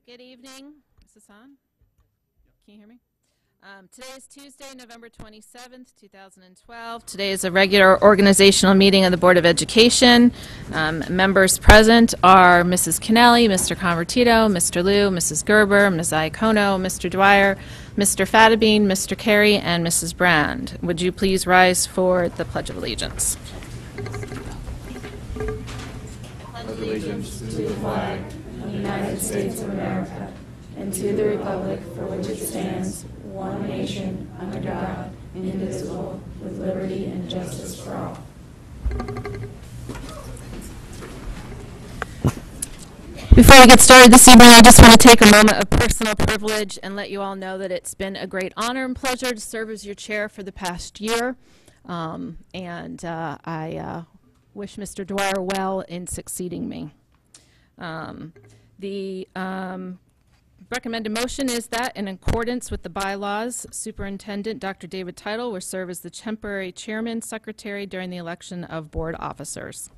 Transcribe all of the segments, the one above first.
Good evening. Is this on? Can you hear me? Today is Tuesday, November 27th, 2012. Today is a regular organizational meeting of the Board of Education. Members present are Mrs. Kennelly, Mr. Convertito, Mr. Liu, Mrs. Gerber, Ms. Iacono, Mr. Dwyer, Mr. Fatabine, Mr. Carey, and Mrs. Brand. Would you please rise for the Pledge of Allegiance? Pledge allegiance to the flag of the United States of America and to the republic for which it stands, one nation, under God, indivisible, with liberty and justice for all. Before we get started this evening, I just want to take a moment of personal privilege and let you all know that it's been a great honor and pleasure to serve as your chair for the past year. I wish Mr. Dwyer well in succeeding me. The recommended motion is that, in accordance with the bylaws, Superintendent Dr. David Title will serve as the temporary chairman secretary during the election of board officers.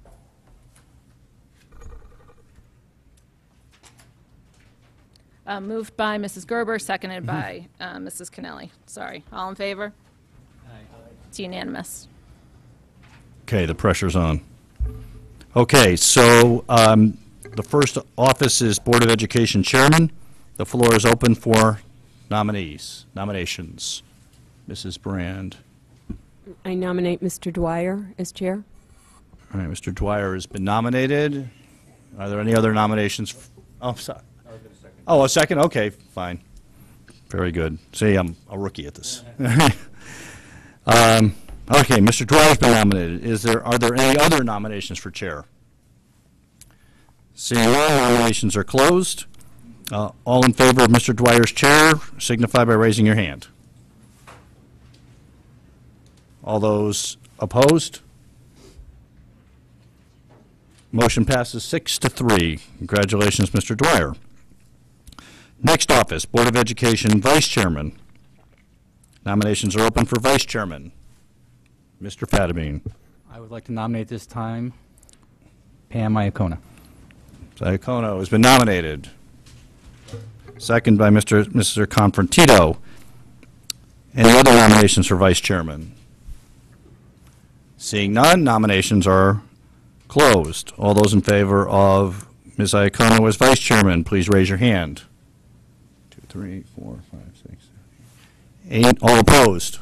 Moved by Mrs. Gerber, seconded by Mrs. Kennelly. Sorry. All in favor? Aye. It's unanimous. Okay, the pressure's on. Okay, so the first office is Board of Education Chairman. The floor is open for nominations. Mrs. Brand. I nominate Mr. Dwyer as chair. All right, Mr. Dwyer has been nominated. Are there any other nominations? Oh, sorry. Oh, a second? Okay, fine. Very good. See, I'm a rookie at this. Okay, Mr. Dwyer's been nominated. Are there any other nominations for chair? Seeing none, nominations are closed. All in favor of Mr. Dwyer's chair, signify by raising your hand. All those opposed? Motion passes 6-3. Congratulations, Mr. Dwyer. Next office, Board of Education Vice Chairman. Nominations are open for Vice Chairman. Mr. Fatabine. I would like to nominate this time Pam Iacono. Iacono has been nominated. Second by Mr. Convertito. Any other nominations for Vice Chairman? Seeing none, nominations are closed. All those in favor of Ms. Iacono as Vice Chairman, please raise your hand. 2, 3, 4, 5, 6, 7, 8. All opposed?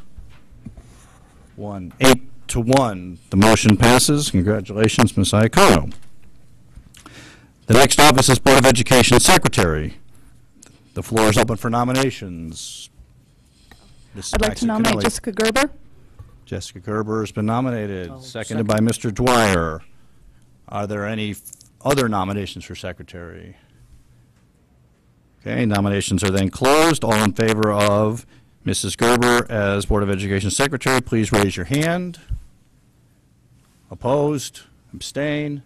8-1. The motion passes. Congratulations, Ms. Iacono. The next office is Board of Education Secretary. The floor is open for nominations. I'd like to nominate Jessica Gerber. Jessica Gerber has been nominated, seconded by Mr. Dwyer. Are there any other nominations for Secretary? Okay, nominations are then closed. All in favor of Mrs. Gerber as Board of Education Secretary, please raise your hand. Opposed? Abstain?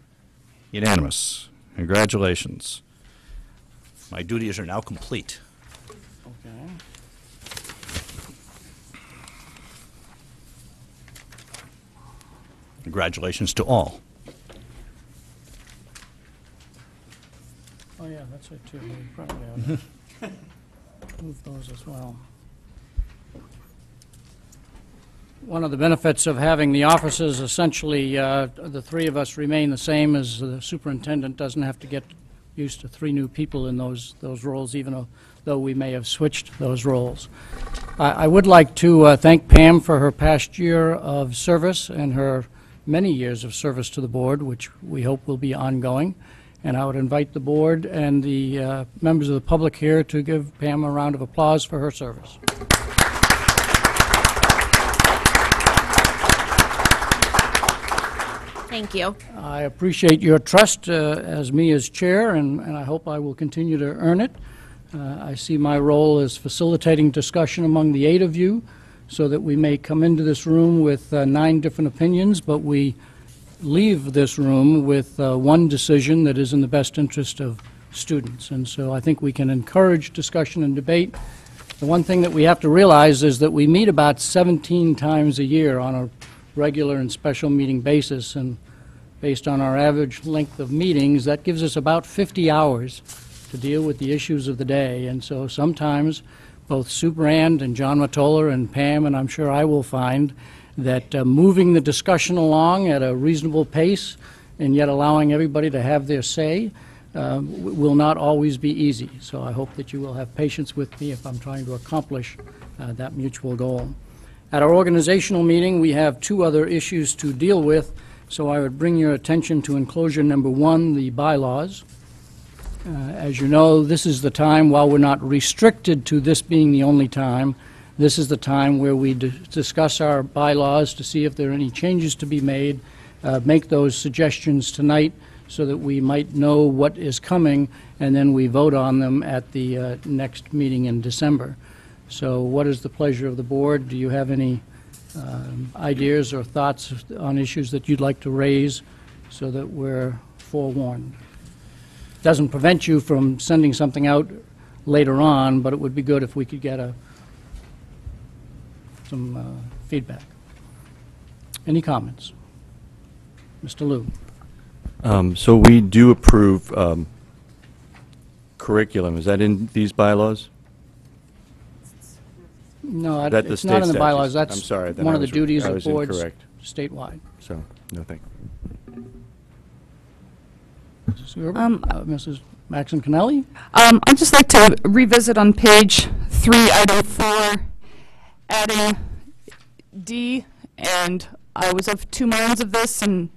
Unanimous. Congratulations. My duties are now complete. Okay. Congratulations to all. Oh, yeah, that's it, too. We probably ought to move those as well. One of the benefits of having the offices, essentially, the three of us remain the same, as the superintendent doesn't have to get used to 3 new people in those roles, even though we may have switched those roles. I would like to thank Pam for her past year of service and her many years of service to the board, which we hope will be ongoing. And I would invite the board and the members of the public here to give Pam a round of applause for her service. Thank you. I appreciate your trust as me as chair, and I hope I will continue to earn it. I see my role as facilitating discussion among the 8 of you so that we may come into this room with 9 different opinions, but we leave this room with one decision that is in the best interest of students. And so I think we can encourage discussion and debate. The one thing that we have to realize is that we meet about 17 times a year on a regular and special meeting basis, and based on our average length of meetings, that gives us about 50 hours to deal with the issues of the day. And so sometimes both Superand and John Mottola and Pam, and I'm sure I will find that moving the discussion along at a reasonable pace and yet allowing everybody to have their say will not always be easy. So I hope that you will have patience with me if I'm trying to accomplish that mutual goal. At our organizational meeting, we have two other issues to deal with, so I would bring your attention to enclosure number 1, the bylaws. As you know, this is the time, while we're not restricted to this being the only time, this is the time where we discuss our bylaws to see if there are any changes to be made, make those suggestions tonight so that we might know what is coming, and then we vote on them at the next meeting in December. So what is the pleasure of the board? Do you have any ideas or thoughts on issues that you'd like to raise so that we're forewarned? Doesn't prevent you from sending something out later on, but it would be good if we could get some feedback. Any comments? Mr. Liu. So we do approve curriculum. Is that in these bylaws? No, That the it's not in state the bylaws. statutes? That's I'm sorry, then one I of the was- duties I of was boards incorrect. statewide. So, no thank you. Mrs. Gerber? Mrs. Maxim Kennelly? I'd just like to revisit on page 3, item 4, adding D, and I was of two minds of this and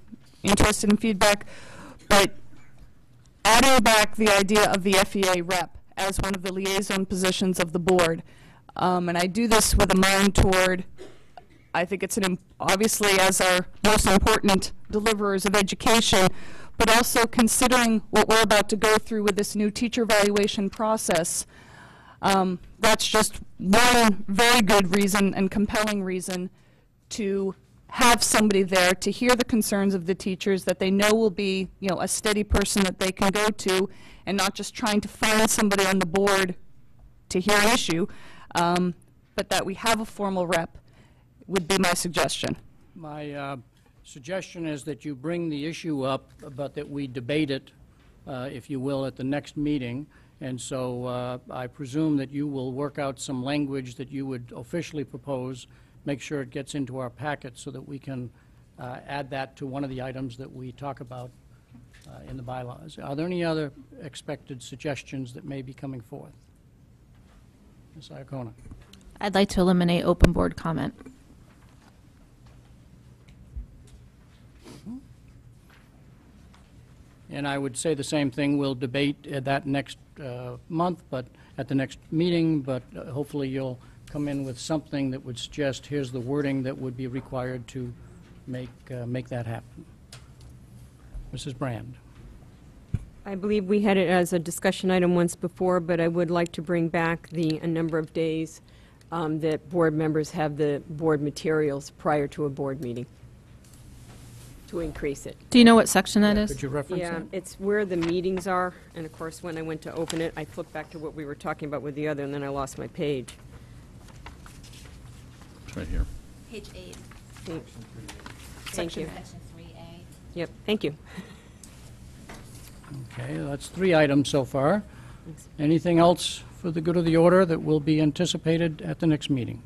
interested in feedback, but adding back the idea of the FEA rep as one of the liaison positions of the board. And I do this with a mind toward, I think it's obviously as our most important deliverers of education, but also considering what we're about to go through with this new teacher evaluation process. That's just one very good reason and compelling reason to have somebody there to hear the concerns of the teachers that they know will be, a steady person that they can go to, and not just trying to find somebody on the board to hear an issue, but that we have a formal rep would be my suggestion. My suggestion is that you bring the issue up, but that we debate it, if you will, at the next meeting. And so I presume that you will work out some language that you would officially propose, make sure it gets into our packet so that we can add that to one of the items that we talk about in the bylaws. Are there any other expected suggestions that may be coming forth? Ms. Iacona. I'd like to eliminate open board comment. And I would say the same thing. We'll debate that next month, but at the next meeting, but hopefully you'll come in with something that would suggest here's the wording that would be required to make that happen. Mrs. Brand. I believe we had it as a discussion item once before, but I would like to bring back a number of days that board members have the board materials prior to a board meeting to increase it. Do you know what section that is? Could you reference Yeah, that? it's where the meetings are, and of course, when I went to open it, I flipped back to what we were talking about with the other, and then I lost my page. It's right here. Page 8, Thank you. section 3A. Yep, thank you. Okay, that's 3 items so far. Anything else for the good of the order that will be anticipated at the next meeting?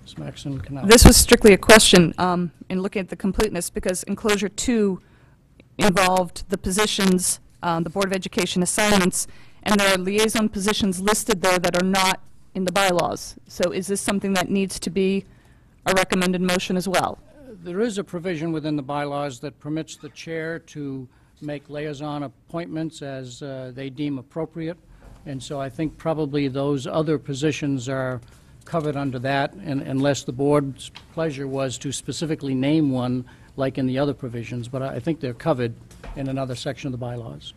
Ms. Maxon Canal. This was strictly a question in looking at the completeness, because enclosure 2 involved the positions, the Board of Education assignments, and there are liaison positions listed there that are not in the bylaws. So is this something that needs to be a recommended motion as well? There is a provision within the bylaws that permits the chair to make liaison appointments as they deem appropriate, and so I think probably those other positions are covered under that, and unless the board's pleasure was to specifically name one like in the other provisions, but I think they're covered in another section of the bylaws.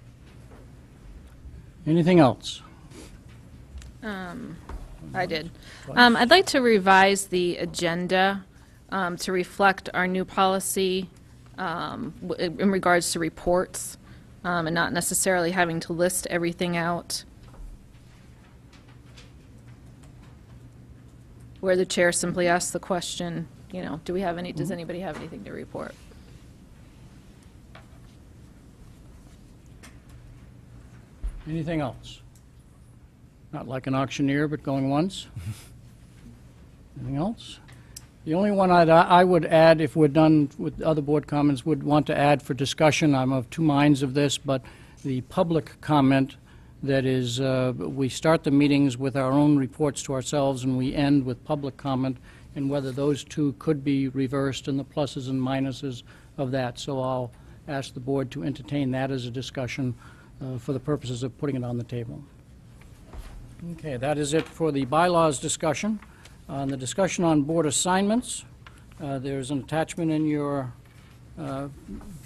Anything else? I did. I'd like to revise the agenda to reflect our new policy in regards to reports, and not necessarily having to list everything out, where the chair simply asks the question, do we have any, does anybody have anything to report? Anything else? Not like an auctioneer, but going once? Anything else? The only one I would add, if we're done with other board comments, would want to add for discussion, I'm of two minds of this, but the public comment, that is, we start the meetings with our own reports to ourselves and we end with public comment, and whether those two could be reversed and the pluses and minuses of that. So I'll ask the board to entertain that as a discussion for the purposes of putting it on the table. Okay, that is it for the bylaws discussion. On the discussion on board assignments, there's an attachment in your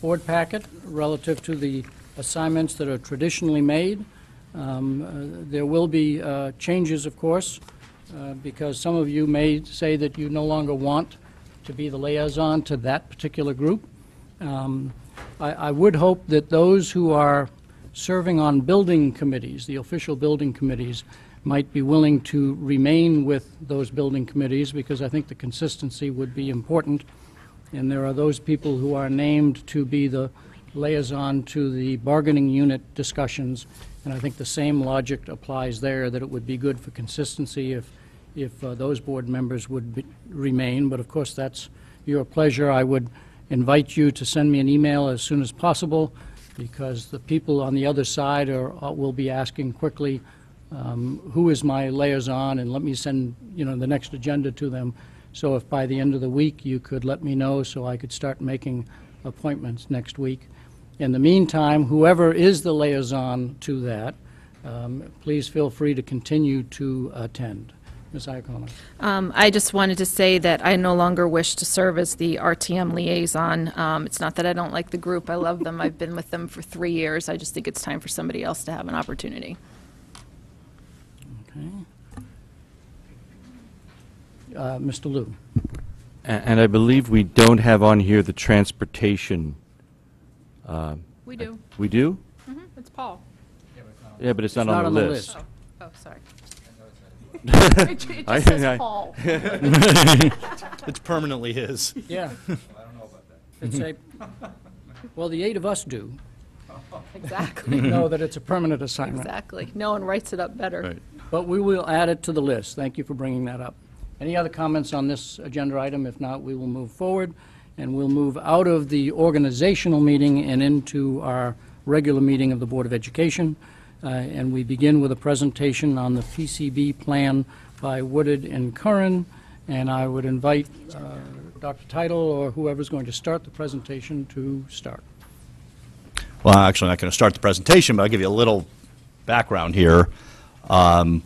board packet relative to the assignments that are traditionally made. There will be changes, of course, because some of you may say that you no longer want to be the liaison to that particular group. I would hope that those who are serving on building committees, the official building committees, might be willing to remain with those building committees, because I think the consistency would be important. And there are those people who are named to be the liaison to the bargaining unit discussions, and I think the same logic applies there, that it would be good for consistency if those board members would remain. But of course, that's your pleasure. I would invite you to send me an email as soon as possible, because the people on the other side will be asking quickly, who is my liaison, and let me send the next agenda to them. So if by the end of the week you could let me know, so I could start making appointments next week. In the meantime, whoever is the liaison to that, please feel free to continue to attend. Ms. Iacono. I just wanted to say that I no longer wish to serve as the RTM liaison. It's not that I don't like the group. I love them. I've been with them for 3 years. I just think it's time for somebody else to have an opportunity. Okay. Mr. Liu. And I believe we don't have on here the transportation. We do. We do? It's Paul. Yeah, but it's not on the list. Oh, sorry. It just says Paul. It's permanently his. Yeah. It's a, well, the 8 of us do Exactly. know that it's a permanent assignment. Exactly. No one writes it up better. Right. But we will add it to the list. Thank you for bringing that up. Any other comments on this agenda item? If not, we will move forward, and we'll move out of the organizational meeting and into our regular meeting of the Board of Education. And we begin with a presentation on the PCB plan by Woodard and Curran. And I would invite Dr. Title or whoever's going to start the presentation to start. Well, I'm actually not going to start the presentation, but I'll give you a little background here. After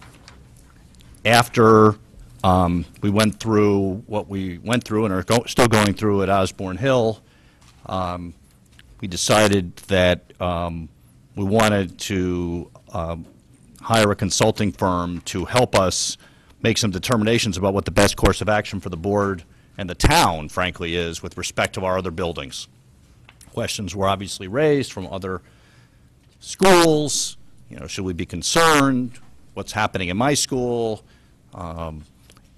we went through what we went through and are still going through at Osborne Hill, we decided that we wanted to hire a consulting firm to help us make some determinations about what the best course of action for the board and the town, frankly, is with respect to our other buildings. Questions were obviously raised from other schools. Should we be concerned? What's happening in my school?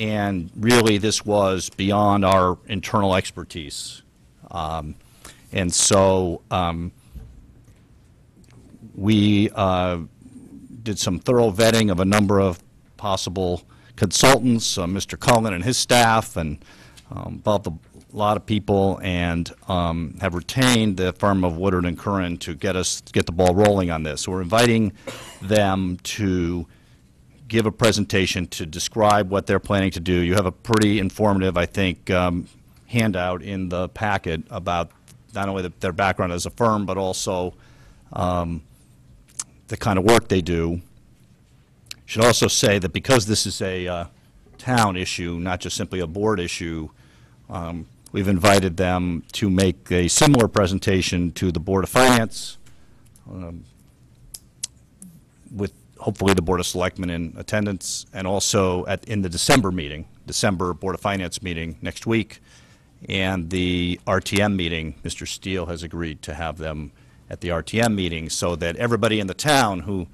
And really, this was beyond our internal expertise. And so we did some thorough vetting of a number of possible consultants, Mr. Cullen and his staff, and involved a lot of people, and have retained the firm of Woodard and Curran to get the ball rolling on this. So we're inviting them to give a presentation to describe what they're planning to do. You have a pretty informative, I think, handout in the packet about not only their background as a firm, but also the kind of work they do. Should also say that because this is a town issue, not just simply a board issue, we've invited them to make a similar presentation to the Board of Finance, with hopefully the Board of Selectmen in attendance, and also in the December Board of Finance meeting next week, and the RTM meeting. Mr. Steele has agreed to have them at the RTM meeting so that everybody in the town who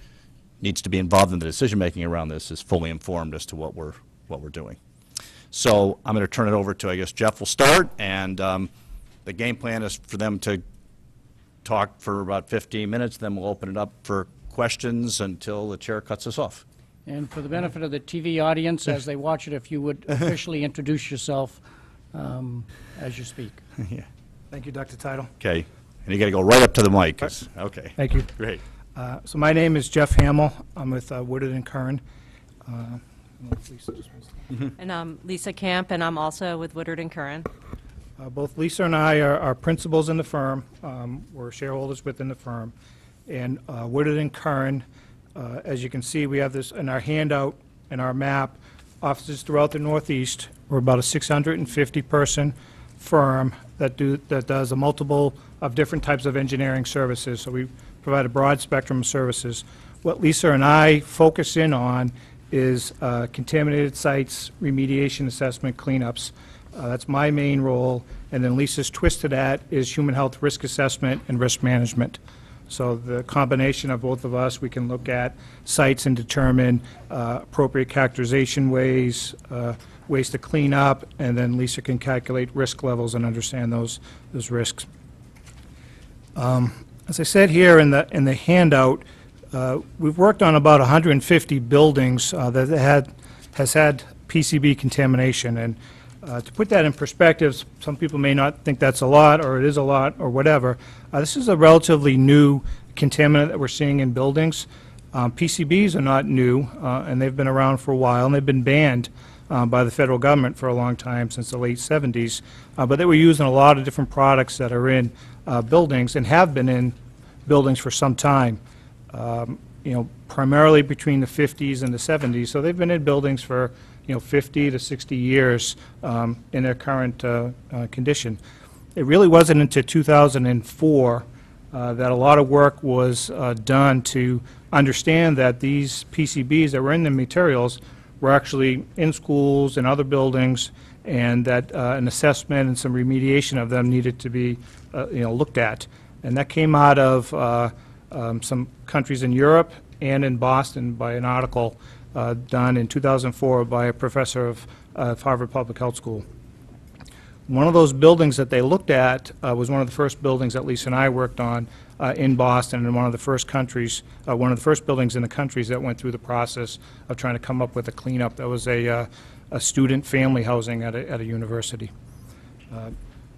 needs to be involved in the decision-making around this is fully informed as to what we're doing. So I'm going to turn it over to, I guess, Jeff will start, and the game plan is for them to talk for about 15 minutes, then we'll open it up for questions until the chair cuts us off. And for the benefit of the TV audience, as they watch it, if you would officially introduce yourself as you speak. Yeah. Thank you, Dr. Title. Okay. And you got to go right up to the mic. 'Cause- Okay. Thank you. Great. So my name is Jeff Hamill. I'm with Woodard and Curran. And I'm Lisa Camp, and I'm also with Woodard and Curran. Both Lisa and I are principals in the firm. We're shareholders within the firm. And Woodard and Curran, as you can see, we have this in our handout and our map, offices throughout the Northeast. We're about a 650-person firm that does a multiple of different types of engineering services. So we provide a broad spectrum of services. What Lisa and I focus in on is contaminated sites, remediation, assessment, cleanups. That's my main role. And then Lisa's twist to that is human health risk assessment and risk management. So the combination of both of us, we can look at sites and determine appropriate characterization ways, ways to clean up, and then Lisa can calculate risk levels and understand those risks. As I said here in the handout, we've worked on about 150 buildings that has had PCB contamination. And to put that in perspective, some people may not think that's a lot, or it is a lot, or whatever. This is a relatively new contaminant that we're seeing in buildings. PCBs are not new, and they've been around for a while, and they've been banned by the federal government for a long time, since the late 70s. But they were used in a lot of different products that are in buildings and have been in buildings for some time, primarily between the 50s and the 70s. So they've been in buildings for 50 to 60 years in their current condition. It really wasn't until 2004 that a lot of work was done to understand that these PCBs that were in the materials were actually in schools and other buildings, and that an assessment and some remediation of them needed to be looked at. And that came out of some countries in Europe and in Boston by an article done in 2004 by a professor of Harvard Public Health School. One of those buildings that they looked at was one of the first buildings that Lisa and I worked on in Boston, and one of the first buildings in the countries that went through the process of trying to come up with a cleanup. That was a student family housing at a university.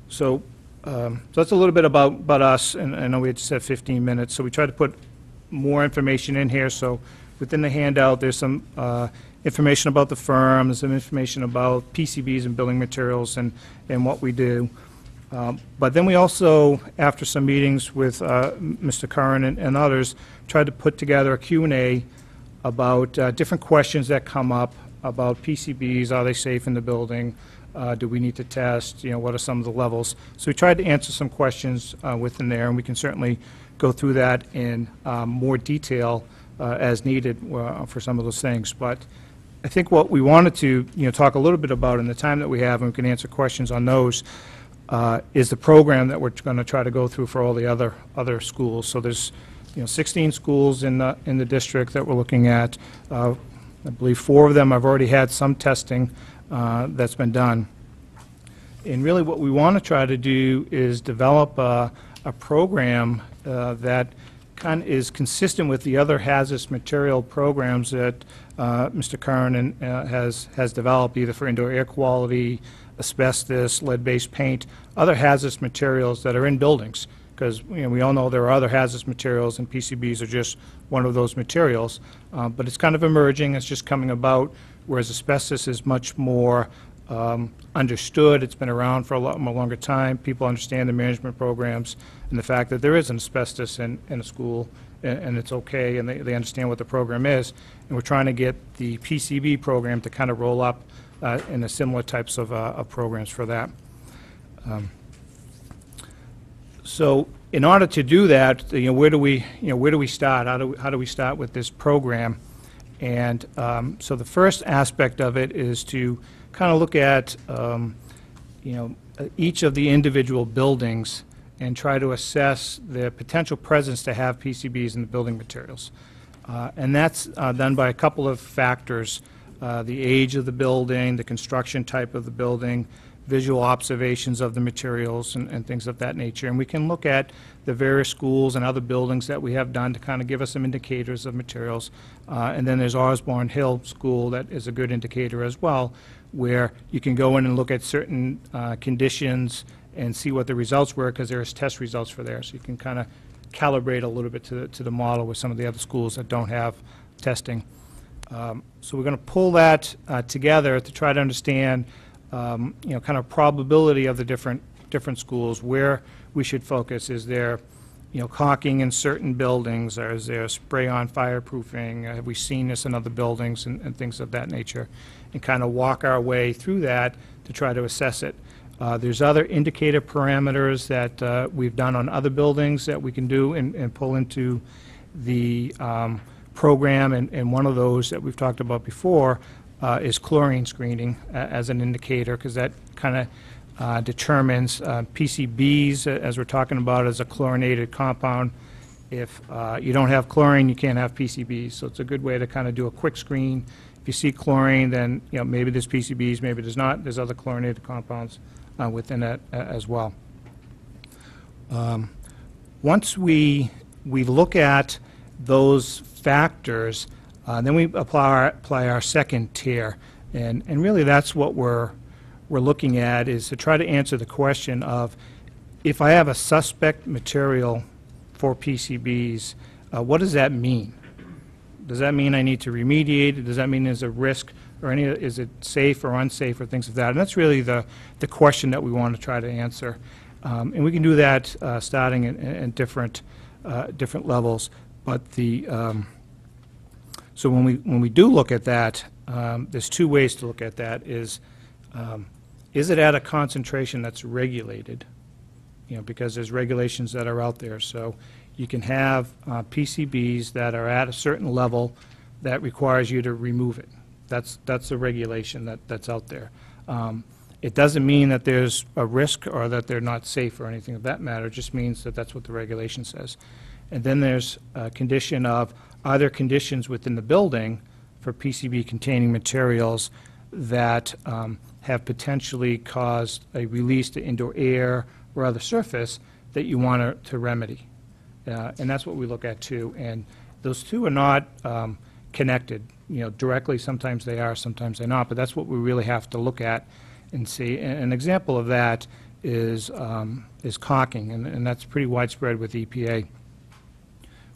So that's a little bit about us, and I know we had said 15 minutes, so we tried to put more information in here. So within the handout, there's some information about the firm, there's some information about PCBs and building materials and what we do. But then we also, after some meetings with Mr. Curran and others, tried to put together a Q&A about different questions that come up about PCBs. Are they safe in the building? Do we need to test? What are some of the levels? So we tried to answer some questions within there, and we can certainly go through that in more detail as needed for some of those things. But I think what we wanted to talk a little bit about in the time that we have, and we can answer questions on those, is the program that we're going to try to go through for all the other schools. So there's 16 schools in the district that we're looking at. I believe 4 of them have already had some testing that's been done. And really what we want to try to do is develop a program that kind of is consistent with the other hazardous material programs that Mr. Curran has developed, either for indoor air quality, asbestos, lead-based paint, other hazardous materials that are in buildings. Because we all know there are other hazardous materials, and PCBs are just one of those materials. But it's kind of emerging. It's just coming about, whereas asbestos is much more understood. It's been around for a lot more longer time. People understand the management programs and the fact that there is an asbestos in a school, and it's okay, and they understand what the program is. And we're trying to get the PCB program to kind of roll up in the similar types of programs for that. So in order to do that, where do we start? How do we start with this program? And so the first aspect of it is to kind of look at each of the individual buildings and try to assess the potential presence to have PCBs in the building materials. And that's done by a couple of factors: the age of the building, the construction type of the building, visual observations of the materials and things of that nature. And we can look at the various schools and other buildings that we have done to kind of give us some indicators of materials. And then there's Osborne Hill School that is a good indicator as well, where you can go in and look at certain conditions and see what the results were, because there's test results for there. So you can kind of calibrate a little bit to the model with some of the other schools that don't have testing. So we're going to pull that together to try to understand, kind of probability of the different schools, where we should focus. Is there, caulking in certain buildings, or is there spray-on fireproofing? Have we seen this in other buildings and things of that nature? And kind of walk our way through that to try to assess it. There's other indicator parameters that we've done on other buildings that we can do and pull into the program, and one of those that we've talked about before is chlorine screening as an indicator, because that kind of determines PCBs, as we're talking about, as a chlorinated compound. If you don't have chlorine, you can't have PCBs, so it's a good way to kind of do a quick screen. If you see chlorine, then maybe there's PCBs, maybe there's not. There's other chlorinated compounds within that as well. Once we look at those factors, then we apply our second tier, and really that's what we're looking at, is to try to answer the question of, if I have a suspect material for PCBs, what does that mean? Does that mean I need to remediate? Does that mean there's a risk, or is it safe or unsafe, or things of that? And that's really the question that we want to try to answer. And we can do that starting at different levels. But so when we do look at that, there's two ways to look at that. Is it at a concentration that's regulated? Because there's regulations that are out there. So you can have PCBs that are at a certain level that requires you to remove it. That's a regulation that's out there. It doesn't mean that there's a risk or that they're not safe or anything of that matter. It just means that that's what the regulation says. And then there's a condition of, are there conditions within the building for PCB-containing materials that have potentially caused a release to indoor air or other surface that you want to remedy? And that's what we look at too. And those two are not connected, directly. Sometimes they are, sometimes they're not. But that's what we really have to look at and see. And an example of that is caulking, and that's pretty widespread with EPA,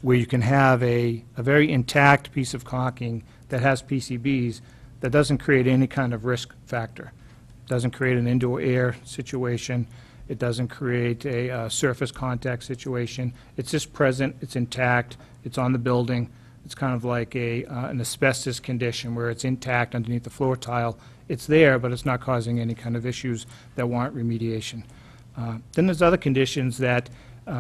where you can have a very intact piece of caulking that has PCBs that doesn't create any kind of risk factor. It doesn't create an indoor air situation. It doesn't create a surface contact situation. It's just present. It's intact. It's on the building. It's kind of like an asbestos condition where it's intact underneath the floor tile. It's there, but it's not causing any kind of issues that warrant remediation. Then there's other conditions that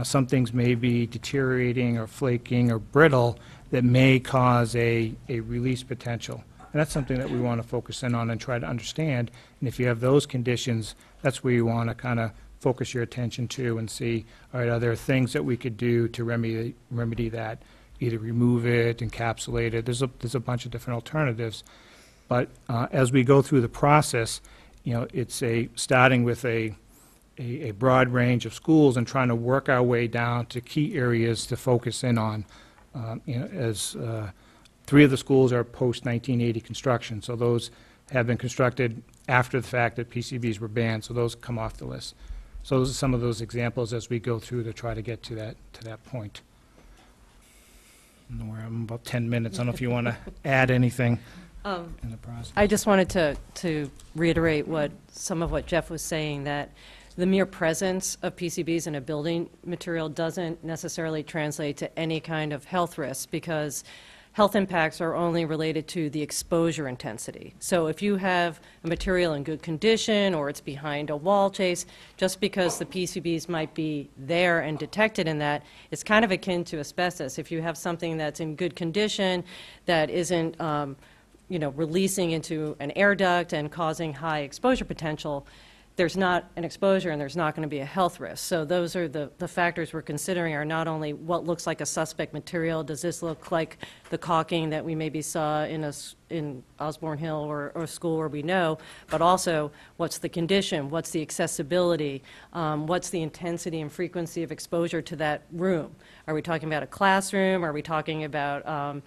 some things may be deteriorating or flaking or brittle that may cause a release potential. And that's something that we want to focus in on and try to understand. And if you have those conditions, that's where you want to kind of focus your attention to and see, all right, are there things that we could do to remedy that? Either remove it, encapsulate it. There's a bunch of different alternatives. But as we go through the process, it's starting with a broad range of schools and trying to work our way down to key areas to focus in on. As 3 of the schools are post-1980 construction, so those have been constructed after the fact that PCBs were banned, so those come off the list. So those are some of those examples as we go through to try to get to that point. I don't know where I'm about 10 minutes. I don't know if you want to add anything in the process. I just wanted to reiterate some of what Jeff was saying, that the mere presence of PCBs in a building material doesn't necessarily translate to any kind of health risk, because health impacts are only related to the exposure intensity. So if you have a material in good condition or it's behind a wall chase, just because the PCBs might be there and detected in that, it's kind of akin to asbestos. If you have something that's in good condition that isn't releasing into an air duct and causing high exposure potential, there's not an exposure and there's not going to be a health risk. So those are the factors we're considering, are not only what looks like a suspect material, does this look like the caulking that we maybe saw in Osborne Hill or a school where we know, but also what's the condition, what's the accessibility, what's the intensity and frequency of exposure to that room. Are we talking about a classroom? Are we talking about, a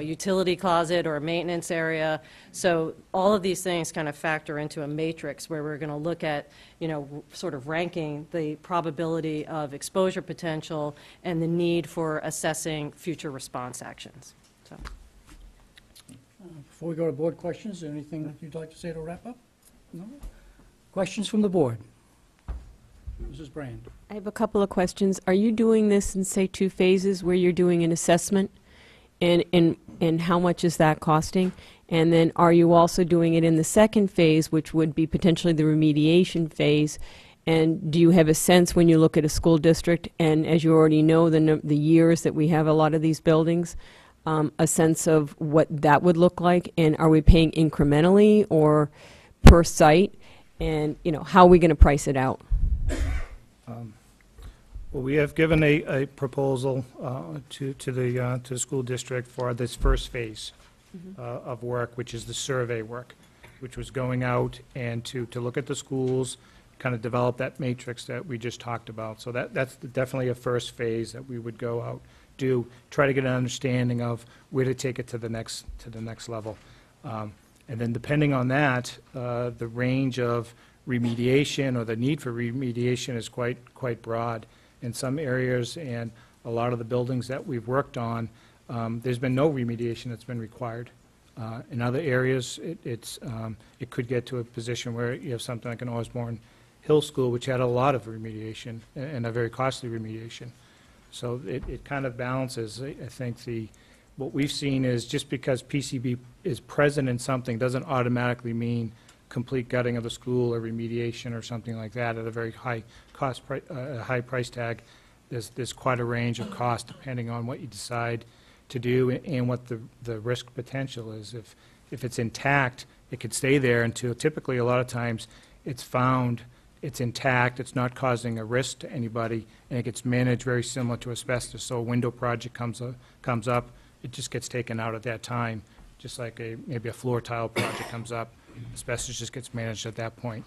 utility closet or a maintenance area? So all of these things kind of factor into a matrix where we're going to look at, sort of ranking the probability of exposure potential and the need for assessing future response actions. So. Before we go to board questions, is there anything that you'd like to say to wrap up? No? Questions from the board? Mrs. Brand. I have a couple of questions. Are you doing this in, say, 2 phases where you're doing an assessment? And how much is that costing? And then are you also doing it in the second phase, which would be potentially the remediation phase? And do you have a sense when you look at a school district, and as you already know, the years that we have a lot of these buildings, a sense of what that would look like? And are we paying incrementally or per site? And, how are we going to price it out? Well, we have given a proposal to the school district for this first phase of work, which is the survey work, which was going out and to look at the schools, kind of develop that matrix that we just talked about. So that's definitely a first phase that we would go out, try to get an understanding of where to take it to the next level. And then depending on that, the range of remediation or the need for remediation is quite broad in some areas, and a lot of the buildings that we've worked on, there's been no remediation that's been required. In other areas, it could get to a position where you have something like an Osborne Hill School, which had a lot of remediation and a very costly remediation. So it kind of balances. I think what we've seen is just because PCB is present in something doesn't automatically mean complete gutting of the school or remediation or something like that at a very high high price tag. There's quite a range of cost depending on what you decide to do and what the risk potential is. If it's intact, it could stay there until typically a lot of times it's found it's intact, it's not causing a risk to anybody, and it gets managed very similar to asbestos. So a window project comes up, it just gets taken out at that time, just like maybe a floor tile project comes up. Asbestos just gets managed at that point.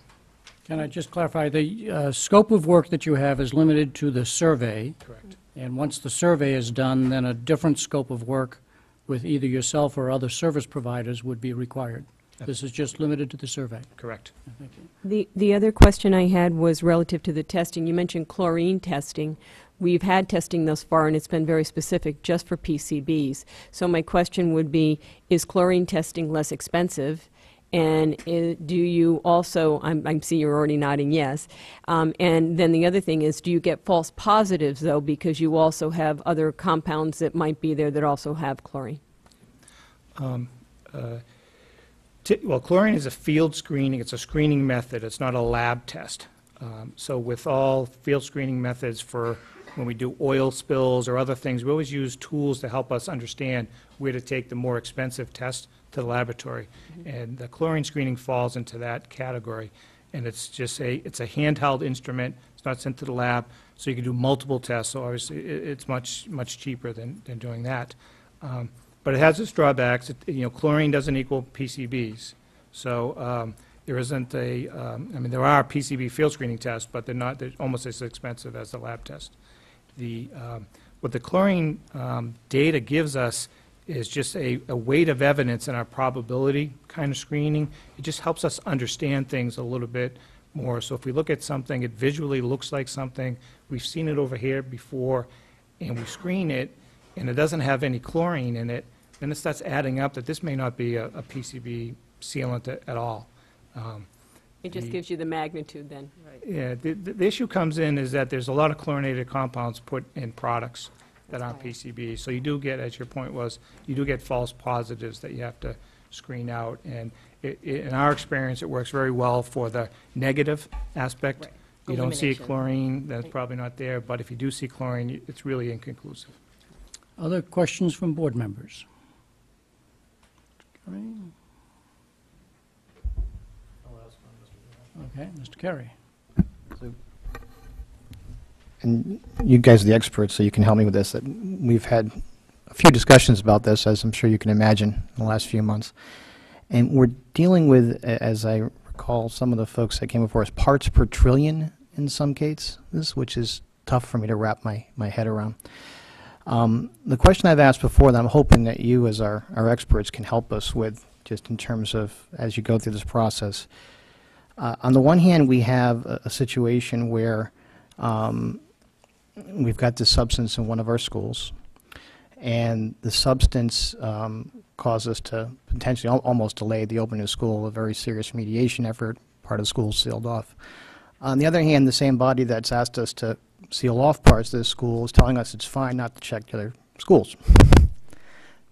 Can I just clarify, the scope of work that you have is limited to the survey? Correct. And once the survey is done, then a different scope of work with either yourself or other service providers would be required? This is just limited to the survey? Correct. Thank you. The other question I had was relative to the testing. You mentioned chlorine testing. We've had testing thus far, and it's been very specific just for PCBs. So my question would be, is chlorine testing less expensive? And do you also, I see you're already nodding yes, and then the other thing is, do you get false positives, though, because you also have other compounds that might be there that also have chlorine? Well, chlorine is a field screening. It's a screening method. It's not a lab test. So with all field screening methods for when we do oil spills or other things, we always use tools to help us understand where to take the more expensive test to the laboratory. And the chlorine screening falls into that category. And it's just it's a handheld instrument. It's not sent to the lab, so you can do multiple tests. So obviously it's much cheaper than doing that. But it has its drawbacks. Chlorine doesn't equal PCBs. So there isn't there are PCB field screening tests, but they're almost as expensive as the lab test. What the chlorine data gives us is just a weight of evidence in our probability kind of screening. It just helps us understand things a little bit more. So if we look at something, it visually looks like something, we've seen it over here before, and we screen it, and it doesn't have any chlorine in it, then it starts adding up that this may not be a PCB sealant at all. It just gives you the magnitude then. Right. Yeah, the issue comes in is that there's a lot of chlorinated compounds put in products that aren't PCBs. So you do get, as your point was, you do get false positives that you have to screen out. And in our experience, it works very well for the negative aspect. Right. You don't see Elimination. chlorine, that's Right. probably not there. But if you do see chlorine, it's really inconclusive. Other questions from board members? Okay, Mr. Carey. And you guys are the experts, so you can help me with this. That we've had a few discussions about this, as I'm sure you can imagine, in the last few months. And we're dealing with, as I recall, some of the folks that came before us, parts per trillion in some cases, which is tough for me to wrap my head around. The question I've asked before that I'm hoping that you as our experts can help us with, just in terms of as you go through this process. On the one hand, we have a situation where we've got this substance in one of our schools, and the substance caused us to potentially almost delay the opening of school, a very serious remediation effort, part of the school sealed off. On the other hand, the same body that's asked us to seal off parts of this school is telling us it's fine not to check the other schools.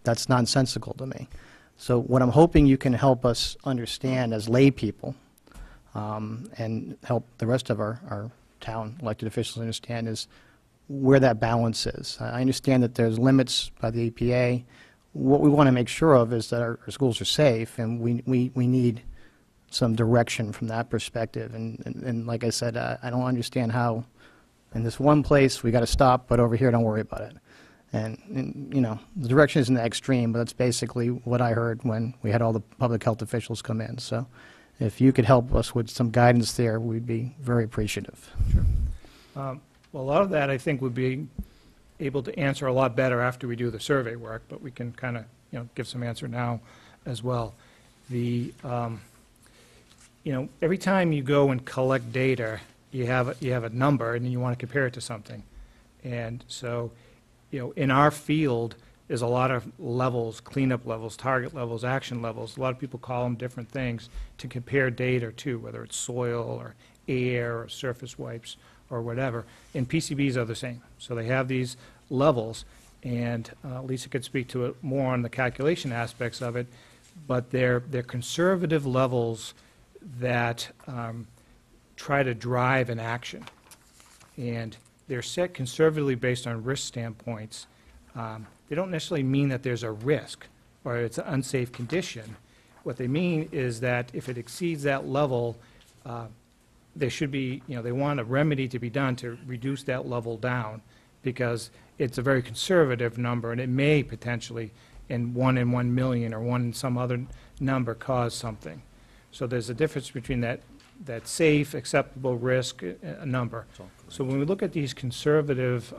That's nonsensical to me. So what I'm hoping you can help us understand as lay people, and help the rest of our town elected officials understand, is where that balance is. I understand that there's limits by the EPA. What we want to make sure of is that our schools are safe, and we need some direction from that perspective. And like I said, I don't understand how in this one place we got to stop, but over here don't worry about it. And you know, the direction isn't that extreme, but that's basically what I heard when we had all the public health officials come in. So if you could help us with some guidance there, we'd be very appreciative. Sure. Well, a lot of that I think would be able to answer a lot better after we do the survey work, but we can kind of, you know, give some answer now as well. The you know, every time you go and collect data, you have a number, and then you want to compare it to something. And so, you know, in our field, there's a lot of levels, cleanup levels, target levels, action levels. A lot of people call them different things to compare data to, whether it's soil or air or surface wipes or whatever. And PCBs are the same. So they have these levels, and Lisa could speak to it more on the calculation aspects of it, but they're conservative levels that try to drive an action. And they're set conservatively based on risk standpoints. They don't necessarily mean that there's a risk or it's an unsafe condition. What they mean is that if it exceeds that level, there should be, you know, they want a remedy to be done to reduce that level down, because it's a very conservative number, and it may potentially, in 1 million or 1 in some other number, cause something. So there's a difference between that safe, acceptable risk number. So when we look at these conservative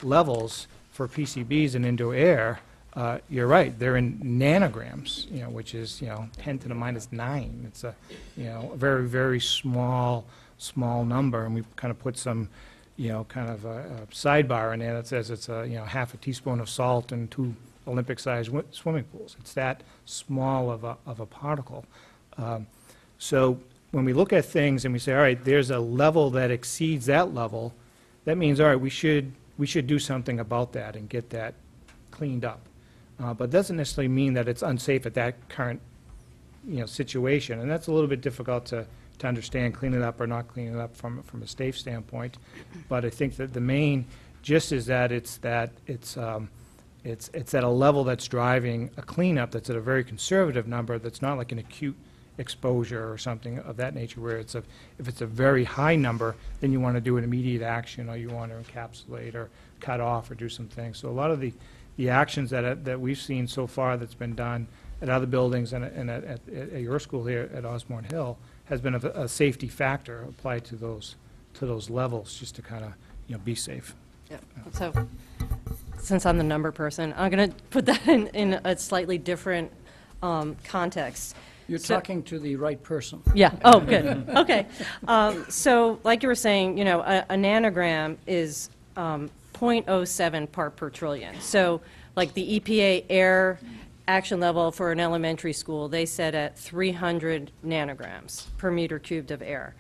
levels for PCBs and indoor air, you're right, they're in nanograms, you know, which is, you know, 10 to the minus 9. It's a, you know, a very, very small number, and we kind of put some, you know, kind of a sidebar in there that says it's a, you know, half a teaspoon of salt in 2 Olympic-sized swimming pools. It's that small of a particle. So when we look at things and we say, all right, there's a level that exceeds that level, that means, all right, we should do something about that and get that cleaned up. But it doesn't necessarily mean that it's unsafe at that current, you know, situation. And that's a little bit difficult to understand, clean it up or not clean it up from a safe standpoint. But I think that the main gist is that it's at a level that's driving a cleanup that's at a very conservative number, that's not like an acute exposure or something of that nature, where if it's a very high number, then you want to do an immediate action, or you want to encapsulate or cut off or do some things. So a lot of the actions that we've seen so far that's been done at other buildings and at your school here at Osborne Hill has been a safety factor applied to those levels, just to kind of, you know, be safe. Yeah. So since I'm the number person, I'm going to put that in a slightly different context. You're talking to the right person. Yeah. Oh, good. Okay. So, like you were saying, you know, a nanogram is 0.07 part per trillion. So, like the EPA air action level for an elementary school, they set at 300 nanograms per meter cubed of air.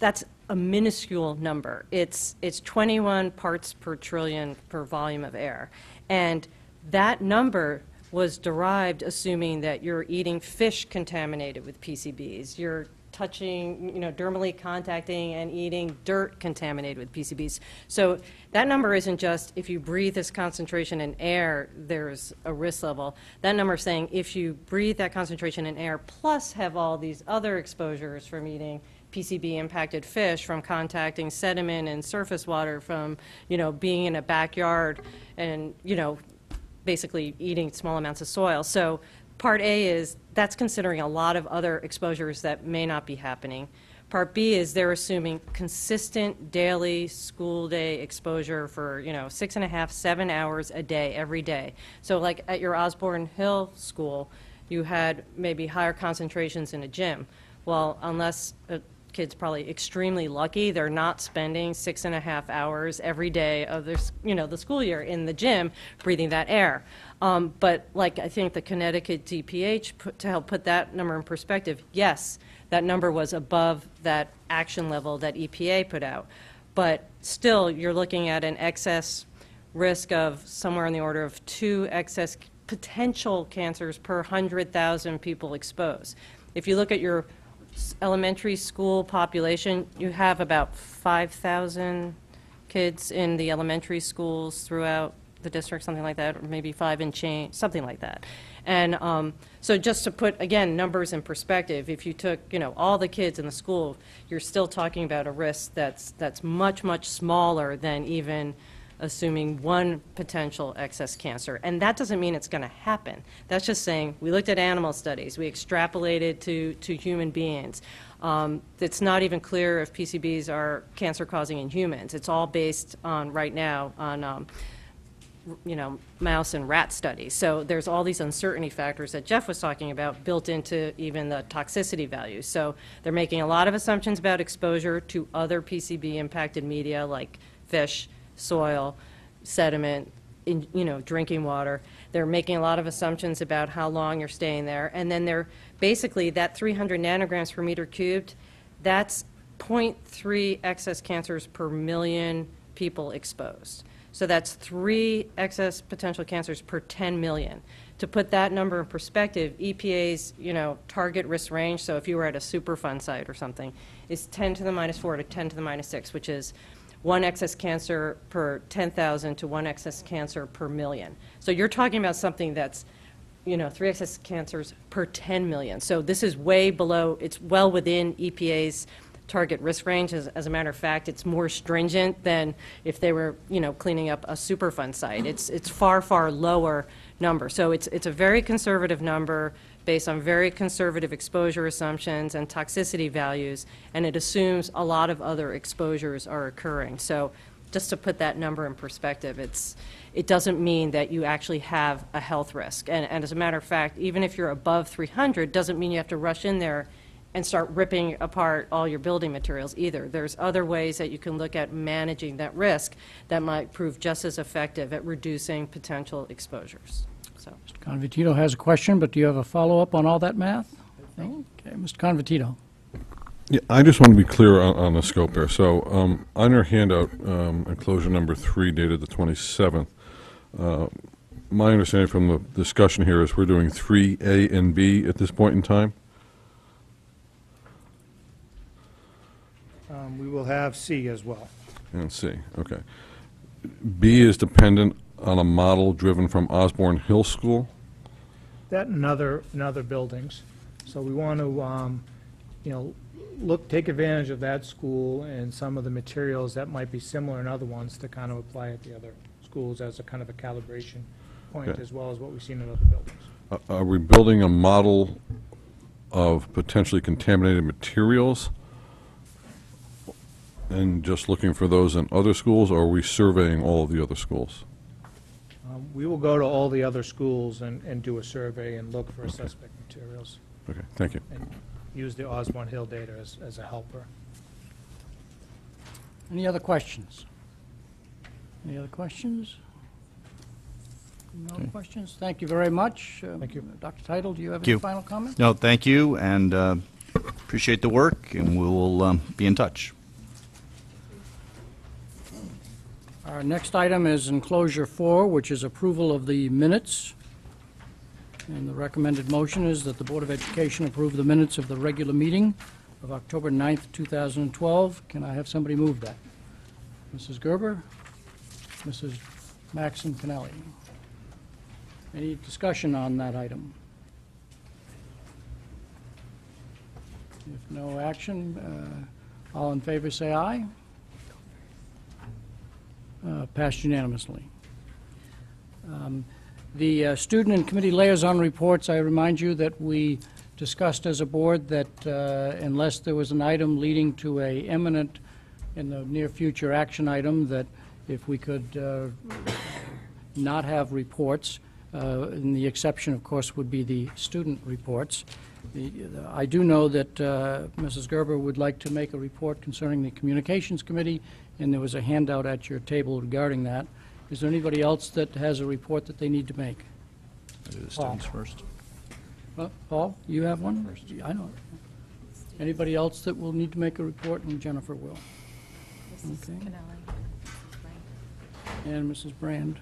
That's a minuscule number. It's 21 parts per trillion per volume of air, and that number was derived assuming that you're eating fish contaminated with PCBs. You're touching, you know, dermally contacting and eating dirt contaminated with PCBs. So that number isn't just if you breathe this concentration in air, there's a risk level. That number is saying if you breathe that concentration in air plus have all these other exposures from eating PCB-impacted fish, from contacting sediment and surface water, from, you know, being in a backyard and, you know, basically eating small amounts of soil. So Part A is that's considering a lot of other exposures that may not be happening. Part B is they're assuming consistent daily school day exposure for, 6.5, 7 hours a day, every day. So like at your Osborne Hill school, you had maybe higher concentrations in a gym. Well, unless a kid's probably extremely lucky, they're not spending 6.5 hours every day of their, the school year in the gym breathing that air. But like I think the Connecticut DPH, to help put that number in perspective, yes, that number was above that action level that EPA put out. But still, you're looking at an excess risk of somewhere in the order of 2 excess potential cancers per 100,000 people exposed. If you look at your elementary school population, you have about 5,000 kids in the elementary schools throughout the district, something like that, or maybe 5 and change, something like that. And so just to put, again, numbers in perspective, if you took, all the kids in the school, you're still talking about a risk that's much, much smaller than even assuming one potential excess cancer. And that doesn't mean it's going to happen. That's just saying we looked at animal studies, we extrapolated to human beings. It's not even clear if PCBs are cancer-causing in humans. It's all based on, right now, on mouse and rat studies. So there's all these uncertainty factors that Jeff was talking about built into even the toxicity values. So they're making a lot of assumptions about exposure to other PCB-impacted media like fish, soil, sediment, drinking water. They're making a lot of assumptions about how long you're staying there. And then they're basically that 300 nanograms per meter cubed, that's 0.3 excess cancers per million people exposed. So that's 3 excess potential cancers per 10 million. To put that number in perspective, EPA's, target risk range, so if you were at a Superfund site or something, is 10 to the minus 4 to 10 to the minus 6, which is 1 excess cancer per 10,000 to 1 excess cancer per million. So you're talking about something that's, 3 excess cancers per 10 million. So this is way below, it's well within EPA's target risk range. As a matter of fact, it's more stringent than if they were, cleaning up a Superfund site. It's far, far lower number. So it's a very conservative number based on very conservative exposure assumptions and toxicity values, and it assumes a lot of other exposures are occurring. So just to put that number in perspective, it doesn't mean that you actually have a health risk. And as a matter of fact, even if you're above 300, doesn't mean you have to rush in there and start ripping apart all your building materials either. There's other ways that you can look at managing that risk that might prove just as effective at reducing potential exposures. So, Mr. Convertito has a question, but do you have a follow-up on all that math? No? Okay, Mr. Convertito. Yeah, I just want to be clear on the scope here. So on your handout, enclosure number 3 dated the 27th, my understanding from the discussion here is we're doing 3A and B at this point in time? We will have C as well. And C, okay. B is dependent on a model driven from Osborne Hill School? That and other buildings. So we want to, take advantage of that school and some of the materials that might be similar in other ones to kind of apply at the other schools as a kind of a calibration point, Okay. as well as what we've seen in other buildings. Are we building a model of potentially contaminated materials and just looking for those in other schools, or are we surveying all of the other schools? We will go to all the other schools and do a survey and look for suspect materials Okay, thank you. and use the Osborne Hill data as a helper. Any other questions? Any other questions? No questions? Thank you very much. Thank you. Dr. Title, do you have Thank you. any final comments? No, thank you, and appreciate the work, and we will be in touch. Our next item is enclosure 4, which is approval of the minutes. And the recommended motion is that the Board of Education approve the minutes of the regular meeting of October 9th, 2012. Can I have somebody move that? Mrs. Gerber? Mrs. Maxon Kennelly? Any discussion on that item? If no action, all in favor say aye. Passed unanimously. The student and committee liaison reports, I remind you that we discussed as a board that unless there was an item leading to a imminent, in the near future, action item, that if we could not have reports, and the exception, of course, would be the student reports. I do know that Mrs. Gerber would like to make a report concerning the Communications Committee, and there was a handout at your table regarding that. Is there anybody else that has a report that they need to make? Do the students first. Paul, you have one? I know. Anybody else that will need to make a report? And Jennifer will. Mrs. Okay. Cannelli. And Mrs. Brand.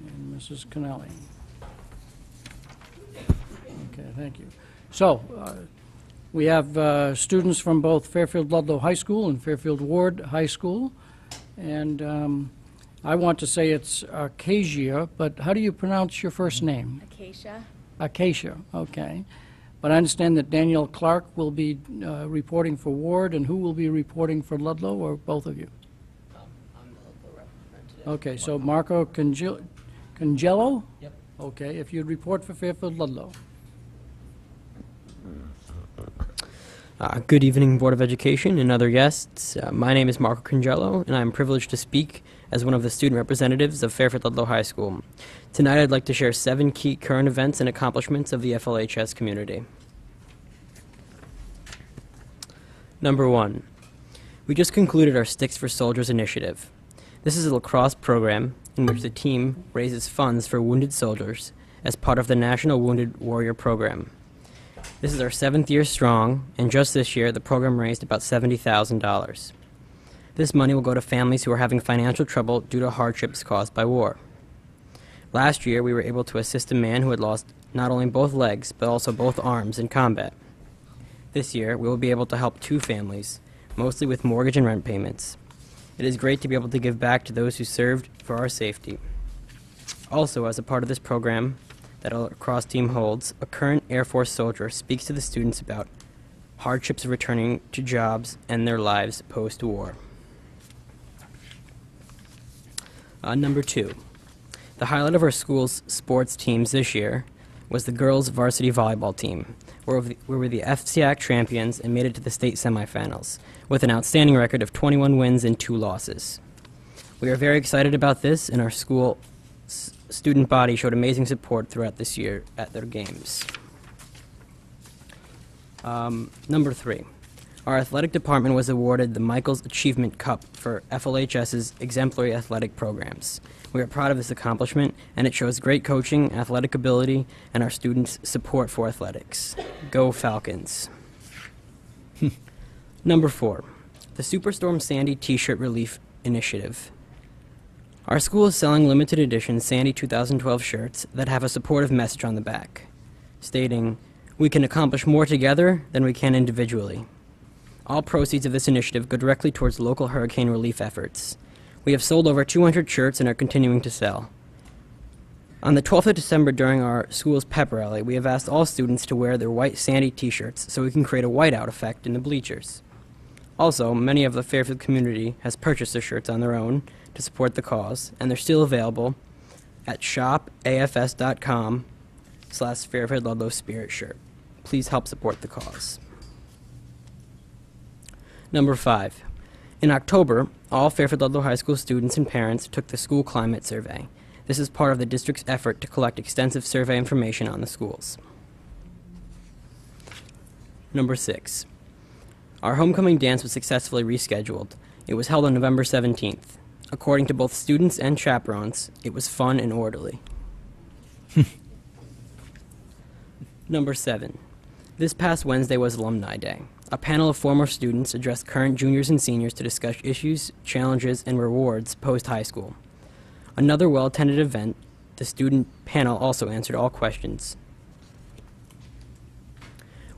And Mrs. Cannelli. Okay, thank you. So, we have students from both Fairfield Ludlow High School and Fairfield Ward High School. And I want to say it's Acacia, but how do you pronounce your first name? Acacia. Acacia, okay. But I understand that Danielle Clark will be reporting for Ward, and who will be reporting for Ludlow, or both of you? I'm the Ludlow representative. Okay, so Marco Congello? Yep. Okay, if you'd report for Fairfield Ludlow. Good evening, Board of Education and other guests. My name is Marco Congello, and I'm privileged to speak as one of the student representatives of Fairfield Ludlow High School. Tonight I'd like to share 7 key current events and accomplishments of the FLHS community. Number 1. We just concluded our Sticks for Soldiers initiative. This is a lacrosse program in which the team raises funds for wounded soldiers as part of the National Wounded Warrior Program. This is our 7th year strong, and just this year the program raised about $70,000. This money will go to families who are having financial trouble due to hardships caused by war. Last year we were able to assist a man who had lost not only both legs but also both arms in combat. This year we will be able to help 2 families, mostly with mortgage and rent payments. It is great to be able to give back to those who served for our safety. Also, as a part of this program that our lacrosse team holds, a current Air Force soldier speaks to the students about hardships of returning to jobs and their lives post-war. Number 2. The highlight of our school's sports teams this year was the girls' varsity volleyball team, where we were the FCAC champions and made it to the state semifinals, with an outstanding record of 21 wins and 2 losses. We are very excited about this, and our school student body showed amazing support throughout this year at their games. Number 3. Our athletic department was awarded the Michaels Achievement Cup for FLHS's exemplary athletic programs. We are proud of this accomplishment, and it shows great coaching, athletic ability, and our students' support for athletics. Go Falcons. Number 4. The Superstorm Sandy T-shirt relief initiative. Our school is selling limited edition Sandy 2012 shirts that have a supportive message on the back, stating, "We can accomplish more together than we can individually." All proceeds of this initiative go directly towards local hurricane relief efforts. We have sold over 200 shirts and are continuing to sell. On the 12th of December during our school's pep rally, we have asked all students to wear their white Sandy t-shirts so we can create a whiteout effect in the bleachers. Also, many of the Fairfield community has purchased the shirts on their own to support the cause, and they're still available at shopafs.com/Fairfield Ludlow Spirit Shirt. Please help support the cause. Number 5. In October, all Fairfield Ludlow High School students and parents took the school climate survey. This is part of the district's effort to collect extensive survey information on the schools. Number 6. Our homecoming dance was successfully rescheduled. It was held on November 17th. According to both students and chaperones, it was fun and orderly. Number 7. This past Wednesday was Alumni Day. A panel of former students addressed current juniors and seniors to discuss issues, challenges, and rewards post-high school. Another well-attended event, the student panel also answered all questions.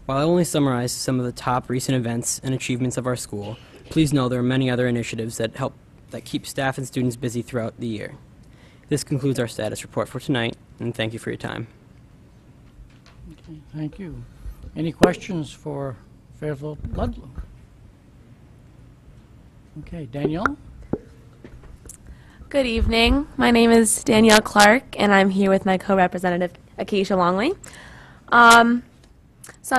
While I only summarized some of the top recent events and achievements of our school, please know there are many other initiatives that keep staff and students busy throughout the year. This concludes our status report for tonight, and thank you for your time. Okay, thank you. Any questions for Fairfield Ludlow? Okay, Danielle? Good evening. My name is Danielle Clark, and I'm here with my co-representative, Acacia Longley. Some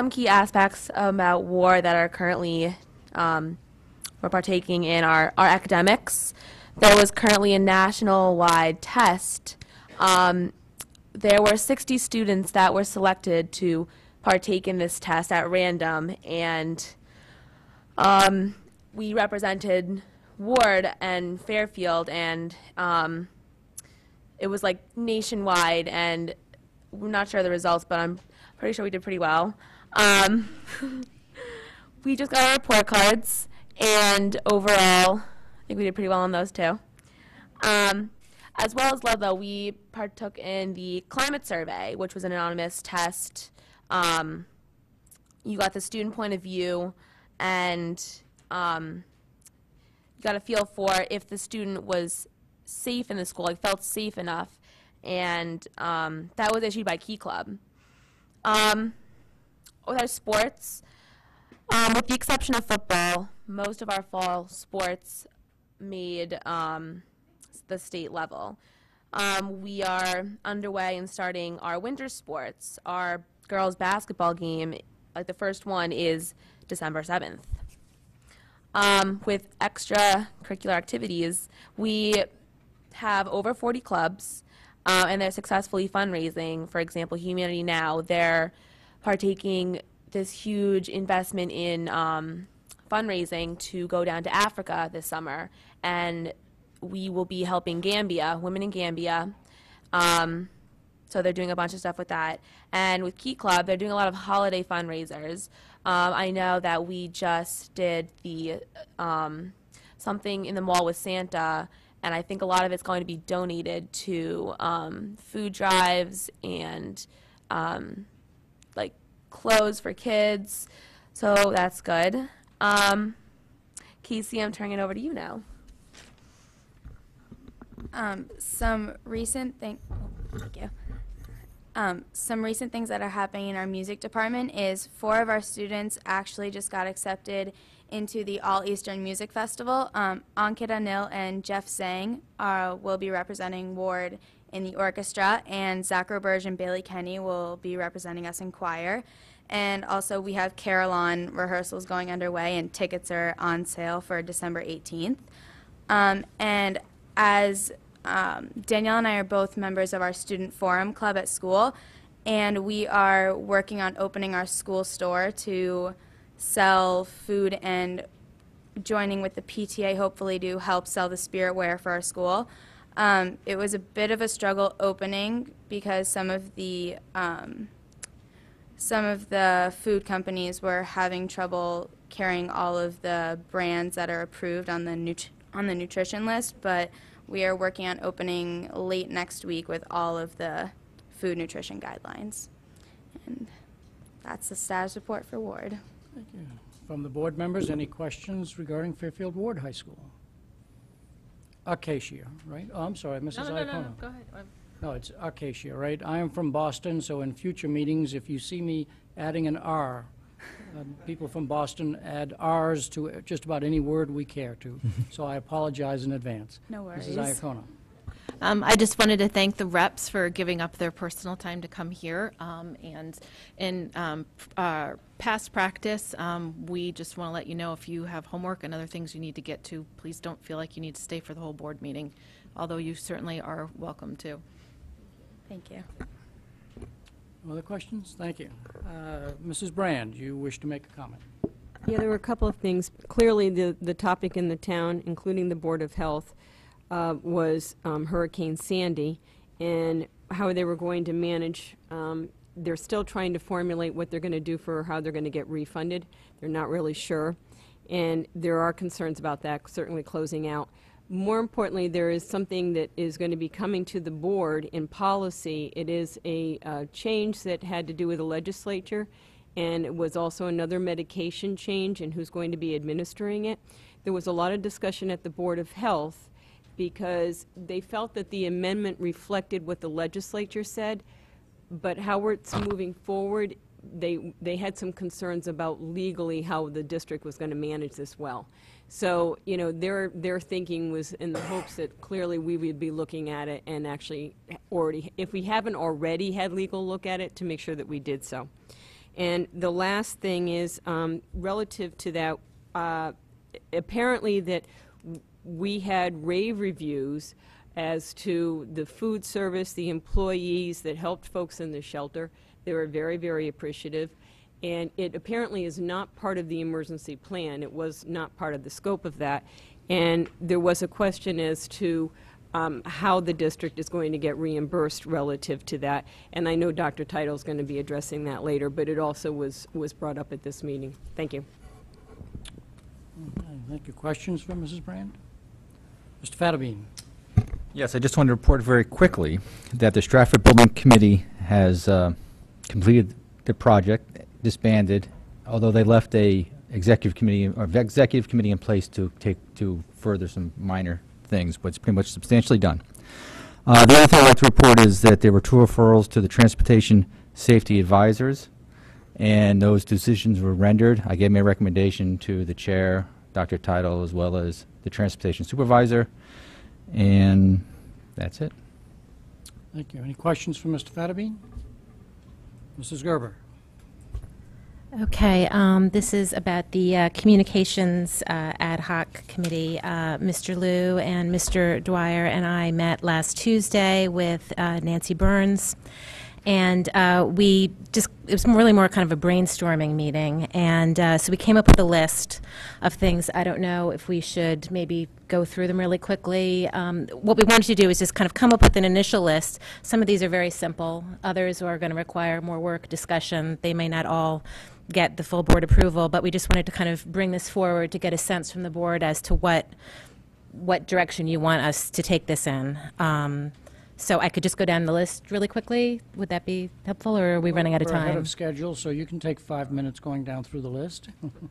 key aspects about WARD that are currently we're partaking in our academics. There was currently a national-wide test. There were 60 students that were selected to partake in this test at random, and we represented Ward and Fairfield, and it was like nationwide, and I'm not sure of the results, but I'm pretty sure we did pretty well. We just got our report cards, and overall, I think we did pretty well on those too. As well as Ludlow, we partook in the climate survey, which was an anonymous test. You got the student point of view, and you got a feel for if the student was safe in the school, like felt safe enough, and that was issued by Key Club. With our sports, with the exception of football, most of our fall sports made the state level. We are underway in starting our winter sports. Our girls' basketball game, like the first one, is December 7th. With extracurricular activities, we have over 40 clubs, and they're successfully fundraising. For example, Humanity Now, they're partaking this huge investment in fundraising to go down to Africa this summer, and we will be helping Gambia, women in Gambia. So they're doing a bunch of stuff with that. And with Key Club, they're doing a lot of holiday fundraisers. I know that we just did the something in the mall with Santa, and I think a lot of it's going to be donated to food drives and like clothes for kids. So that's good. Casey, I'm turning it over to you now. Some recent things that are happening in our music department is 4 of our students actually just got accepted into the All Eastern Music Festival. Ankit Anil and Jeff Zhang will be representing Ward in the orchestra, and Zach Roberge and Bailey Kenny will be representing us in choir. And also we have Carillon rehearsals going underway, and tickets are on sale for December 18th. And as Danielle and I are both members of our student forum club at school, and we are working on opening our school store to sell food and joining with the PTA hopefully to help sell the spiritware for our school. It was a bit of a struggle opening because some of the food companies were having trouble carrying all of the brands that are approved on the nutrition list, but we are working on opening late next week with all of the food nutrition guidelines. And that's the status report for Ward. Thank you. From the board members, any questions regarding Fairfield Ward High School? Acacia, right? Oh, I'm sorry, Mrs. Iacona. No, go ahead. No, it's Acacia, right? I am from Boston, so in future meetings, if you see me adding an R, people from Boston add R's to just about any word we care to. So I apologize in advance. No worries. Mrs. Iacona. I just wanted to thank the reps for giving up their personal time to come here. And in past practice, we just want to let you know if you have homework and other things you need to get to, please don't feel like you need to stay for the whole board meeting, although you certainly are welcome to. Thank you. Other questions? Thank you. Mrs. Brand, you wish to make a comment? Yeah, there were a couple of things. Clearly, the topic in the town, including the Board of Health, was Hurricane Sandy and how they were going to manage. They're still trying to formulate what they're going to do for how they're going to get refunded. They're not really sure. And there are concerns about that, certainly closing out. More importantly, there is something that is going to be coming to the board in policy. It is a change that had to do with the legislature, and it was also another medication change and who's going to be administering it. There was a lot of discussion at the Board of Health because they felt that the amendment reflected what the legislature said, but how it's moving forward they had some concerns about legally how the district was going to manage this well. So, you know, their thinking was in the hopes that clearly we would be looking at it and actually already, if we haven't already had legal look at it, to make sure that we did so. And the last thing is relative to that, apparently that we had rave reviews as to the food service, the employees that helped folks in the shelter. They were very, very appreciative. And it apparently is not part of the emergency plan. It was not part of the scope of that. And there was a question as to how the district is going to get reimbursed relative to that. And I know Dr. Teitel is going to be addressing that later, but it also was brought up at this meeting. Thank you. Okay, thank you. Questions from Mrs. Brand? Mr. Fattabine. Yes, I just wanted to report very quickly that the Stratford Building Committee has completed the project, disbanded, although they left a executive committee in place to further some minor things, but it's pretty much substantially done. The other thing I'd like to report is that there were 2 referrals to the Transportation Safety Advisors, and those decisions were rendered. I gave my recommendation to the chair, Dr. Teitel, as well as the Transportation Supervisor, and that's it. Thank you. Any questions for Mr. Fattabine? Mrs. Gerber. Okay, this is about the Communications Ad Hoc Committee. Mr. Liu and Mr. Dwyer and I met last Tuesday with Nancy Burns, and it was really more kind of a brainstorming meeting, and so we came up with a list of things. I don't know if we should maybe go through them really quickly. What we wanted to do is just kind of come up with an initial list. Some of these are very simple. Others are going to require more work, discussion. They may not all get the full board approval, but we just wanted to kind of bring this forward to get a sense from the board as to what direction you want us to take this in. So I could just go down the list really quickly. Would that be helpful, or are we running out of We're time? ahead of schedule, so you can take 5 minutes going down through the list.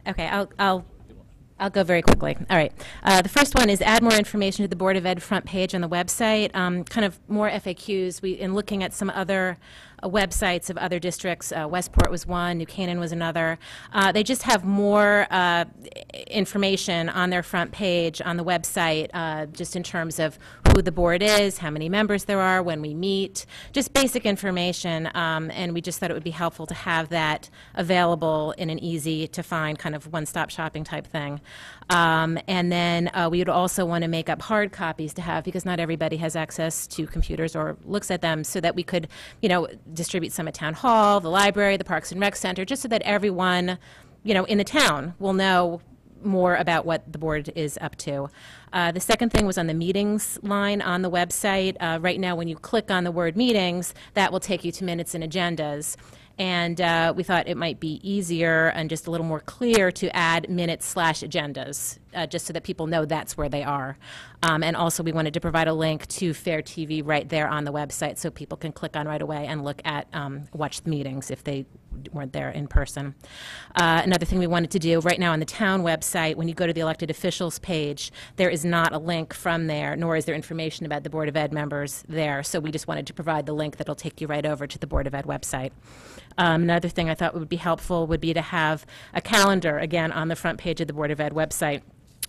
Okay, I'll go very quickly. All right. The first one is add more information to the Board of Ed front page on the website. Kind of more FAQs. In looking at some other websites of other districts, Westport was one, New Canaan was another. They just have more information on their front page on the website, just in terms of who the board is, how many members there are, when we meet, just basic information. And we just thought it would be helpful to have that available in an easy to find kind of one-stop shopping type thing. And then we would also want to make up hard copies to have, because not everybody has access to computers or looks at them, so that we could, distribute some at Town Hall, the library, the Parks and Rec Center, just so that everyone, in the town will know more about what the board is up to. The second thing was on the meetings line on the website. Right now, when you click on the word meetings, that will take you to minutes and agendas. And we thought it might be easier and just a little more clear to add minutes/agendas, just so that people know that's where they are. And also we wanted to provide a link to Fair TV right there on the website, so people can click on right away and look at, watch the meetings if they weren't there in person. Another thing we wanted to do, right now on the town website, when you go to the elected officials page, there is not a link from there, nor is there information about the Board of Ed members there. So we just wanted to provide the link that'll take you right over to the Board of Ed website. Another thing I thought would be helpful would be to have a calendar, again, on the front page of the Board of Ed website,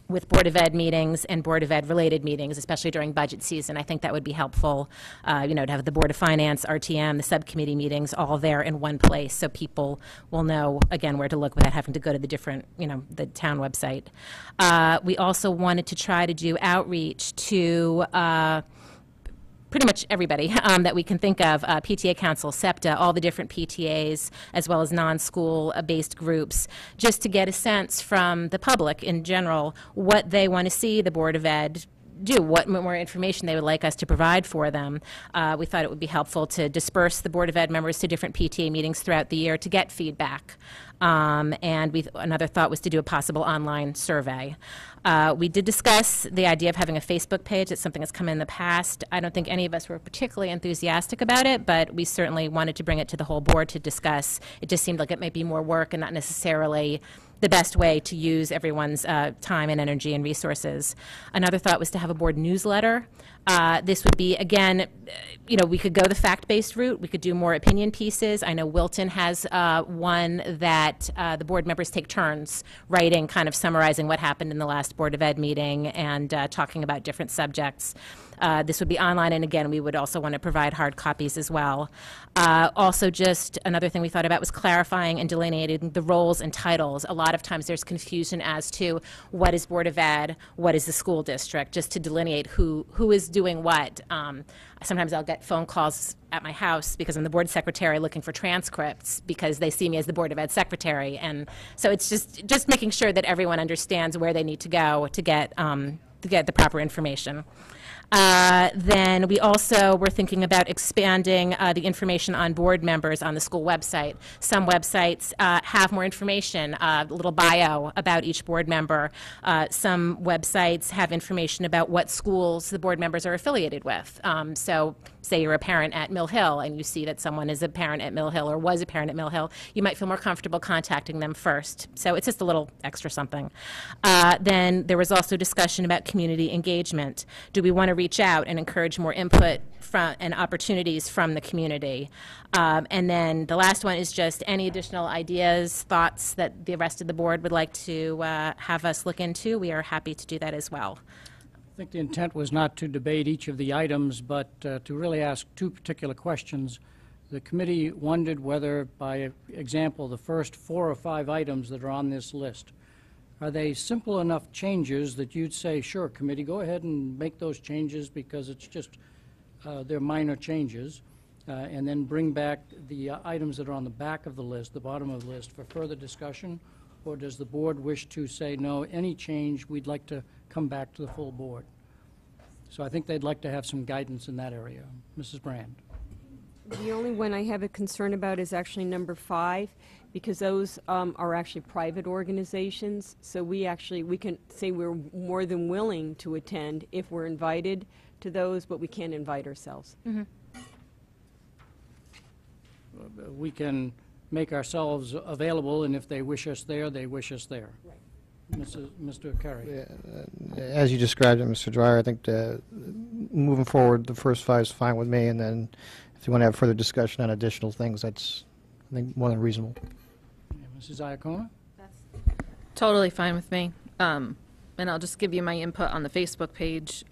with Board of Ed meetings and Board of Ed related meetings, especially during budget season. I think that would be helpful, to have the Board of Finance, RTM, the subcommittee meetings all there in one place, so people will know, again, where to look without having to go to the different, the town website. We also wanted to try to do outreach to pretty much everybody that we can think of, PTA Council, SEPTA, all the different PTAs, as well as non-school-based groups, just to get a sense from the public in general what they want to see the Board of Ed do, what more information they would like us to provide for them. We thought it would be helpful to disperse the Board of Ed members to different PTA meetings throughout the year to get feedback. And another thought was to do a possible online survey. We did discuss the idea of having a Facebook page. It's something that's come in the past. I don't think any of us were particularly enthusiastic about it, but we certainly wanted to bring it to the whole board to discuss. It just seemed like it might be more work and not necessarily the best way to use everyone's time and energy and resources. Another thought was to have a board newsletter. This would be, again, we could go the fact-based route. We could do more opinion pieces. I know Wilton has one that the board members take turns writing, kind of summarizing what happened in the last Board of Ed meeting and talking about different subjects. This would be online, and again, we would also want to provide hard copies as well. Also, just another thing we thought about was clarifying and delineating the roles and titles. A lot of times there's confusion as to what is Board of Ed, what is the school district, just to delineate who is doing what. Sometimes I'll get phone calls at my house because I'm the board secretary looking for transcripts because they see me as the Board of Ed secretary. And so it's just making sure that everyone understands where they need to go to get the proper information. Then we also were thinking about expanding the information on board members on the school website. Some websites have more information, a little bio about each board member. Some websites have information about what schools the board members are affiliated with. So say you're a parent at Mill Hill and you see that someone is a parent at Mill Hill or was a parent at Mill Hill, you might feel more comfortable contacting them first. So it's just a little extra something. Then there was also discussion about community engagement. Do we want to reach out and encourage more input from and opportunities from the community? And then the last one is just any additional ideas, thoughts that the rest of the board would like to have us look into. We are happy to do that as well. I think the intent was not to debate each of the items, but to really ask two particular questions. The committee wondered whether, by example, the first 4 or 5 items that are on this list, are they simple enough changes that you'd say, sure, committee, go ahead and make those changes because it's just, they're minor changes, and then bring back the items that are on the back of the list, the bottom of the list, for further discussion? Or does the board wish to say, no, any change, we'd like to come back to the full board? So I think they'd like to have some guidance in that area. Mrs. Brand. The only one I have a concern about is actually number 5, because those are actually private organizations. So we can say we're more than willing to attend if we're invited to those, but we can't invite ourselves. Mm-hmm. We can make ourselves available, and if they wish us there, they wish us there. Right. Mr. Carey. As you described it, Mr. Dwyer, I think moving forward, the first 5 is fine with me, and then if you want to have further discussion on additional things, that's, I think, more than reasonable. Yeah, Mrs. Iacona? That's totally fine with me. And I'll just give you my input on the Facebook page.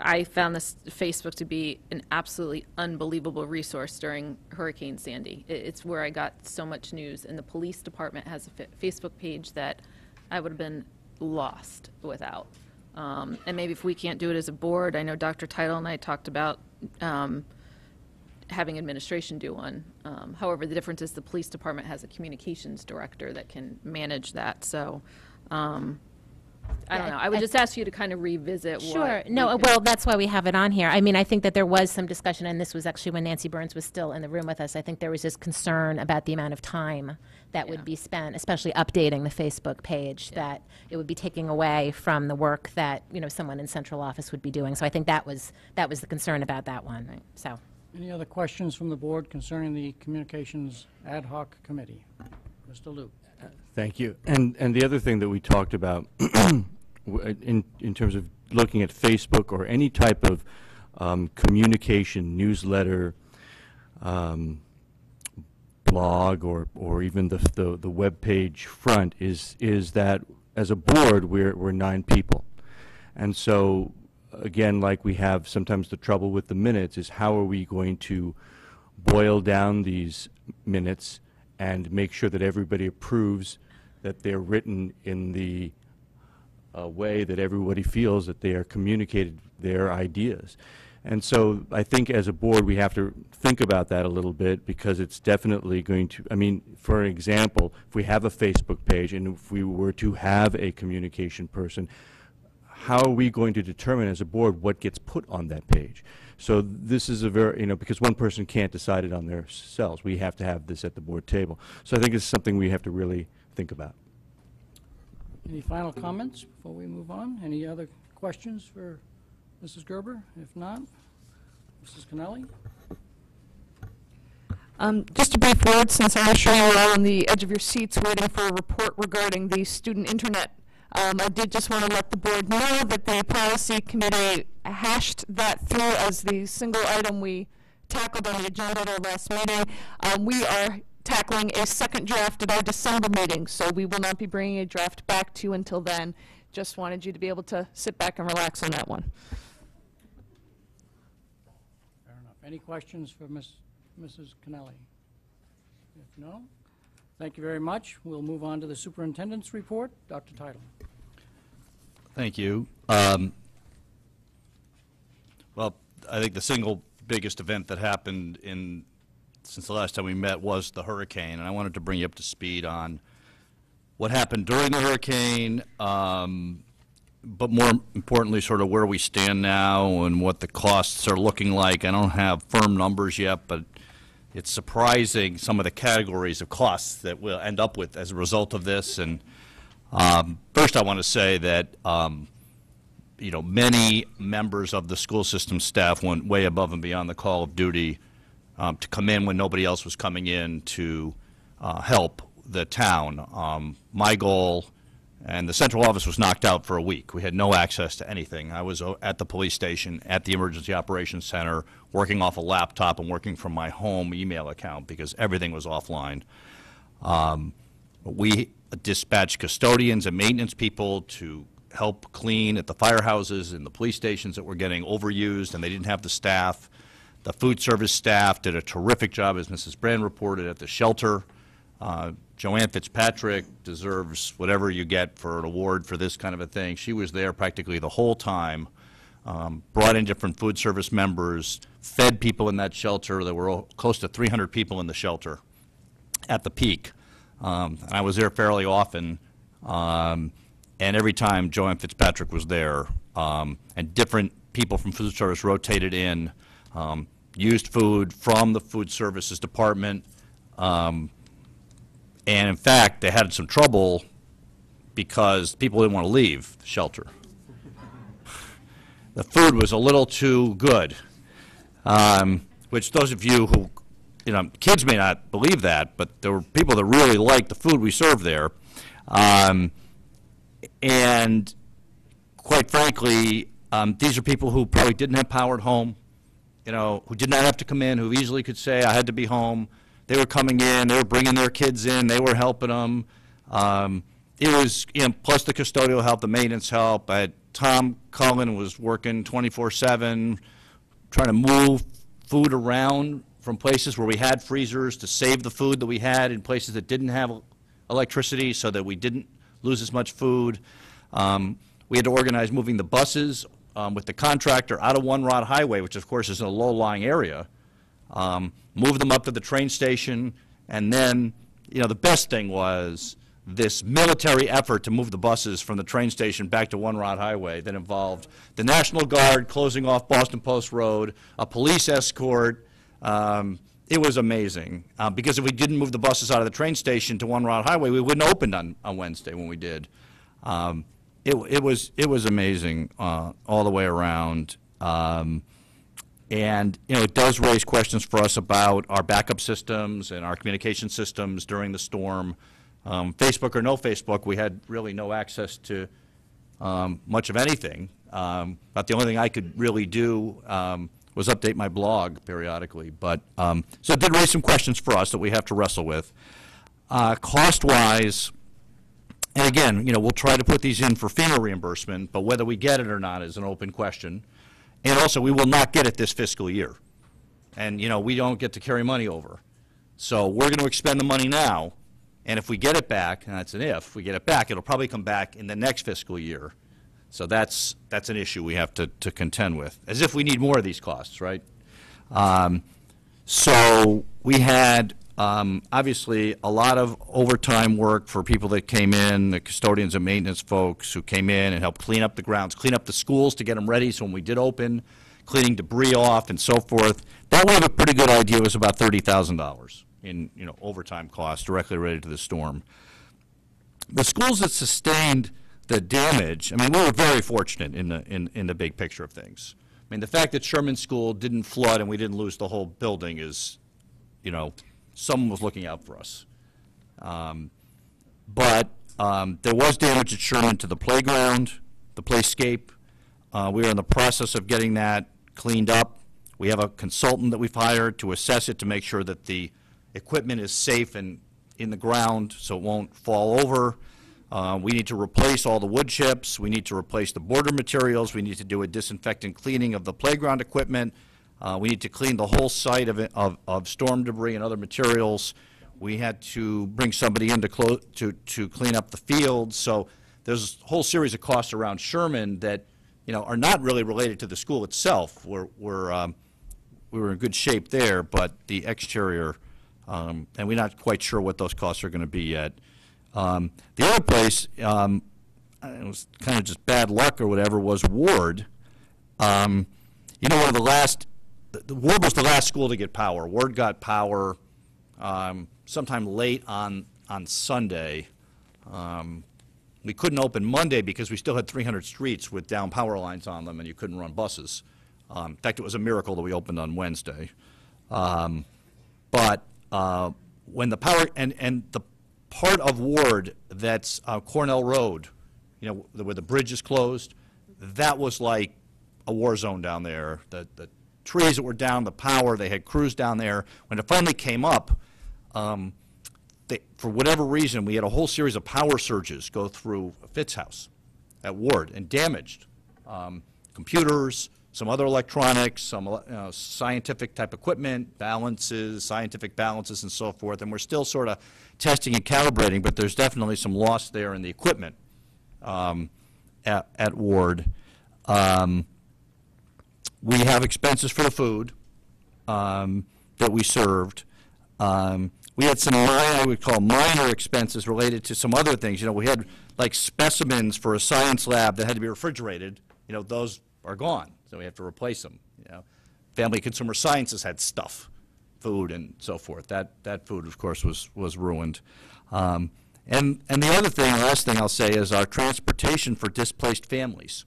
I found this Facebook to be an absolutely unbelievable resource during Hurricane Sandy. It's where I got so much news, and the police department has a Facebook page that I would have been lost without. And maybe if we can't do it as a board, I know Dr. Title and I talked about having administration do one. However, the difference is the police department has a communications director that can manage that. So I don't know. I would just ask you to kind of revisit what. Sure. No, well, that's why we have it on here. I mean, I think that there was some discussion, and this was actually when Nancy Burns was still in the room with us. I think there was this concern about the amount of time that would be spent, especially updating the Facebook page, that it would be taking away from the work that, someone in central office would be doing. So I think that was the concern about that one. Right. So. Any other questions from the board concerning the Communications Ad Hoc Committee? Mr. Luke. Thank you. And the other thing that we talked about in terms of looking at Facebook or any type of communication, newsletter, blog, or even the web page front is that as a board we're 9 people, and so again, like we have sometimes the trouble with the minutes, is how are we going to boil down these minutes and make sure that everybody approves that they're written in the way that everybody feels that they are communicated their ideas. And so I think as a board we have to think about that a little bit, because it's definitely going to, I mean, for example, if we have a Facebook page and if we were to have a communication person, how are we going to determine as a board what gets put on that page? So this is a very, because one person can't decide it on themselves. We have to have this at the board table. So I think it's something we have to really think about. Any final comments before we move on? Any other questions for Mrs. Gerber? If not, Mrs. Connelly? Just a brief word, since I'm sure you're all on the edge of your seats waiting for a report regarding the student internet I did just want to let the board know that the policy committee hashed that through as the single item we tackled on the agenda at our last meeting. We are tackling a second draft at our December meeting, so we will not be bringing a draft back to you until then. Just wanted you to be able to sit back and relax on that one. Fair enough. Any questions for Mrs. Kennelly? If no, thank you very much. We'll move on to the superintendent's report. Dr. Title. Thank you. Well, I think the single biggest event that happened since the last time we met was the hurricane, and I wanted to bring you up to speed on what happened during the hurricane, but more importantly, sort of where we stand now and what the costs are looking like. I don't have firm numbers yet, but it's surprising some of the categories of costs that we'll end up with as a result of this. And first, I want to say that many members of the school system staff went way above and beyond the call of duty to come in when nobody else was coming in to help the town. My goal, and the central office was knocked out for a week. We had no access to anything. I was at the police station, at the emergency operations center, working off a laptop and working from my home email account because everything was offline. We dispatched custodians and maintenance people to help clean at the firehouses and the police stations that were getting overused and they didn't have the staff. The food service staff did a terrific job, as Mrs. Brand reported, at the shelter. Joanne Fitzpatrick deserves whatever you get for an award for this kind of a thing. She was there practically the whole time, brought in different food service members, fed people in that shelter. There were close to 300 people in the shelter at the peak. And I was there fairly often, and every time Joanne Fitzpatrick was there, and different people from food service rotated in, used food from the food services department, and in fact, they had some trouble because people didn't want to leave the shelter. The food was a little too good, which those of you who, kids may not believe that, but there were people that really liked the food we served there. And quite frankly, these are people who probably didn't have power at home, who did not have to come in, who easily could say, I had to be home. They were coming in, they were bringing their kids in, they were helping them. It was, plus the custodial help, the maintenance help. Tom Cullen was working 24/7, trying to move food around from places where we had freezers to save the food that we had in places that didn't have electricity so that we didn't lose as much food. We had to organize moving the buses with the contractor out of One Rod Highway, which of course is in a low-lying area. Move them up to the train station, and then, the best thing was this military effort to move the buses from the train station back to One Rod Highway that involved the National Guard closing off Boston Post Road, a police escort. It was amazing, because if we didn't move the buses out of the train station to One Rod Highway, we wouldn't open on Wednesday when we did. It was amazing all the way around. And, it does raise questions for us about our backup systems and our communication systems during the storm. Facebook or no Facebook, we had really no access to much of anything. But the only thing I could really do was update my blog periodically. But so it did raise some questions for us that we have to wrestle with. Cost-wise, and again, we'll try to put these in for FEMA reimbursement, but whether we get it or not is an open question. And also, we will not get it this fiscal year. And, we don't get to carry money over. So we're going to expend the money now, and if we get it back, and that's an if we get it back, it'll probably come back in the next fiscal year. So that's an issue we have to contend with, as if we need more of these costs, right? So we had, obviously, a lot of overtime work for people that came in, the custodians and maintenance folks who came in and helped clean up the grounds, clean up the schools to get them ready so when we did open, cleaning debris off and so forth. That we have a pretty good idea was about $30,000 in overtime costs directly related to the storm. The schools that sustained the damage, we were very fortunate in the big picture of things. The fact that Sherman School didn't flood and we didn't lose the whole building is, someone was looking out for us. But There was damage at Sherman to the playground, the playscape. We are in the process of getting that cleaned up. We have a consultant that we've hired to assess it to make sure that the equipment is safe and in the ground so it won't fall over. We need to replace all the wood chips. We need to replace the border materials. We need to do a disinfectant cleaning of the playground equipment. We need to clean the whole site of storm debris and other materials. We had to bring somebody in to clean up the field. So there's a whole series of costs around Sherman that, you know, are not really related to the school itself. We were in good shape there, but the exterior, and we're not quite sure what those costs are going to be yet. The other place, it was kind of just bad luck or whatever, was Ward. You know, one of the last, Ward was the last school to get power. Ward got power sometime late on Sunday. We couldn't open Monday because we still had 300 streets with down power lines on them and you couldn't run buses. In fact, it was a miracle that we opened on Wednesday. But when the power, and the part of Ward that's Cornell Road, you know, where the bridge is closed, that was like a war zone down there. The trees that were down, the power, they had crews down there. When it finally came up, for whatever reason, we had a whole series of power surges go through Fitt's house at Ward and damaged computers, some other electronics, some scientific type equipment, balances, scientific balances, and so forth. And we're still sort of testing and calibrating, but there's definitely some loss there in the equipment at Ward. We have expenses for the food that we served. We had some, I would call minor expenses related to some other things. You know, we had like specimens for a science lab that had to be refrigerated. You know, those are gone, so we have to replace them. You know, Family Consumer Sciences had stuff, food and so forth. That food, of course, was ruined. And the other thing, last thing I'll say, is our transportation for displaced families.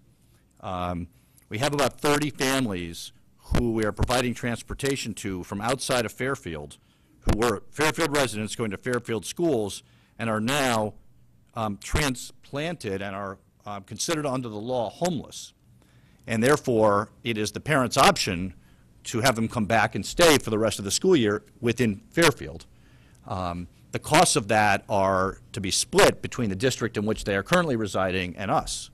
We have about 30 families who we are providing transportation to from outside of Fairfield, who were Fairfield residents going to Fairfield schools and are now transplanted and are considered under the law homeless. And therefore, it is the parent's option to have them come back and stay for the rest of the school year within Fairfield. The costs of that are to be split between the district in which they are currently residing and us.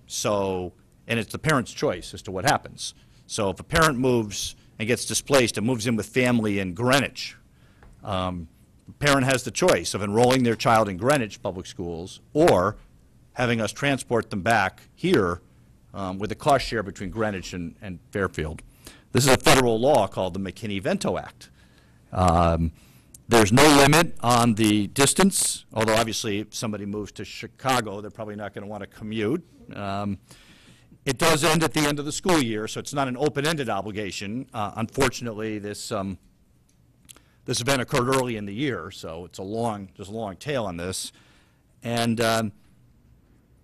So, and it's the parent's choice as to what happens. So if a parent moves and gets displaced and moves in with family in Greenwich, the parent has the choice of enrolling their child in Greenwich public schools or having us transport them back here with a cost share between Greenwich and Fairfield. This is a federal law called the McKinney-Vento Act. There's no limit on the distance, although obviously if somebody moves to Chicago, they're probably not going to want to commute. It does end at the end of the school year, so it's not an open-ended obligation. Unfortunately, this event occurred early in the year, so it's there's a long tail on this. And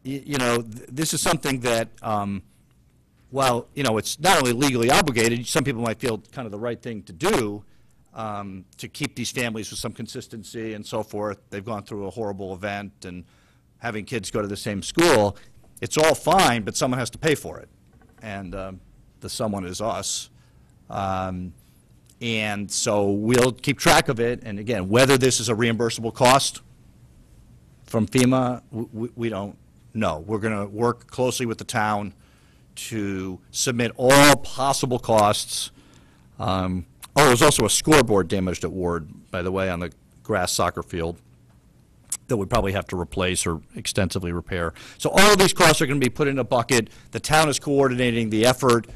you know, this is something that, while, you know, it's not only legally obligated, some people might feel kind of the right thing to do to keep these families with some consistency and so forth. They've gone through a horrible event and having kids go to the same school. It's all fine, but someone has to pay for it. And the someone is us. And so we'll keep track of it. And again, whether this is a reimbursable cost from FEMA, we don't know. We're going to work closely with the town to submit all possible costs. Oh, there's also a scoreboard damaged at Ward, by the way, on the grass soccer field that we probably have to replace or extensively repair. So all of these costs are going to be put in a bucket. The town is coordinating the effort.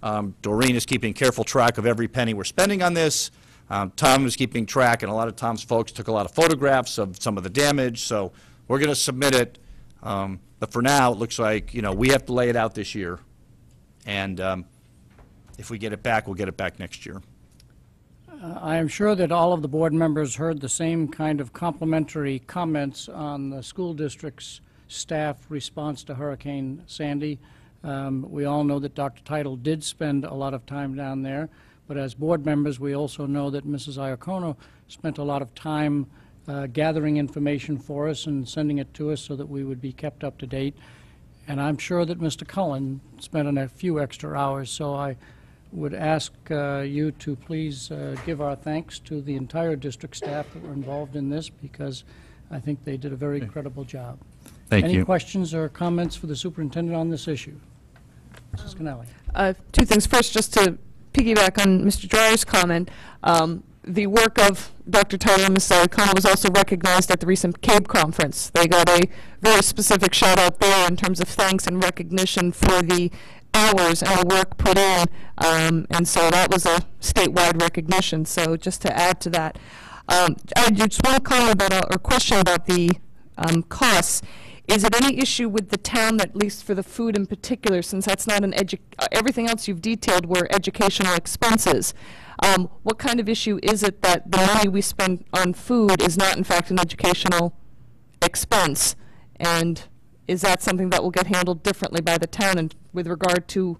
Doreen is keeping careful track of every penny we're spending on this. Tom is keeping track, and a lot of Tom's folks took a lot of photographs of some of the damage. So we're going to submit it. But for now, it looks like, you know, we have to lay it out this year. And if we get it back, we'll get it back next year. I am sure that all of the board members heard the same kind of complimentary comments on the school district's staff response to Hurricane Sandy. We all know that Dr. Title did spend a lot of time down there, but as board members, we also know that Mrs. Iacono spent a lot of time gathering information for us and sending it to us so that we would be kept up to date. And I'm sure that Mr. Cullen spent a few extra hours, so I would ask you to please give our thanks to the entire district staff that were involved in this, because I think they did a very credible job. Thank you. Any questions or comments for the superintendent on this issue? Mrs. Cannelli. Two things. First, just to piggyback on Mr. Dwyer's comment, the work of Dr. Tyler and Ms. O'Connell was also recognized at the recent CABE conference. They got a very specific shout out there in terms of thanks and recognition for the hours and the work put in, and so that was a statewide recognition. So just to add to that, I just want to comment about or question about the costs. Is it any issue with the town, that, at least for the food in particular, since that's not an everything else you've detailed were educational expenses? What kind of issue is it that the money we spend on food is not in fact an educational expense? And is that something that will get handled differently by the town and with regard to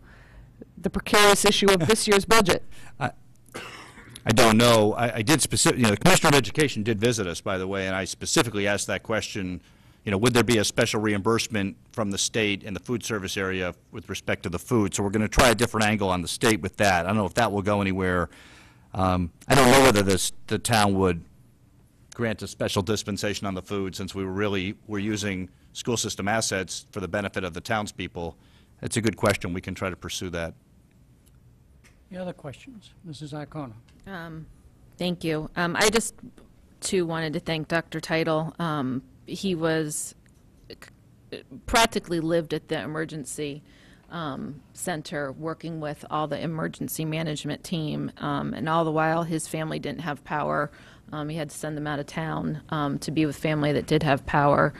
the precarious issue of this year's budget? I don't know. I did specifically, the Commissioner of Education did visit us, by the way, and I specifically asked that question, would there be a special reimbursement from the state in the food service area with respect to the food? So we're going to try a different angle on the state with that. I don't know if that will go anywhere. I don't know whether the town would grant a special dispensation on the food, since we're using school system assets for the benefit of the townspeople. It's a good question. We can try to pursue that. Any other questions? Mrs. O'Connor. Thank you. I just, too, wanted to thank Dr. Title. He was practically lived at the emergency center working with all the emergency management team, and all the while his family didn't have power. He had to send them out of town to be with family that did have power.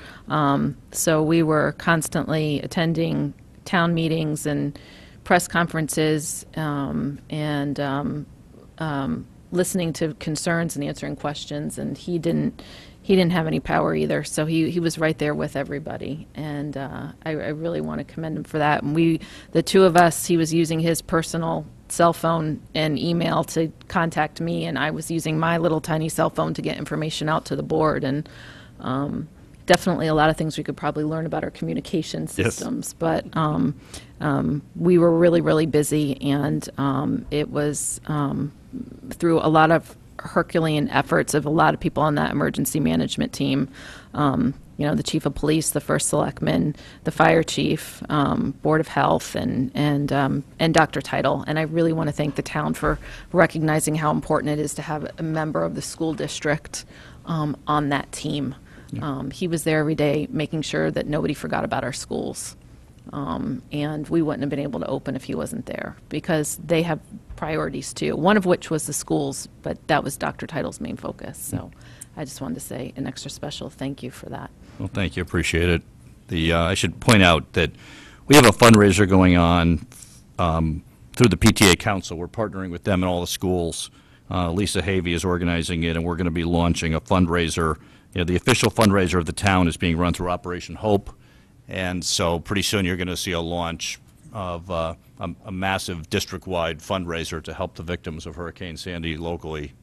So we were constantly attending town meetings and press conferences and listening to concerns and answering questions, and he didn't have any power either, so he was right there with everybody, and I really want to commend him for that. And the two of us, he was using his personal cell phone and email to contact me, and I was using my little tiny cell phone to get information out to the board, and definitely a lot of things we could probably learn about our communication systems. Yes. But we were really, really busy, and it was through a lot of Herculean efforts of a lot of people on that emergency management team. The chief of police, the first selectman, the fire chief, board of health, and Dr. Title. And I really want to thank the town for recognizing how important it is to have a member of the school district on that team. Yeah. He was there every day making sure that nobody forgot about our schools. And we wouldn't have been able to open if he wasn't there, because they have priorities too, one of which was the schools, but that was Dr. Title's main focus. So I just wanted to say an extra special thank you for that. Well, thank you. Appreciate it. I should point out that we have a fundraiser going on through the PTA Council. We're partnering with them in all the schools. Lisa Havey is organizing it, and we're going to be launching a fundraiser. The official fundraiser of the town is being run through Operation Hope. And so pretty soon you're going to see a launch of a massive district-wide fundraiser to help the victims of Hurricane Sandy locally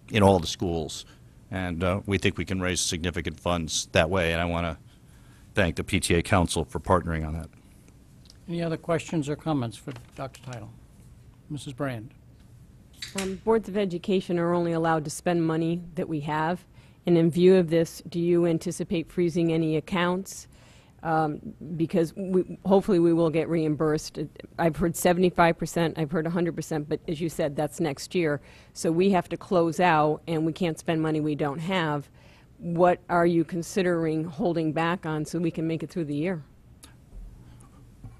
in all the schools. And we think we can raise significant funds that way, and I want to thank the PTA Council for partnering on that. Any other questions or comments for Dr. Title? Mrs. Brand. Boards of education are only allowed to spend money that we have. And in view of this, do you anticipate freezing any accounts? Because hopefully we will get reimbursed. I've heard 75%, I've heard 100%, but as you said, that's next year. So we have to close out, and we can't spend money we don't have. What are you considering holding back on so we can make it through the year?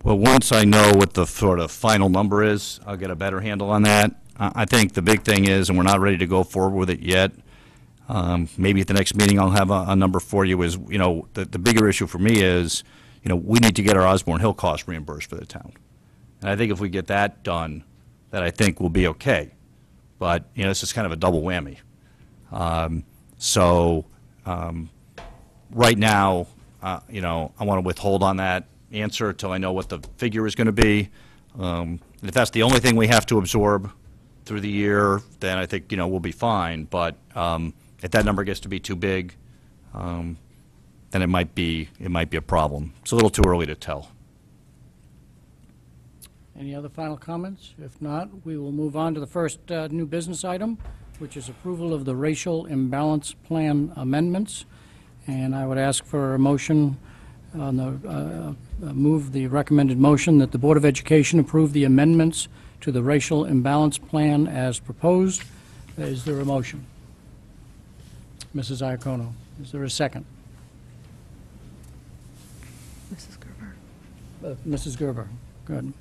Well, once I know what the sort of final number is, I'll get a better handle on that. I think the big thing is, and we're not ready to go forward with it yet, maybe at the next meeting I'll have a number for you, is, the bigger issue for me is, we need to get our Osborne Hill costs reimbursed for the town. And I think if we get that done, that I think we'll be okay. But, this is kind of a double whammy. Right now, I want to withhold on that answer until I know what the figure is going to be. And if that's the only thing we have to absorb through the year, then I think, we'll be fine. But, If that number gets to be too big, then it might be a problem. It's a little too early to tell. Any other final comments? If not, we will move on to the first new business item, which is approval of the Racial Imbalance Plan amendments. And I would ask for a motion on the, move the recommended motion that the Board of Education approve the amendments to the Racial Imbalance Plan as proposed. Is there a motion? Mrs. Iacono, is there a second? Mrs. Gerber. Mrs. Gerber, good.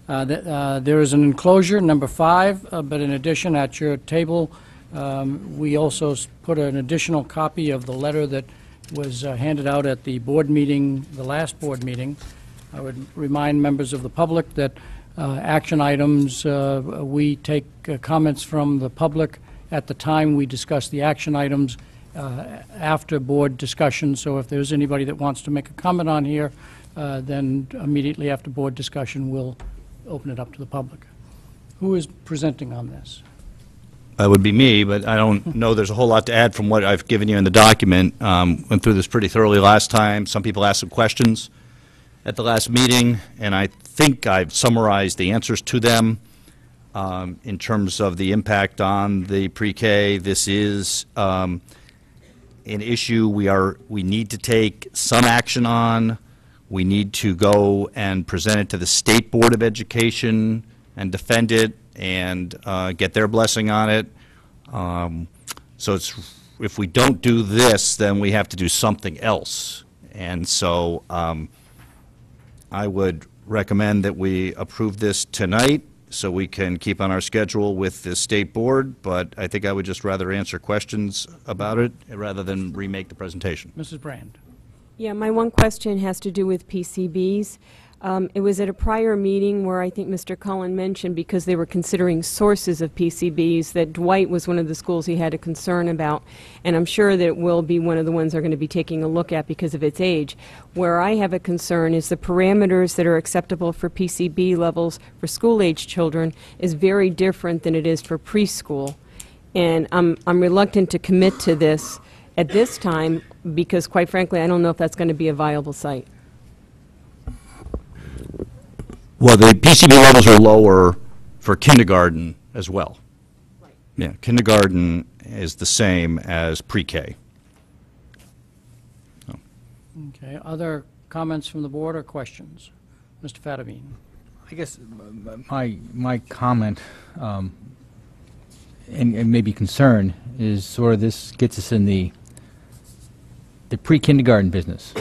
There is an enclosure, number 5, but in addition, at your table, we also put an additional copy of the letter that was handed out at the board meeting, the last board meeting. I would remind members of the public that action items, we take comments from the public at the time we discuss the action items after board discussion. So if there's anybody that wants to make a comment on here, then immediately after board discussion, we'll open it up to the public. Who is presenting on this? That would be me, but I don't know there's a whole lot to add from what I've given you in the document. Went through this pretty thoroughly last time. Some people asked some questions at the last meeting, and I think I've summarized the answers to them. In terms of the impact on the pre-K, this is an issue we need to take some action on. We need to go and present it to the State Board of Education and defend it and get their blessing on it. So if we don't do this, then we have to do something else. And so I would recommend that we approve this tonight so we can keep on our schedule with the State Board, but I think I would just rather answer questions about it rather than remake the presentation. Mrs. Brand. Yeah, my one question has to do with PCBs. It was at a prior meeting where I think Mr. Cullen mentioned, because they were considering sources of PCBs, that Dwight was one of the schools he had a concern about, and I'm sure that it will be one of the ones they're going to be taking a look at because of its age. Where I have a concern is the parameters that are acceptable for PCB levels for school-age children is very different than it is for preschool, and I'm reluctant to commit to this at this time because, quite frankly, I don't know if that's going to be a viable site. Well, the PCB levels are lower for kindergarten as well. Right. Yeah, kindergarten is the same as pre-K. Oh. Okay, other comments from the board or questions? Mr. Fattabine. I guess my comment and maybe concern is sort of this gets us in the pre-kindergarten business,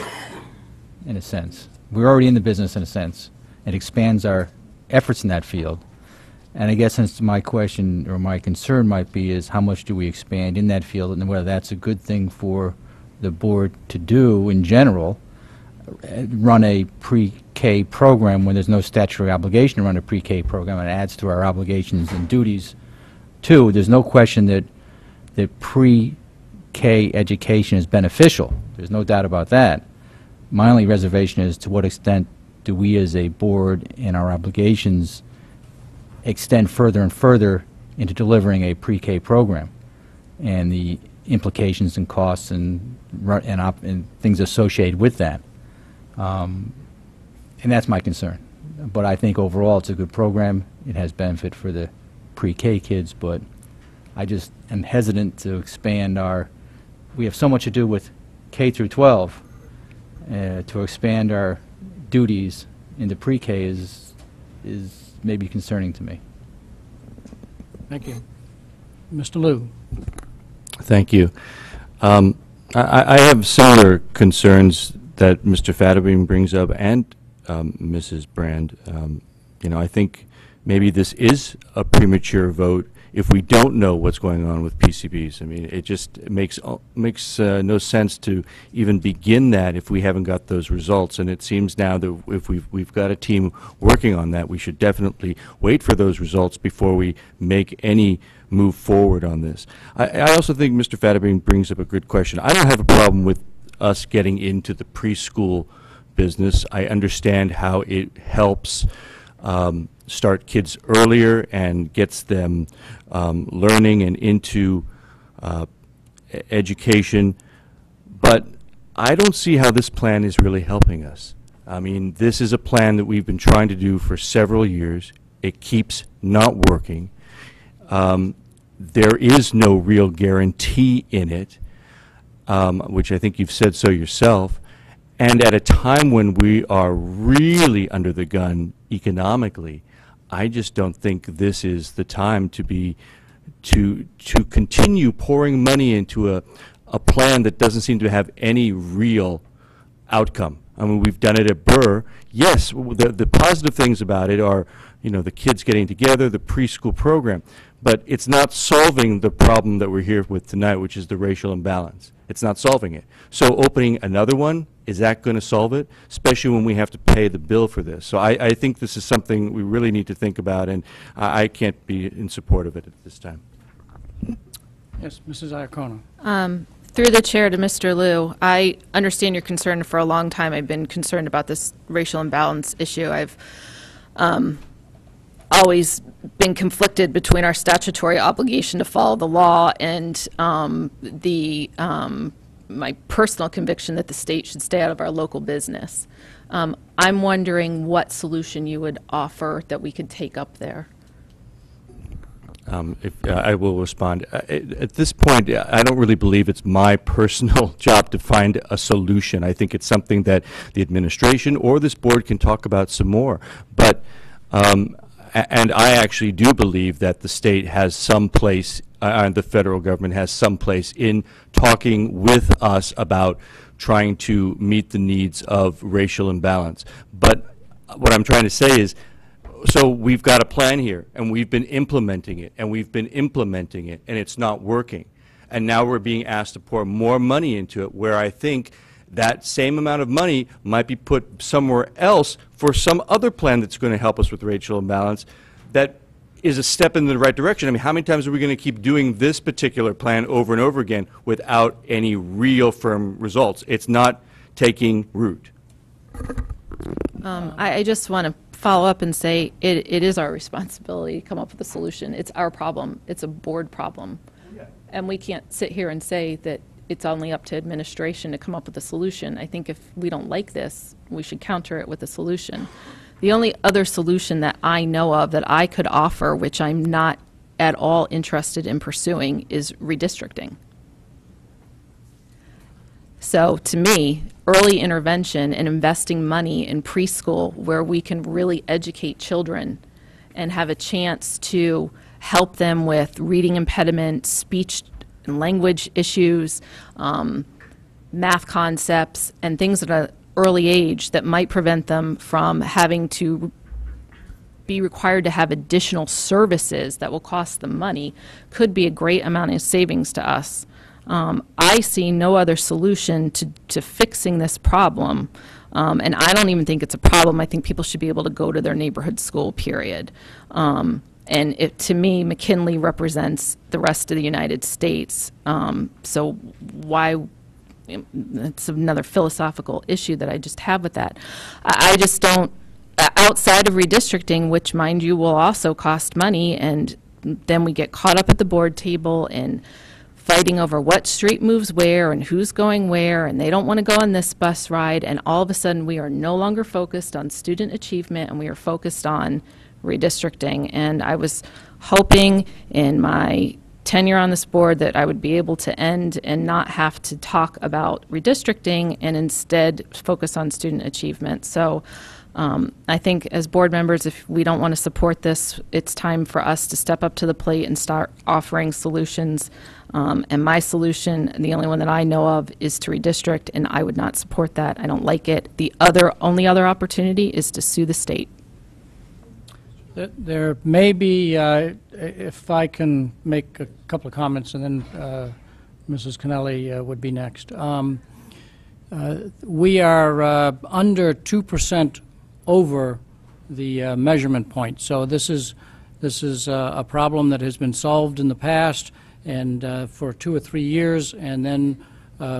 in a sense. We're already in the business in a sense. It expands our efforts in that field. And I guess since my question or my concern might be is how much do we expand in that field and whether that's a good thing for the board to do in general, run a pre-K program when there's no statutory obligation to run a pre-K program, and it adds to our obligations and duties too. There's no question that pre-K education is beneficial. There's no doubt about that. My only reservation is to what extent do we as a board and our obligations extend further and further into delivering a pre-K program, and the implications and costs and things associated with that. And that's my concern. But I think overall it's a good program. It has benefit for the pre-K kids, but I just am hesitant to expand we have so much to do with K through 12. To expand our duties into pre-K is maybe concerning to me. Thank you. Mr. Liu. Thank you. I have similar concerns that Mr. Fattabine brings up and Mrs. Brand. I think maybe this is a premature vote if we don't know what's going on with PCBs. I mean, it just makes no sense to even begin that if we haven't got those results. And it seems now that if we've got a team working on that, we should definitely wait for those results before we make any move forward on this. I also think Mr. Fattabine brings up a good question. I don't have a problem with us getting into the preschool business. I understand how it helps start kids earlier and gets them learning and into education, but I don't see how this plan is really helping us. I mean, this is a plan that we've been trying to do for several years. It keeps not working. There is no real guarantee in it, which I think you've said so yourself. And at a time when we are really under the gun economically, I just don't think this is the time to continue pouring money into a plan that doesn't seem to have any real outcome. I mean, we've done it at Burr. Yes, the positive things about it are, you know, the kids getting together, the preschool program, but it's not solving the problem that we're here with tonight, which is the racial imbalance. It's not solving it. So opening another one, is that going to solve it? Especially when we have to pay the bill for this. So I think this is something we really need to think about, and I can't be in support of it at this time. Yes, Mrs. Iacono. Through the chair to Mr. Liu, I understand your concern. For a long time I've been concerned about this racial imbalance issue. I've always been conflicted between our statutory obligation to follow the law and my personal conviction that the state should stay out of our local business. I'm wondering what solution you would offer that we could take up there. I will respond. At this point, I don't really believe it's my personal job to find a solution. I think it's something that the administration or this board can talk about some more. But, and I actually do believe that the state has some place, and the federal government has some place in talking with us about trying to meet the needs of racial imbalance. But what I'm trying to say is, so we've got a plan here, and we've been implementing it, and it's not working. And now we're being asked to pour more money into it, where I think that same amount of money might be put somewhere else for some other plan that's going to help us with racial imbalance that is a step in the right direction. I mean, how many times are we going to keep doing this particular plan over and over again without any real firm results? It's not taking root. I just want to follow up and say it is our responsibility to come up with a solution. It's our problem. It's a board problem. Yeah. And we can't sit here and say that it's only up to administration to come up with a solution. I think if we don't like this, we should counter it with a solution. The only other solution that I know of that I could offer, which I'm not at all interested in pursuing, is redistricting. So to me, early intervention and investing money in preschool where we can really educate children and have a chance to help them with reading impediment, speech and language issues, math concepts, and things at an early age that might prevent them from having to be required to have additional services that will cost them money, could be a great amount of savings to us. I see no other solution to fixing this problem, and I don't even think it's a problem. I think people should be able to go to their neighborhood school, period. And to me, McKinley represents the rest of the United States, so why? It's another philosophical issue that I just have with that. I just don't, outside of redistricting, which, mind you, will also cost money, and then we get caught up at the board table and fighting over what street moves where and who's going where, and they don't want to go on this bus ride, and all of a sudden we are no longer focused on student achievement and we are focused on redistricting. And I was hoping in my tenure on this board that I would be able to end and not have to talk about redistricting and instead focus on student achievement. So I think as board members, if we don't want to support this, it's time for us to step up to the plate and start offering solutions. And my solution, the only one that I know of, is to redistrict, and I would not support that. I don't like it. The only other opportunity is to sue the state. There may be, if I can make a couple of comments, and then Mrs. Connelly would be next. We are under 2% over the measurement point. So this is a problem that has been solved in the past, and for 2 or 3 years, and then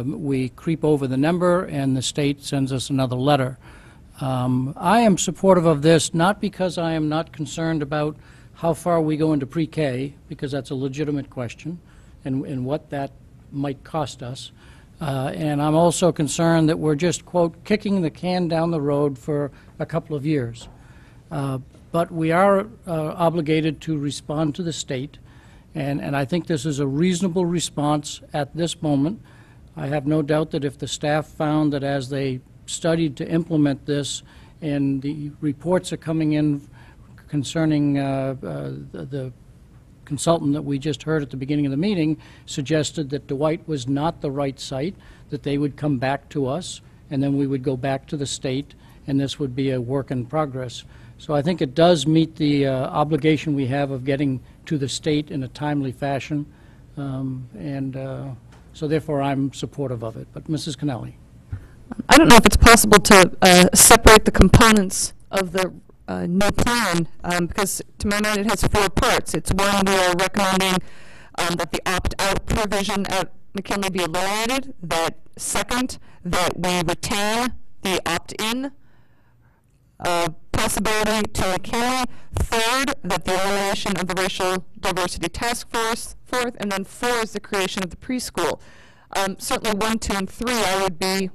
we creep over the number, and the state sends us another letter. I am supportive of this, not because I am not concerned about how far we go into pre-K, because that's a legitimate question, and what that might cost us. And I'm also concerned that we're just, quote, kicking the can down the road for a couple of years. But we are obligated to respond to the state, and I think this is a reasonable response at this moment. I have no doubt that if the staff found that as they studied to implement this, and the reports are coming in concerning the consultant that we just heard at the beginning of the meeting suggested that Dwight was not the right site, that they would come back to us, and then we would go back to the state, and this would be a work in progress. So I think it does meet the obligation we have of getting to the state in a timely fashion, so therefore I'm supportive of it. But Mrs. Cannelli. I don't know if it's possible to separate the components of the new plan, because to my mind it has 4 parts. It's one, we are recommending that the opt-out provision at McKinley be eliminated. That second, that we retain the opt-in possibility to McKinley. Third, that the elimination of the Racial Diversity Task Force. Fourth, and then 4 is the creation of the preschool. Certainly 1, 2, and 3 I would be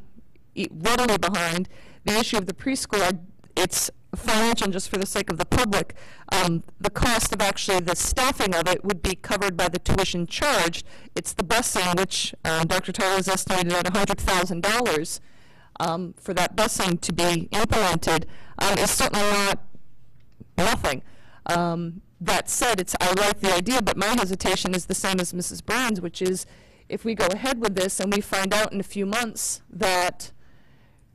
readily behind. The issue of the preschool, it's financial, and just for the sake of the public, the cost of actually the staffing of it would be covered by the tuition charged. It's the busing, which Dr. Tyler has estimated at $100,000 for that busing to be implemented, is certainly not nothing. That said, I like the idea, but my hesitation is the same as Mrs. Brown's, which is if we go ahead with this and we find out in a few months that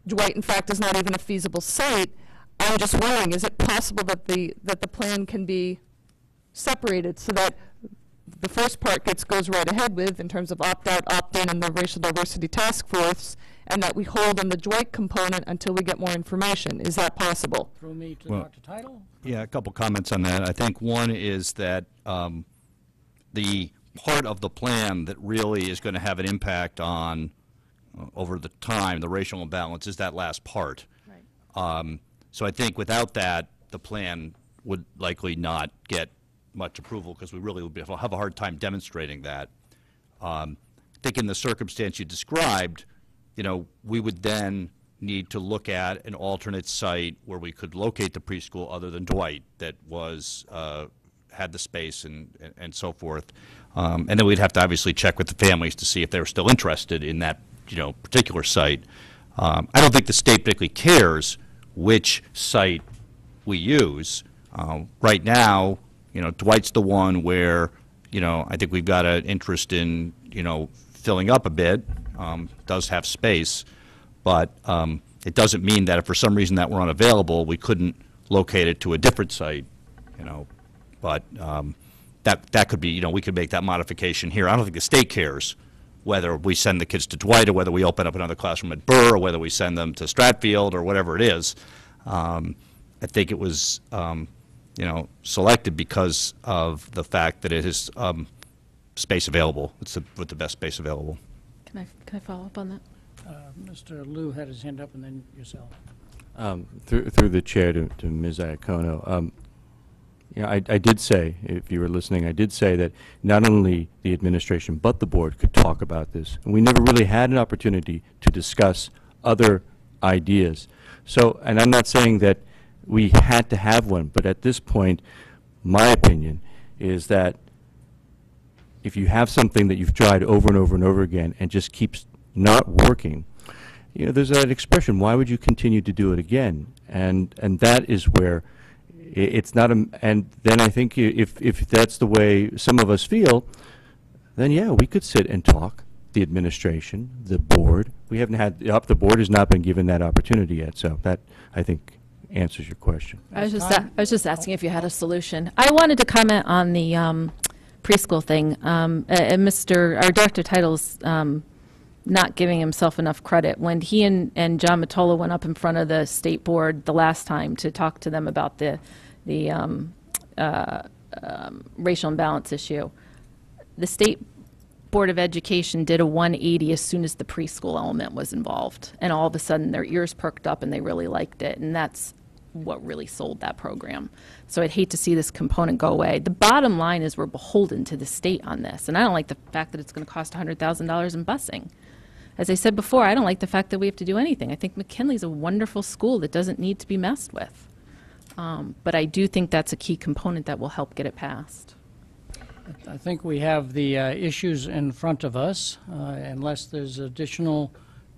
Dwight, in fact, is not even a feasible site, I'm just wondering, is it possible that the plan can be separated so that the first part goes right ahead with in terms of opt-out, opt-in, and the Racial Diversity Task Force, and that we hold on the Dwight component until we get more information? Is that possible? Through me to Well, Dr. Title? Yeah, a couple comments on that. I think one is that the part of the plan that really is going to have an impact on, over the time, the racial imbalance is that last part. Right. So I think without that, the plan would likely not get much approval because we really would have a hard time demonstrating that. I think in the circumstance you described, we would then need to look at an alternate site where we could locate the preschool other than Dwight that was had the space and so forth. And then we'd have to obviously check with the families to see if they were still interested in that particular site. I don't think the state particularly cares which site we use. Right now, Dwight's the one where, I think we've got an interest in, filling up a bit, does have space, but it doesn't mean that if for some reason that were unavailable, we couldn't locate it to a different site, but that could be, we could make that modification here. I don't think the state cares whether we send the kids to Dwight or whether we open up another classroom at Burr or whether we send them to Stratfield or whatever it is. I think it was, selected because of the fact that it is space available. It's with the best space available. Can I follow up on that? Mr. Liu had his hand up, and then yourself. Through the chair to Ms. Iacono, I did say, if you were listening, I did say that not only the administration but the board could talk about this. And we never really had an opportunity to discuss other ideas. So, and I'm not saying that we had to have one, but at this point, my opinion is that if you have something that you've tried over and over and over again and just keeps not working, there's that expression, why would you continue to do it again? And that is where it's not and then I think if that's the way some of us feel, then yeah, we could sit and talk, the administration, the board. We haven't had, the board has not been given that opportunity yet, so that, I think, answers your question. I was just asking if you had a solution. I wanted to comment on the preschool thing. Dr. Title's not giving himself enough credit. When he and John Mottola went up in front of the state board the last time to talk to them about the racial imbalance issue, the state Board of Education did a 180 as soon as the preschool element was involved, and all of a sudden their ears perked up and they really liked it, and that's what really sold that program. So I'd hate to see this component go away. The bottom line is we're beholden to the state on this, and I don't like the fact that it's going to cost $100,000 in busing. As I said before, I don't like the fact that we have to do anything. I think McKinley's a wonderful school that doesn't need to be messed with. But I do think that's a key component that will help get it passed. I think we have the issues in front of us. Unless there's additional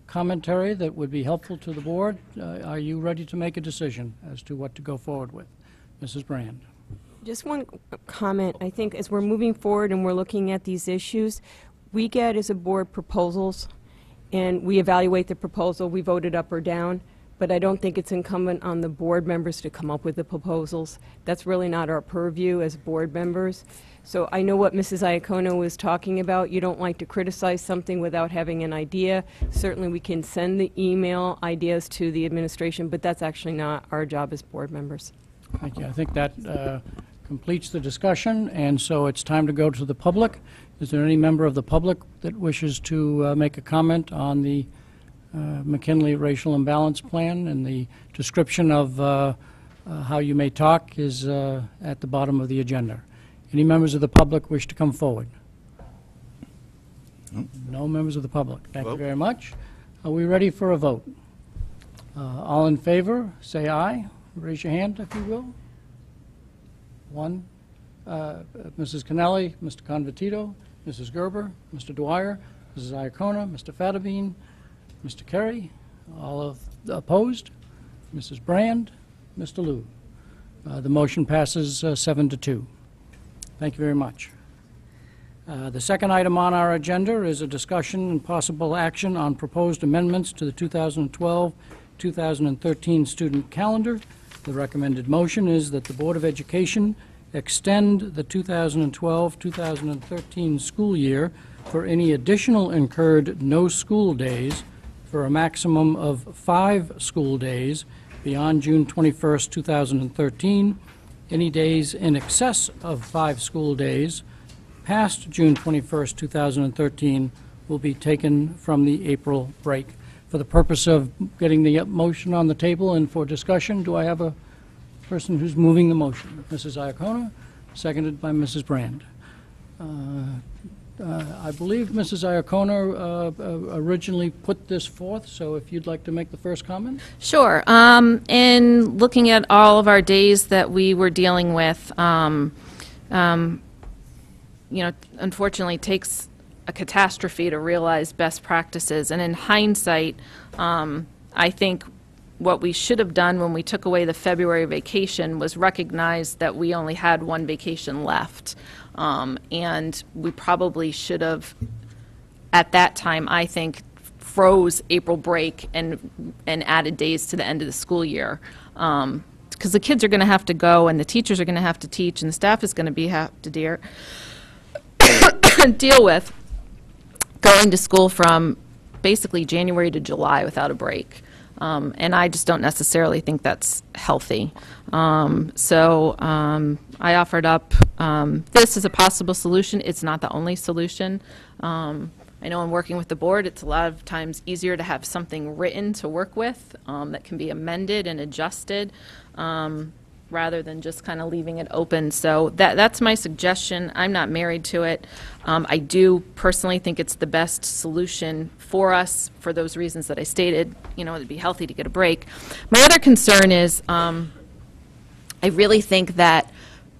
commentary that would be helpful to the board, are you ready to make a decision as to what to go forward with? Mrs. Brand. Just one comment. I think as we're moving forward and we're looking at these issues, we get as a board proposals, and we evaluate the proposal, we vote it up or down, but I don't think it's incumbent on the board members to come up with the proposals. That's really not our purview as board members. So I know what Mrs. Iacono was talking about. You don't like to criticize something without having an idea. Certainly we can send the email ideas to the administration, but that's actually not our job as board members. Thank you. I think that completes the discussion, and so it's time to go to the public. Is there any member of the public that wishes to make a comment on the McKinley Racial Imbalance Plan? And the description of how you may talk is at the bottom of the agenda. Any members of the public wish to come forward? No members of the public. Thank you very much. Are we ready for a vote? All in favor, say aye. Raise your hand, if you will. One. Mrs. Kennelly, Mr. Convertito, Mrs. Gerber, Mr. Dwyer, Mrs. Iacono, Mr. Fattabine, Mr. Kerry. All of opposed. Mrs. Brand, Mr. Liu. The motion passes 7-2. Thank you very much. The second item on our agenda is a discussion and possible action on proposed amendments to the 2012-2013 student calendar. The recommended motion is that the Board of Education extend the 2012-2013 school year for any additional incurred no school days for a maximum of 5 school days beyond June 21st, 2013. Any days in excess of 5 school days past June 21st, 2013 will be taken from the April break. For the purpose of getting the motion on the table and for discussion, do I have a person who's moving the motion? Mrs. Iacono, seconded by Mrs. Brand. I believe Mrs. Iacono originally put this forth, so if you'd like to make the first comment. Sure. In looking at all of our days that we were dealing with, unfortunately it takes a catastrophe to realize best practices. And in hindsight, I think what we should have done when we took away the February vacation was recognize that we only had one vacation left. And we probably should have, at that time, I think, froze April break and added days to the end of the school year. Because the kids are going to have to go, and the teachers are going to have to teach, and the staff is going to have to deal with going to school from basically January to July without a break. And I just don't necessarily think that's healthy. So I offered up this as a possible solution. It's not the only solution. I know in working with the board, it's a lot of times easier to have something written to work with that can be amended and adjusted rather than just kind of leaving it open. So that's my suggestion. I'm not married to it. I do personally think it's the best solution for us for those reasons that I stated. It'd be healthy to get a break. My other concern is I really think that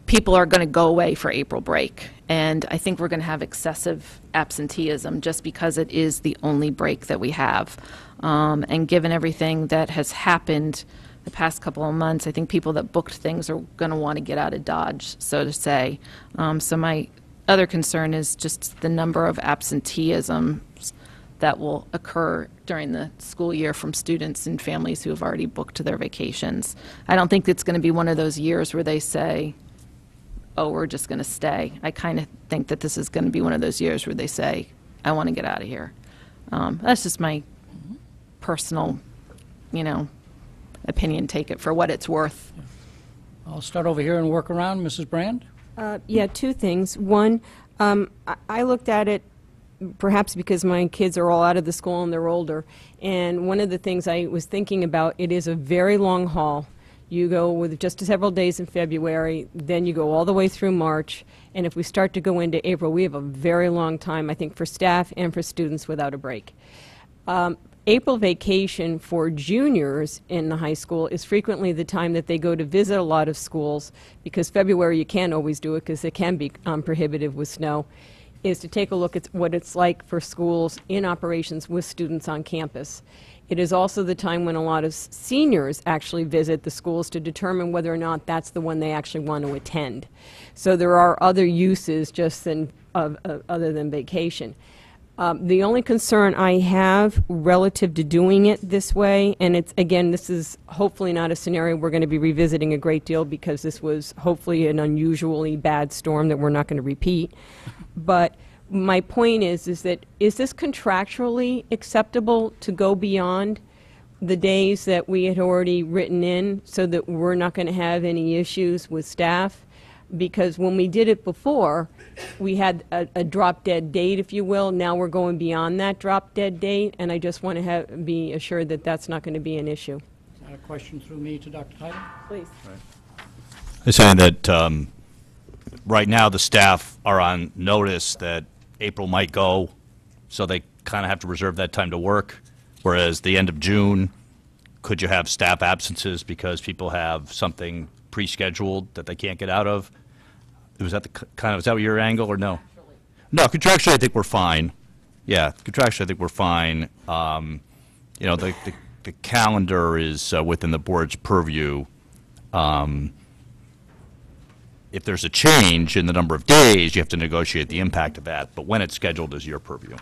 people are going to go away for April break. And I think we're going to have excessive absenteeism just because it is the only break that we have. And given everything that has happened the past couple of months, I think people that booked things are going to want to get out of Dodge, so to say. So my other concern is just the number of absenteeisms that will occur during the school year from students and families who have already booked their vacations. I don't think it's going to be one of those years where they say, oh, we're just going to stay. I kind of think that this is going to be one of those years where they say, I want to get out of here. That's just my personal, opinion. Take it for what it's worth. I'll start over here and work around. Mrs. Brand? Yeah, 2 things. One, I looked at it perhaps because my kids are all out of the school and they're older. And one of the things I was thinking about, it is a very long haul You go with just several days in February, then you go all the way through March, and if we start to go into April, we have a very long time, I think, for staff and for students without a break. April vacation for juniors in the high school is frequently the time that they go to visit a lot of schools, because February you can't always do it because it can be prohibitive with snow, is to take a look at what it's like for schools in operations with students on campus. It is also the time when a lot of seniors actually visit the schools to determine whether or not that's the one they actually want to attend. So there are other uses just other than vacation. The only concern I have relative to doing it this way, and it's, again, this is hopefully not a scenario we're going to be revisiting a great deal because this was hopefully an unusually bad storm that we're not going to repeat, but my point is that, is this contractually acceptable to go beyond the days that we had already written in so that we're not going to have any issues with staff? Because when we did it before, we had a drop-dead date, if you will. Now we're going beyond that drop-dead date, and I just want to be assured that that's not going to be an issue. Is that a question through me to Dr. Title? Please. I'm saying that right now the staff are on notice that April might go, so they kind of have to reserve that time to work, whereas the end of June, could you have staff absences because people have something pre-scheduled that they can't get out of? Was that is that your angle, or no? No, contractually I think we're fine. Yeah, contractually I think we're fine. You know, the calendar is within the board's purview. If there's a change in the number of days, you have to negotiate the impact of that, but when it's scheduled is your purview.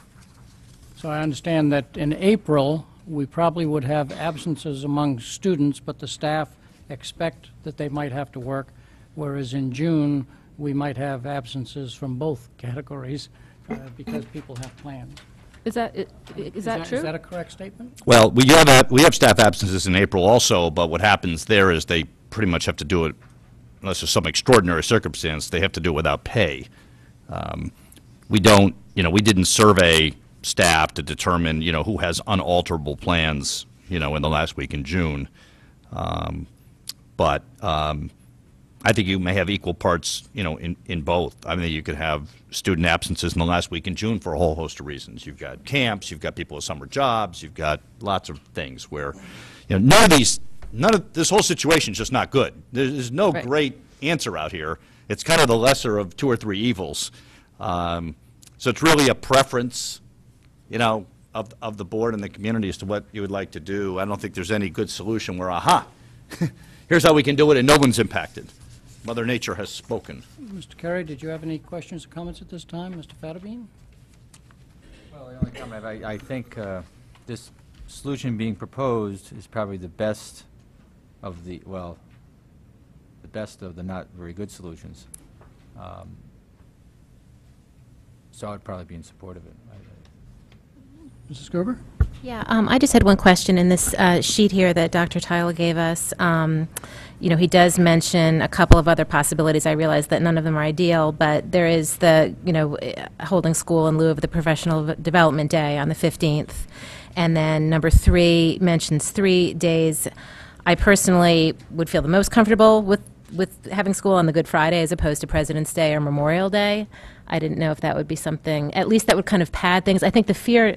So I understand that in April, we probably would have absences among students, but the staff expect that they might have to work, whereas in June, we might have absences from both categories because people have plans. Is that true? Is that a correct statement? Well, we have staff absences in April also, but what happens there is they pretty much have to do it, unless there's some extraordinary circumstance, they have to do it without pay. We didn't survey staff to determine, who has unalterable plans, in the last week in June. But I think you may have equal parts, in both. I mean, you could have student absences in the last week in June for a whole host of reasons. You've got camps, you've got people with summer jobs, you've got lots of things where, none of this whole situation is just not good. There's no great answer out here. It's kind of the lesser of two or three evils. So it's really a preference, of the board and the community as to what you would like to do. I don't think there's any good solution where, here's how we can do it and no one's impacted. Mother Nature has spoken. Mr. Carey, did you have any questions or comments at this time? Mr. Fatterbean? Well, the only comment, I think this solution being proposed is probably the best of the not very good solutions. So I'd probably be in support of it. Mrs. Gerber? Yeah, I just had one question in this sheet here that Dr. Tile gave us. He does mention a couple of other possibilities. I realize that none of them are ideal, but there is the, holding school in lieu of the Professional Development Day on the 15th. And then number 3 mentions 3 days. I personally would feel the most comfortable with having school on the Good Friday as opposed to President's Day or Memorial Day. I didn't know if that would be something, at least that would kind of pad things. I think the fear,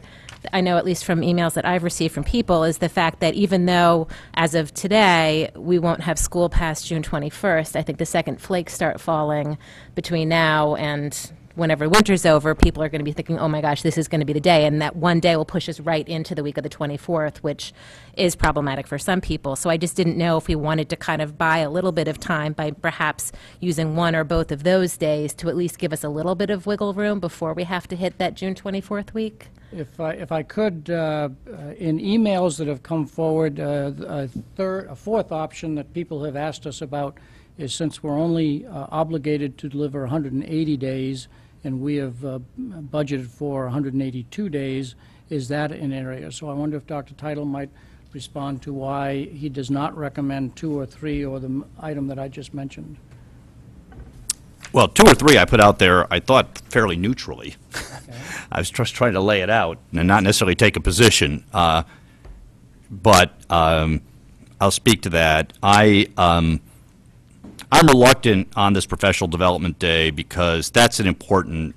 I know at least from emails that I've received from people, is the fact that even though, as of today, we won't have school past June 21st, I think the second flakes start falling between now and whenever winter's over, people are going to be thinking, oh my gosh, this is going to be the day, and that one day will push us right into the week of the 24th, which is problematic for some people. So I just didn't know if we wanted to kind of buy a little bit of time by perhaps using one or both of those days to at least give us a little bit of wiggle room before we have to hit that June 24th week. If I could, in emails that have come forward, a fourth option that people have asked us about is, since we're only obligated to deliver 180 days, and we have budgeted for 182 days, is that an area? So I wonder if Dr. Title might respond to why he does not recommend 2 or 3 or the item that I just mentioned. Well, 2 or 3 I put out there, I thought, fairly neutrally. Okay. I was just trying to lay it out and not necessarily take a position. But I I'll speak to that. I'm reluctant on this professional development day because that's an important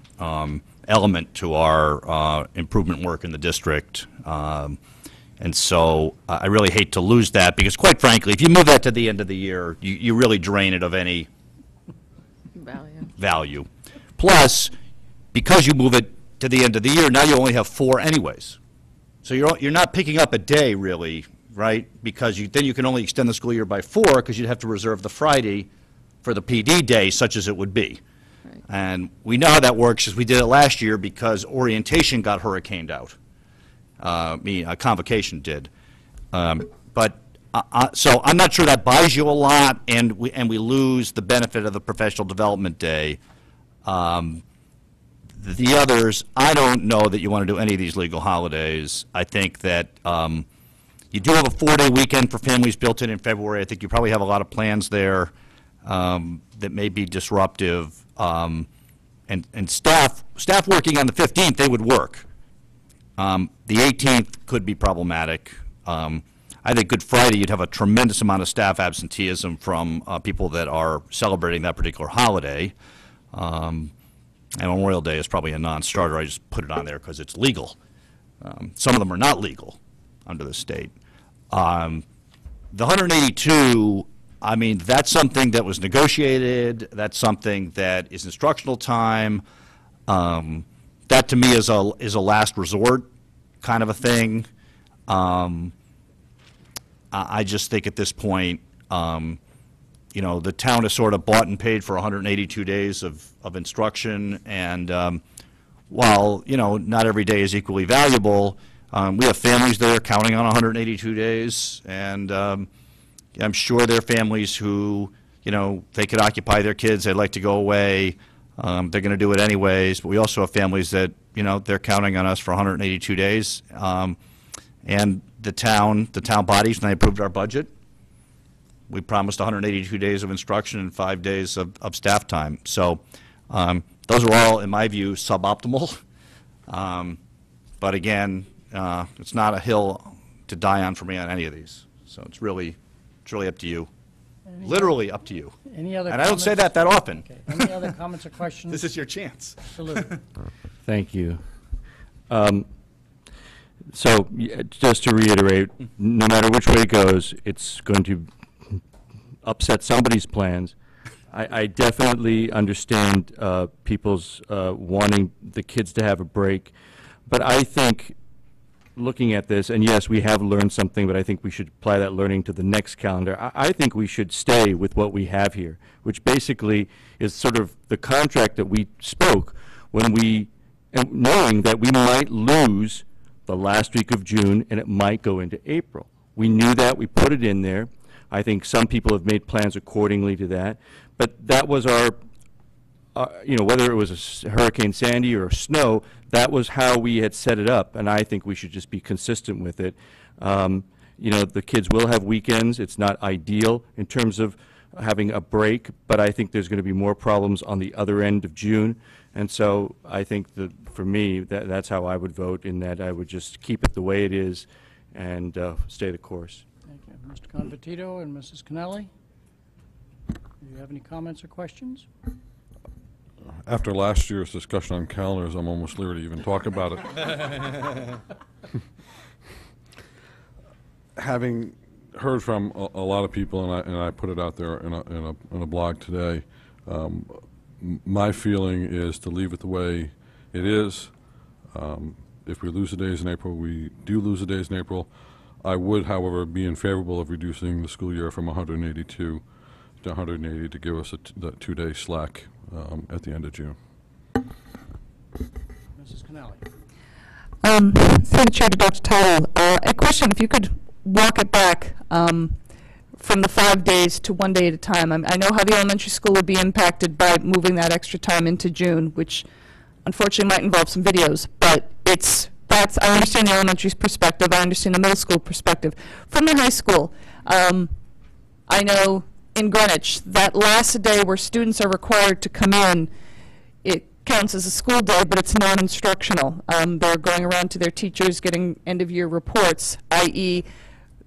element to our improvement work in the district. And so I really hate to lose that because, quite frankly, if you move that to the end of the year, you really drain it of any value. Plus, because you move it to the end of the year, now you only have 4 anyways. So you're not picking up a day, really, right? Because then you can only extend the school year by 4 because you'd have to reserve the Friday for the PD day, such as it would be. Right. And we know how that works because we did it last year because orientation got hurricaned out. Convocation did. So I'm not sure that buys you a lot, and we lose the benefit of the professional development day. The others, I don't know that you want to do any of these legal holidays. I think that you do have a 4-day weekend for families built in February. I think you probably have a lot of plans there that may be disruptive. And staff working on the 15th, they would work. The 18th could be problematic. I think Good Friday, you'd have a tremendous amount of staff absenteeism from people that are celebrating that particular holiday. And Memorial Day is probably a non-starter. I just put it on there because it's legal. Some of them are not legal under the state. The 182, I mean, that's something that was negotiated. That's something that is instructional time. That to me is a last resort kind of a thing. I just think at this point, the town has sort of bought and paid for 182 days of instruction, and while not every day is equally valuable, we have families that are counting on 182 days, and I'm sure there are families who they could occupy their kids, they'd like to go away, they're going to do it anyways. But we also have families that they're counting on us for 182 days, and the town bodies, when they approved our budget, we promised 182 days of instruction and 5 days of staff time. So those are all, in my view, suboptimal. But again, it's not a hill to die on for me on any of these. So it's really up to you. Literally up to you. Any other and I don't say that often. Okay. Any other comments or questions? This is your chance. Absolutely. Thank you. So just to reiterate, no matter which way it goes, it's going to upset somebody's plans. I definitely understand people's wanting the kids to have a break, but I think looking at this, and yes, we have learned something, but I think we should apply that learning to the next calendar. I think we should stay with what we have here, which basically is sort of the contract that we spoke when knowing that we might lose the last week of June and it might go into April. We knew that, we put it in there. I think some people have made plans accordingly to that, but that was our, whether it was a Hurricane Sandy or snow, that was how we had set it up, and I think we should just be consistent with it. The kids will have weekends. It's not ideal in terms of having a break, but I think there's going to be more problems on the other end of June, and so I think that for me, that's how I would vote, in that I would just keep it the way it is and stay the course. Thank you. Mr. Convertito and Mrs. Cannelli, do you have any comments or questions? After last year's discussion on calendars, I'm almost leery to even talk about it. Having heard from a lot of people, and I put it out there in a blog today, my feeling is to leave it the way it is. If we lose the days in April, we do lose the days in April. I would, however, be in favorable of reducing the school year from 182 to 180 to give us that 2-day slack at the end of June. Mrs. Cannelli. Through the chair to Dr. Title, a question, if you could walk it back from the 5 days to 1 day at a time. I know how the elementary school would be impacted by moving that extra time into June, which unfortunately might involve some videos, but I understand the elementary perspective, I understand the middle school perspective. From the high school, I know in Greenwich, that last day where students are required to come in, it counts as a school day, but it's non-instructional. They're going around to their teachers getting end-of-year reports, i.e.,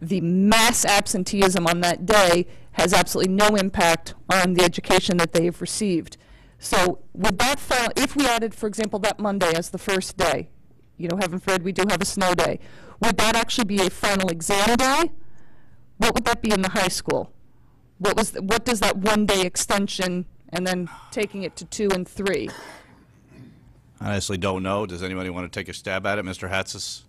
the mass absenteeism on that day has absolutely no impact on the education that they have received. So would that fall, if we added, for example, that Monday as the first day, you know, heaven forbid we do have a snow day, would that actually be a final exam day? What would that be in the high school? What does that 1 day extension and then taking it to 2 and 3? I honestly don't know. Does anybody want to take a stab at it, Mr. Hatzis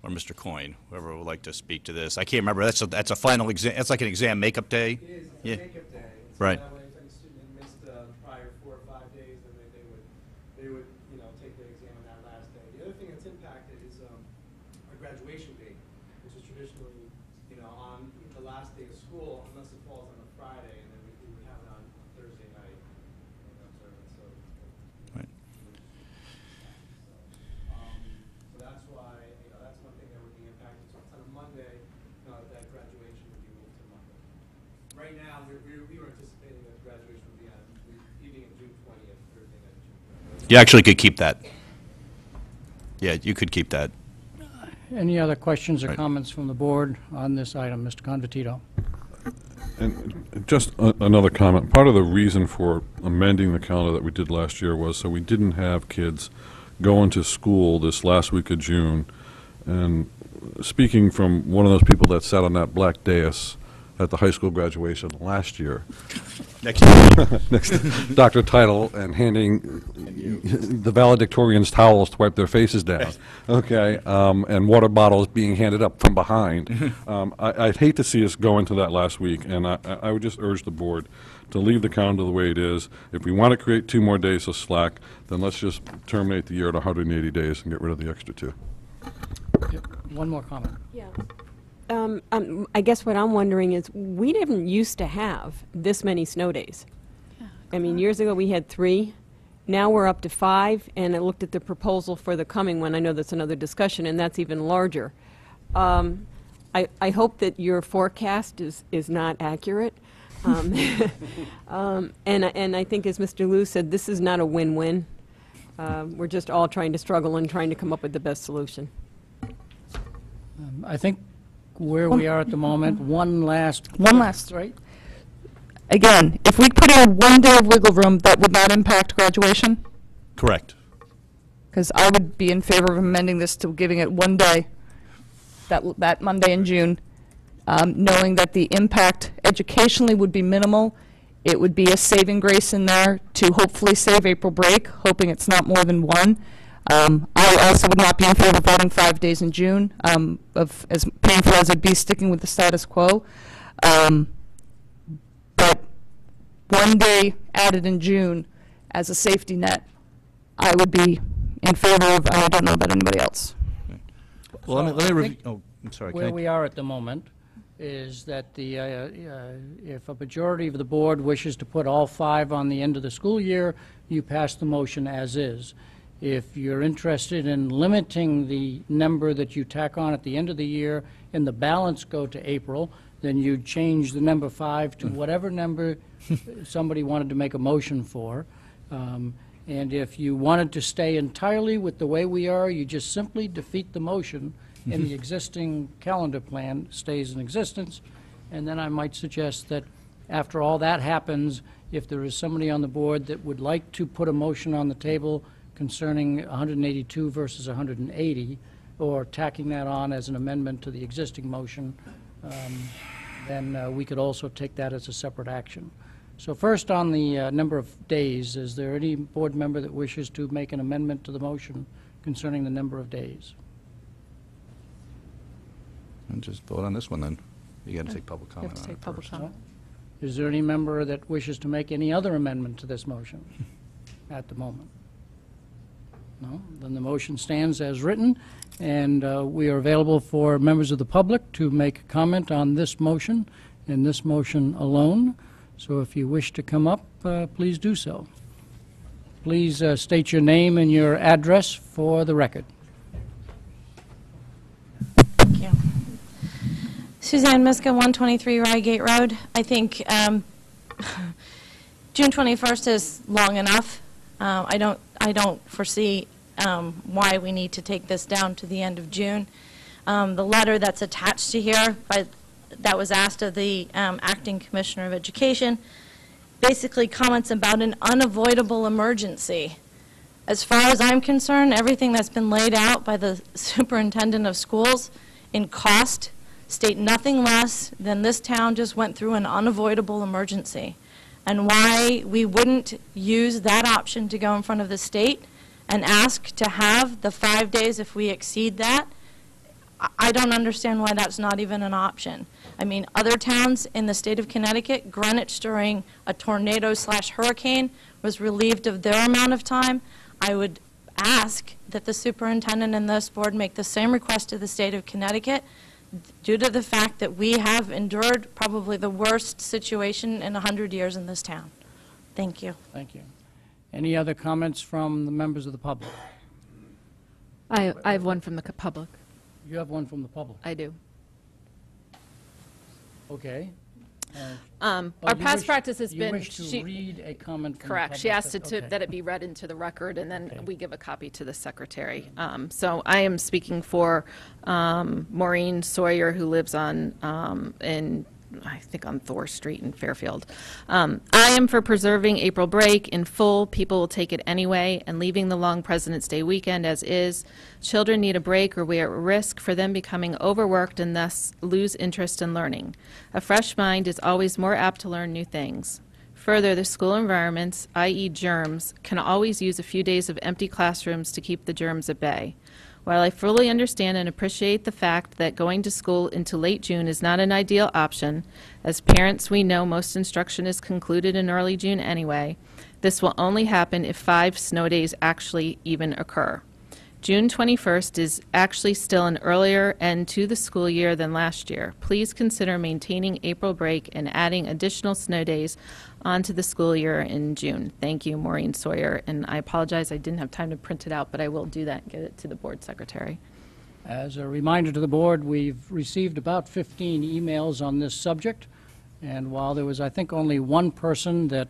or Mr. Coyne? Whoever would like to speak to this. I can't remember. That's a final exam. That's like an exam makeup day. It is. It's Yeah. a makeup day. So Right. that way, if any student had missed prior 4 or 5 days, then they would take their exam on that last day. The other thing that's impacted is our graduation date, which is traditionally on the last day of school, unless it falls on a Friday, and then we would have it on Thursday night. Right. So that's why that's one thing that would be impacted. So it's on a Monday, that graduation would be moved to Monday. Right now, we were anticipating that graduation would be on evening of June 20th, Thursday night of June 20th. You actually could keep that. Yeah, you could keep that. Any other questions or Right. comments from the board on this item? Mr. Convertito. And just another comment. Part of the reason for amending the calendar that we did last year was so we didn't have kids go into school this last week of June. And speaking from one of those people that sat on that black dais at the high school graduation last year, Next. Dr. Title, and handing the valedictorians towels to wipe their faces down, okay, and water bottles being handed up from behind. I'd hate to see us go into that last week, and I would just urge the board to leave the calendar the way it is. If we want to create 2 more days of slack, then let's just terminate the year at 180 days and get rid of the extra 2. Yep. One more comment. Yeah. I guess what I'm wondering is, we didn't used to have this many snow days. I mean, years ago we had 3. Now we're up to 5, and I looked at the proposal for the coming one. I know that's another discussion, and that's even larger. I hope that your forecast is not accurate. And I think, as Mr. Liu said, this is not a win-win. We're just all trying to struggle and trying to come up with the best solution. I think where we are at the moment, one last, right? Again, if we put in 1 day of wiggle room, that would not impact graduation? Correct. Because I would be in favor of amending this to giving it 1 day, that Monday in June, knowing that the impact educationally would be minimal. It would be a saving grace in there to hopefully save April break, hoping it's not more than 1. I also would not be in favor of adding 5 days in June, of as painful as it'd be sticking with the status quo. But 1 day added in June as a safety net, I would be in favor of. I don't know about anybody else. Well, let me I review. think Oh, I'm sorry. Where we are at the moment is that if a majority of the board wishes to put all 5 on the end of the school year, you pass the motion as is. If you're interested in limiting the number that you tack on at the end of the year and the balance go to April, then you change the number 5 to whatever number somebody wanted to make a motion for. And if you wanted to stay entirely with the way we are, you just simply defeat the motion and the existing calendar plan stays in existence. And then I might suggest that after all that happens, if there is somebody on the board that would like to put a motion on the table concerning 182 versus 180, or tacking that on as an amendment to the existing motion, then we could also take that as a separate action. So first, on the number of days, is there any board member that wishes to make an amendment to the motion concerning the number of days? And just vote on this one then. You got to take public You comment have to on take it public first. comment. Is there any member that wishes to make any other amendment to this motion at the moment? No? Then the motion stands as written, and we are available for members of the public to make a comment on this motion and this motion alone. So if you wish to come up, please do so. Please state your name and your address for the record. Thank you. Suzanne Miska, 123 Rygate Road. I think June 21st is long enough. I don't foresee why we need to take this down to the end of June. The letter that's attached to here that was asked of the Acting Commissioner of Education basically comments about an unavoidable emergency. As far as I'm concerned, everything that's been laid out by the Superintendent of Schools in cost state nothing less than this town just went through an unavoidable emergency. And why we wouldn't use that option to go in front of the state and ask to have the 5 days if we exceed that, I don't understand why that's not even an option. I mean, other towns in the state of Connecticut, Greenwich during a tornado/hurricane was relieved of their amount of time. I would ask that the superintendent and this board make the same request to the state of Connecticut due to the fact that we have endured probably the worst situation in 100 years in this town. Thank you. Thank you. Any other comments from the members of the public? I have one from the public. You have one from the public. I do. Okay. Our past practice has been... You wish to read a comment from Correct. the She public asked that it be read into the record, and then Okay. we give a copy to the secretary. So I am speaking for Maureen Sawyer, who lives on, I think on Thor Street in Fairfield. I am for preserving April break in full. People will take it anyway, and leaving the long President's Day weekend as is. Children need a break, or we are at risk for them becoming overworked and thus lose interest in learning. A fresh mind is always more apt to learn new things. Further, the school environments, i.e. germs, can always use a few days of empty classrooms to keep the germs at bay. While I fully understand and appreciate the fact that going to school into late June is not an ideal option, as parents we know most instruction is concluded in early June anyway, this will only happen if 5 snow days actually even occur. June 21st is actually still an earlier end to the school year than last year. Please consider maintaining April break and adding additional snow days onto the school year in June. Thank you, Maureen Sawyer. And I apologize, I didn't have time to print it out, but I will do that and get it to the board secretary. As a reminder to the board, we've received about 15 emails on this subject, and while there was, I think, only one person that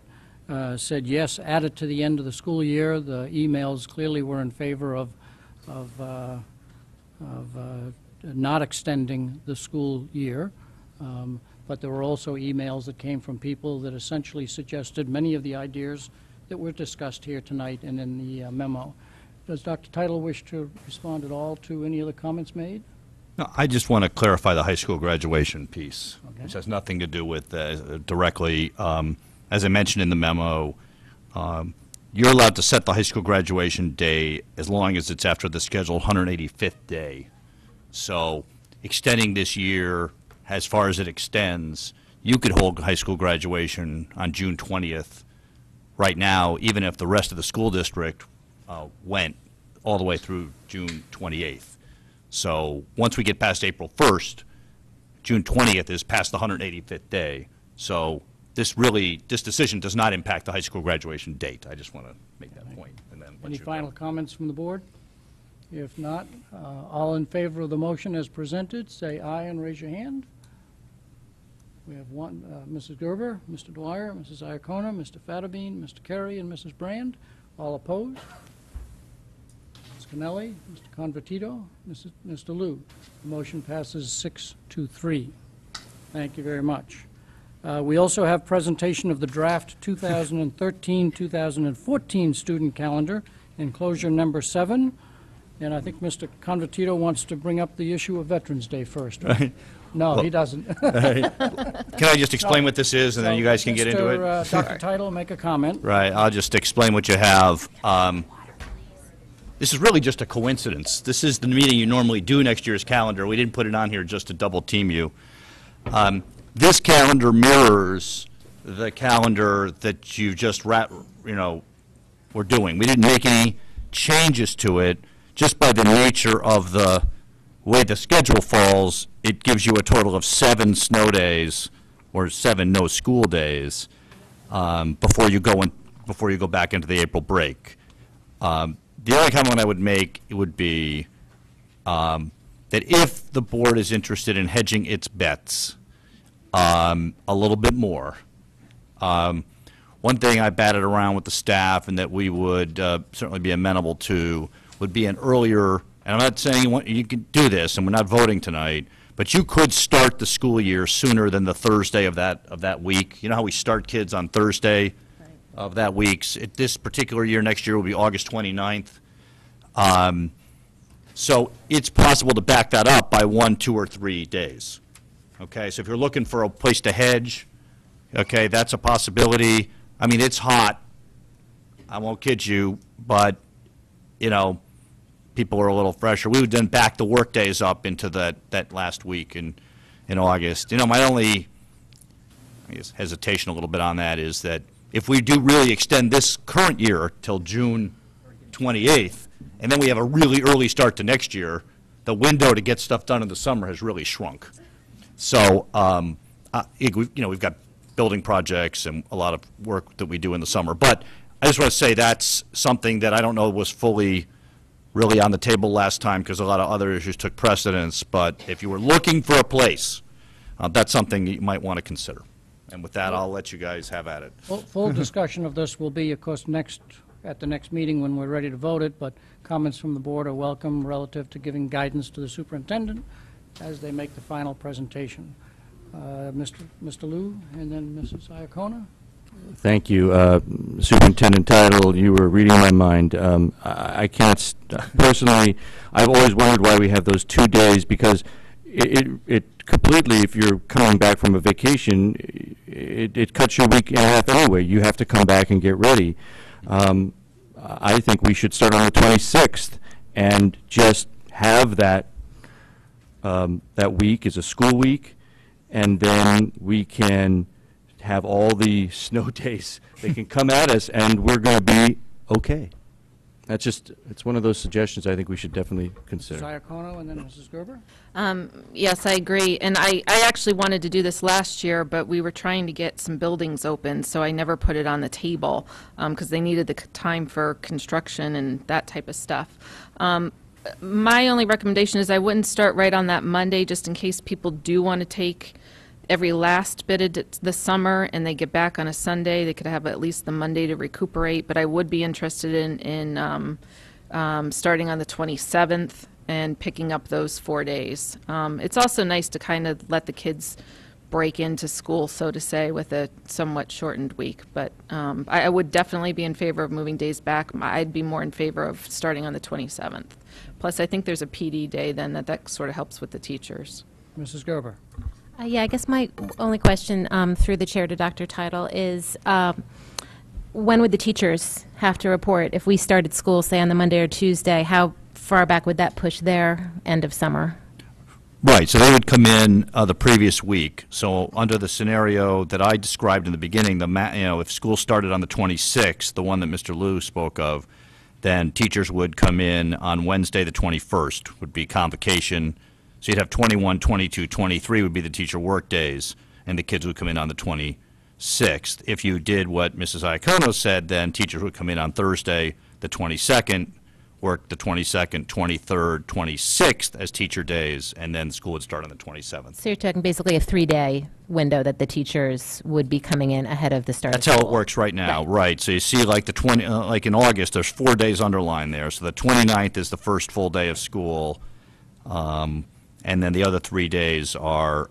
said yes, add it to the end of the school year, the emails clearly were in favor of not extending the school year. But there were also emails that came from people that essentially suggested many of the ideas that were discussed here tonight and in the memo. Does Dr. Teitel wish to respond at all to any of the comments made? No, I just want to clarify the high school graduation piece, Okay. which has nothing to do with directly, as I mentioned in the memo, you're allowed to set the high school graduation day as long as it's after the scheduled 185th day. So extending this year as far as it extends, you could hold high school graduation on June 20th right now, even if the rest of the school district went all the way through June 28th. So once we get past April 1st, June 20th is past the 185th day. So this decision does not impact the high school graduation date. I just want to make that point. And then Any final comments from the board? If not, all in favor of the motion as presented, say aye and raise your hand. We have one, Mrs. Gerber, Mr. Dwyer, Mrs. Iacona, Mr. Fattabine, Mr. Carey, and Mrs. Brand. All opposed? Ms. Kennelly, Mr. Convertito, Mr. Liu. The motion passes 6-3. Thank you very much. We also have presentation of the draft 2013-2014 student calendar, enclosure number 7. And I think Mr. Convertito wants to bring up the issue of Veterans Day first, right? No, Well, he doesn't. Can I just explain what this is, and then you guys can get into it? Dr. Teitel, make a comment. Right, I'll just explain what you have. This is really just a coincidence. This is the meeting you normally do next year's calendar. We didn't put it on here just to double team you. This calendar mirrors the calendar that you just were doing. We didn't make any changes to it. Just by the nature of the way the schedule falls, it gives you a total of 7 snow days or 7 no school days before you go back into the April break. The only comment I would make would be that if the board is interested in hedging its bets a little bit more, one thing I batted around with the staff and that we would certainly be amenable to would be an earlier and I'm not saying you can do this, and we're not voting tonight, but you could start the school year sooner than the Thursday of that week. You know how we start kids on Thursday of that week? This particular year, next year, will be August 29th. So it's possible to back that up by 1, 2, or 3 days. Okay, so if you're looking for a place to hedge, okay, that's a possibility. I mean, it's hot. I won't kid you, but, you know, people are a little fresher. We would then back the work days up into that last week in August. You know, my only, I guess, hesitation a little bit on that is that if we do really extend this current year till June 28th, and then we have a really early start to next year, the window to get stuff done in the summer has really shrunk. So, we've got building projects and a lot of work that we do in the summer. But I just want to say that's something that I don't know was fully really on the table last time because a lot of other issues took precedence. But if you were looking for a place, that's something you might want to consider. And with that, I'll let you guys have at it. Full discussion of this will be, of course, at the next meeting when we're ready to vote it, but comments from the board are welcome relative to giving guidance to the superintendent as they make the final presentation. Mr. Liu, and then Mrs. Iacona. Thank you. Superintendent Title, you were reading my mind. I can't, personally, I've always wondered why we have those 2 days, because it completely, if you're coming back from a vacation, it cuts your week in half anyway. You have to come back and get ready. I think we should start on the 26th and just have that week as a school week, and then we can have all the snow days. They can come at us, and we're going to be okay. That's just, it's one of those suggestions I think we should definitely consider. Mrs. Iacona and then Mrs. Gerber. Yes, I agree. And I actually wanted to do this last year, but we were trying to get some buildings open, so I never put it on the table because they needed the time for construction and that type of stuff. My only recommendation is I wouldn't start right on that Monday, just in case people do want to take every last bit of the summer and they get back on a Sunday. They could have at least the Monday to recuperate, but I would be interested in starting on the 27th and picking up those 4 days. It's also nice to kind of let the kids break into school, so to say, with a somewhat shortened week. But I would definitely be in favor of moving days back. I'd be more in favor of starting on the 27th. Plus, I think there's a PD day then that sort of helps with the teachers. Mrs. Gerber. Yeah, I guess my only question through the chair to Dr. Title is when would the teachers have to report? If we started school, say, on the Monday or Tuesday, how far back would that push their end of summer? Right, so they would come in the previous week. So under the scenario that I described in the beginning, if school started on the 26th, the one that Mr. Liu spoke of, then teachers would come in on Wednesday the 21st, would be convocation. So you'd have 21, 22, 23 would be the teacher work days, and the kids would come in on the 26th. If you did what Mrs. Iacono said, then teachers would come in on Thursday the 22nd, work the 22nd, 23rd, 26th as teacher days, and then school would start on the 27th. So you're talking basically a 3-day window that the teachers would be coming in ahead of the start That's of school. how it works right now, right. So you see like like in August, there's 4 days underlined there. So the 29th is the first full day of school, and then the other 3 days are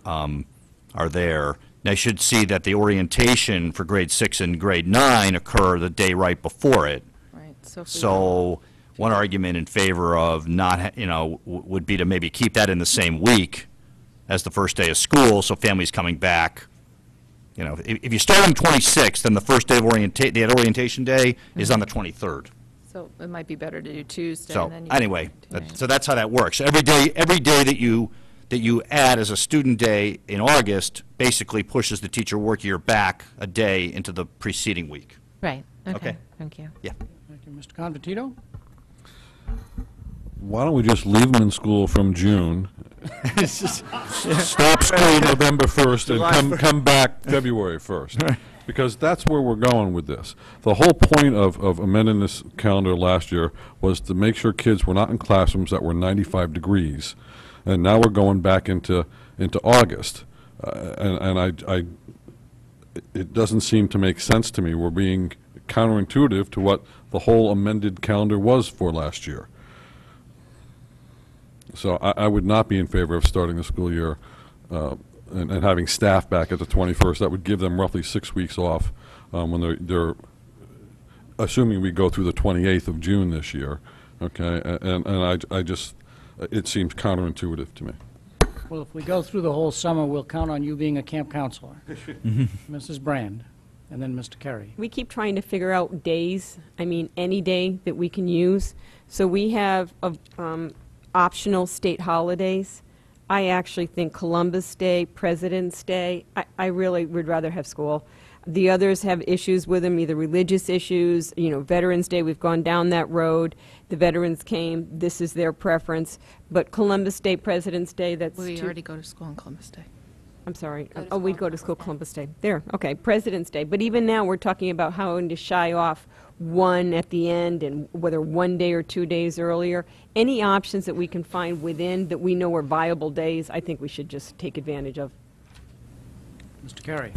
there. Now you should see that the orientation for grade 6 and grade 9 occur the day right before it. Right. So one argument in favor of not, would be to maybe keep that in the same week as the first day of school, so families coming back. If you start on the 26th, then the first day of orientation day is on the 23rd. So it might be better to do Tuesday. So and then anyway, so that's how that works. Every day that you add as a student day in August basically pushes the teacher work year back a day into the preceding week. Right. Okay. Thank you. Yeah. Thank you. Mr. Convertito? Why don't we just leave them in school from June, stop school November 1st, and come back February 1st? Because that's where we're going with this. The whole point of amending this calendar last year was to make sure kids were not in classrooms that were 95 degrees. And now we're going back into August. It doesn't seem to make sense to me. We're being counterintuitive to what the whole amended calendar was for last year. So I would not be in favor of starting the school year and having staff back at the 21st. That would give them roughly 6 weeks off when they're assuming we go through the 28th of June this year. Okay, and I just, it seems counterintuitive to me. Well, if we go through the whole summer, we'll count on you being a camp counselor. Mrs. Brand, and then Mr. Carey. We keep trying to figure out days, I mean, any day that we can use. So we have optional state holidays. I actually think Columbus Day, President's Day, I really would rather have school. The others have issues with them, either religious issues, you know, Veterans Day, we've gone down that road. The veterans came, this is their preference. But Columbus Day, President's Day, that's We already go to school on Columbus Day. I'm sorry. Oh, we'd go to school Columbus Day. There, okay, President's Day. But even now, we're talking about how to shy off one at the end and whether 1 day or 2 days earlier. Any options that we can find within that we know are viable days, I think we should just take advantage of. Mr. Carey.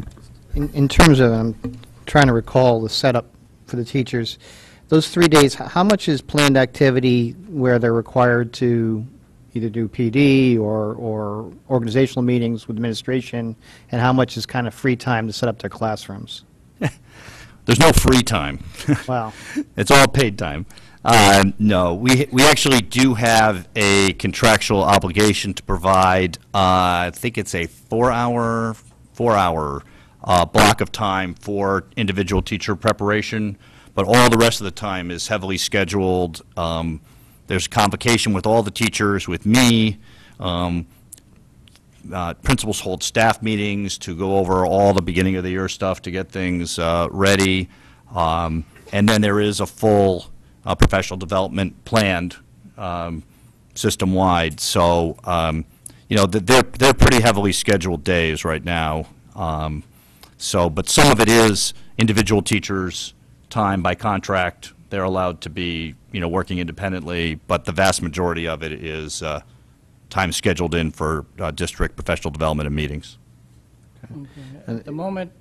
In terms of, I'm trying to recall the setup for the teachers, those 3 days, how much is planned activity where they're required to either do PD or organizational meetings with administration, and how much is kind of free time to set up their classrooms? There's no free time. Wow. It's all paid time. No, we actually do have a contractual obligation to provide, I think it's a 4-hour block of time for individual teacher preparation, but all the rest of the time is heavily scheduled. There's convocation with all the teachers, with me. Principals hold staff meetings to go over all the beginning of the year stuff to get things ready. And then there is a full professional development planned system-wide. So, you know, they're pretty heavily scheduled days right now. But some of it is individual teachers' time by contract. They're allowed to be, you know, working independently, but the vast majority of it is time scheduled in for district professional development and meetings. Okay. At the moment,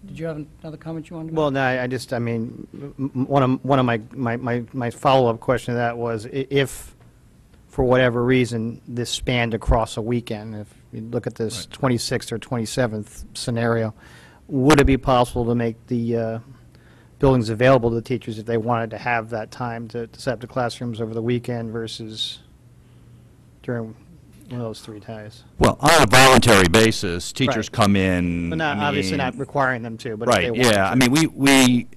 did you have another comment you wanted to make? Well, no, I mean, one of my follow-up question to that was if, for whatever reason, this spanned across a weekend, if you look at this 26th or 27th scenario, would it be possible to make the buildings available to the teachers if they wanted to have that time to set up the classrooms over the weekend versus during one of those 3 days? Well, on a voluntary basis, teachers Right. come in. But not, obviously not requiring them to, but Right, if they want yeah. to. I mean, we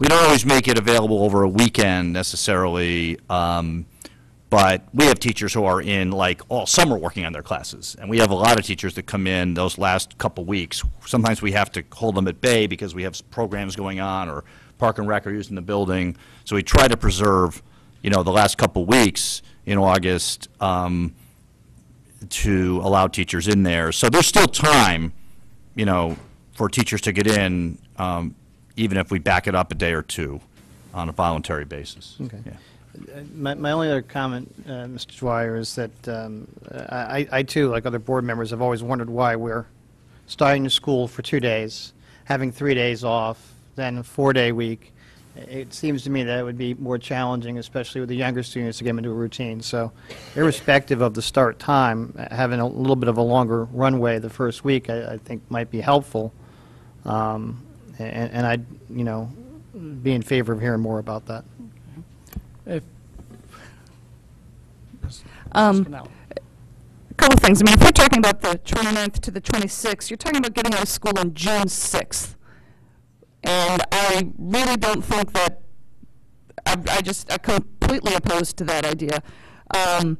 don't always make it available over a weekend necessarily, but we have teachers who are in like all summer working on their classes. And we have a lot of teachers that come in those last couple weeks. Sometimes we have to hold them at bay because we have programs going on or Park and Rec are using the building. So we try to preserve, you know, the last couple weeks in August to allow teachers in there. So there's still time, you know, for teachers to get in, even if we back it up a day or two on a voluntary basis. Okay. Yeah. My only other comment, Mr. Dwyer, is that I too, like other board members, have always wondered why we're starting the school for 2 days, having 3 days off, then a 4-day week. It seems to me that it would be more challenging, especially with the younger students, to get them into a routine. So irrespective of the start time, having a little bit of a longer runway the first week, I think might be helpful. And I'd, you know, be in favor of hearing more about that. If, A couple of things. I mean, if we're talking about the 29th to the 26th, you're talking about getting out of school on June 6th. And I really don't think that, I'm completely opposed to that idea. I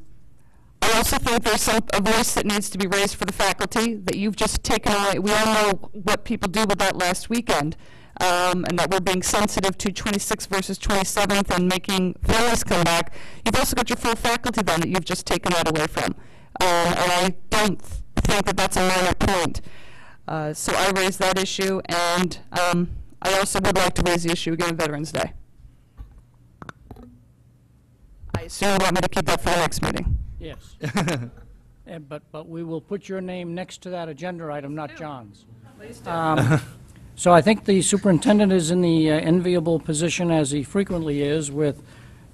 also think there's a voice that needs to be raised for the faculty that you've just taken away. We all know what people do with that last weekend, and that we're being sensitive to 26th versus 27th and making families come back. You've also got your full faculty then that you've just taken that away from. And I don't think that that's a minor point. So I raised that issue, and I also would like to raise the issue again of Veterans Day. I assume you want me to keep that for the next meeting. yes. But we will put your name next to that agenda item, not John's. So I think the superintendent is in the enviable position, as he frequently is, with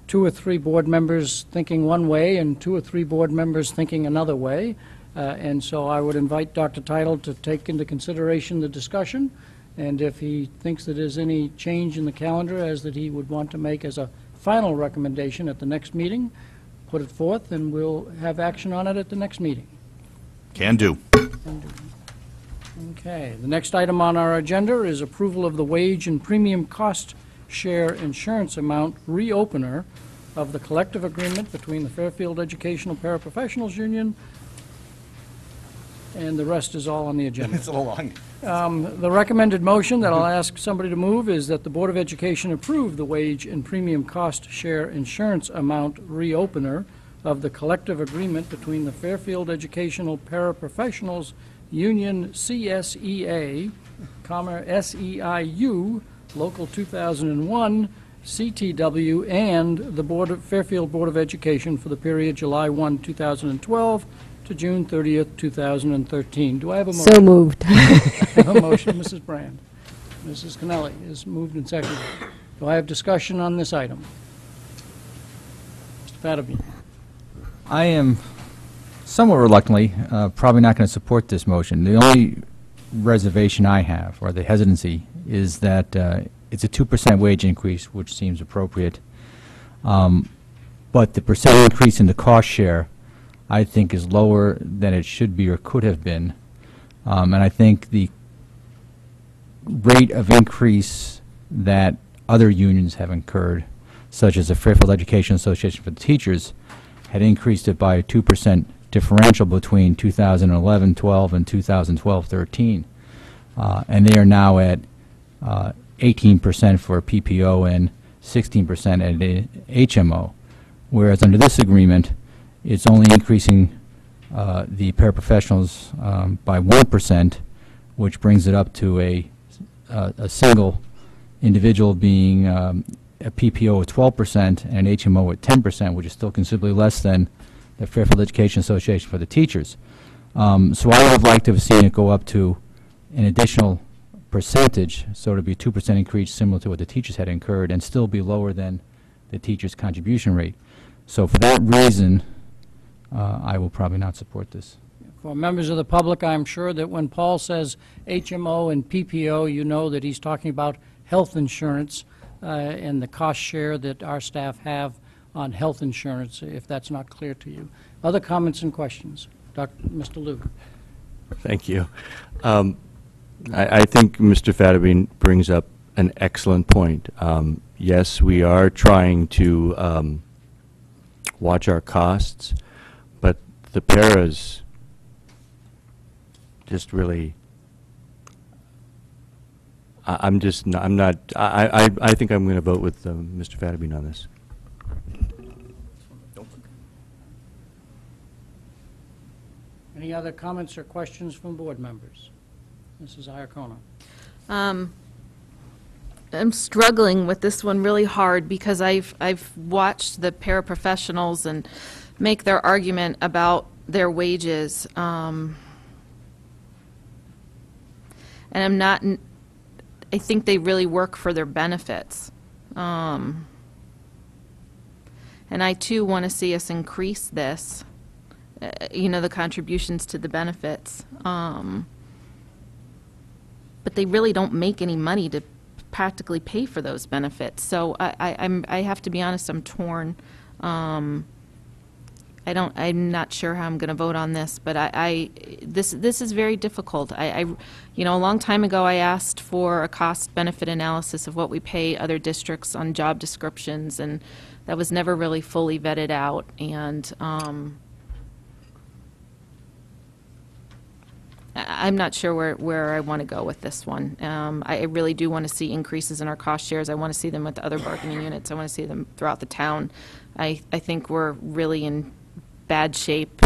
2 or 3 board members thinking one way and 2 or 3 board members thinking another way. And so I would invite Dr. Title to take into consideration the discussion, and if he thinks that there's any change in the calendar as that he would want to make as a final recommendation at the next meeting, put it forth, and we'll have action on it at the next meeting. Can do. Okay, the next item on our agenda is approval of the wage and premium cost share insurance amount reopener of the collective agreement between the Fairfield Educational Paraprofessionals Union, and the rest is all on the agenda. It's a little long. The recommended motion that I'll ask somebody to move is that the Board of Education approve the wage and premium cost share insurance amount reopener of the collective agreement between the Fairfield Educational Paraprofessionals Union CSEA, SEIU, Local 2001, CTW, and the Fairfield Board of Education for the period July 1, 2012 to June 30th, 2013. Do I have a motion? So moved. I have a motion, Mrs. Brand. Mrs. Cannelli is moved and seconded. Do I have discussion on this item? Mr. Fatterby. I am somewhat reluctantly probably not going to support this motion. The only reservation I have, or the hesitancy, is that it's a 2% wage increase, which seems appropriate. But the percent increase in the cost share, I think, is lower than it should be or could have been. And I think the rate of increase that other unions have incurred, such as the Fairfield Education Association for the Teachers, had increased it by a 2% differential between 2011-12 and 2012-13. And they are now at 18% for PPO and 16% at HMO, whereas under this agreement, it's only increasing the paraprofessionals by 1%, which brings it up to a single individual being a PPO of 12% and an HMO at 10%, which is still considerably less than the Fairfield Education Association for the Teachers. So I would have liked to have seen it go up to an additional percentage, so it would be a 2% increase similar to what the teachers had incurred and still be lower than the teachers' contribution rate. So for that reason, I will probably not support this. For members of the public, I'm sure that when Paul says HMO and PPO, you know that he's talking about health insurance and the cost share that our staff have on health insurance, if that's not clear to you. Other comments and questions? Mr. Luke. Thank you. I think Mr. Fatterbean brings up an excellent point. Yes, we are trying to watch our costs, but the paras just really, I think I'm going to vote with Mr. Fatterbean on this. Any other comments or questions from board members? Mrs. Iacona. I'm struggling with this one really hard because I've watched the paraprofessionals and make their argument about their wages, and I think they really work for their benefits, and I too want to see us increase this, the contributions to the benefits, but they really don't make any money to practically pay for those benefits. So I have to be honest, I'm torn. I'm not sure how I'm going to vote on this, but this is very difficult. A long time ago I asked for a cost-benefit analysis of what we pay other districts on job descriptions, and that was never really fully vetted out. And I'm not sure where I want to go with this one. I really do want to see increases in our cost shares. I want to see them with the other bargaining units. I want to see them throughout the town. I think we're really in bad shape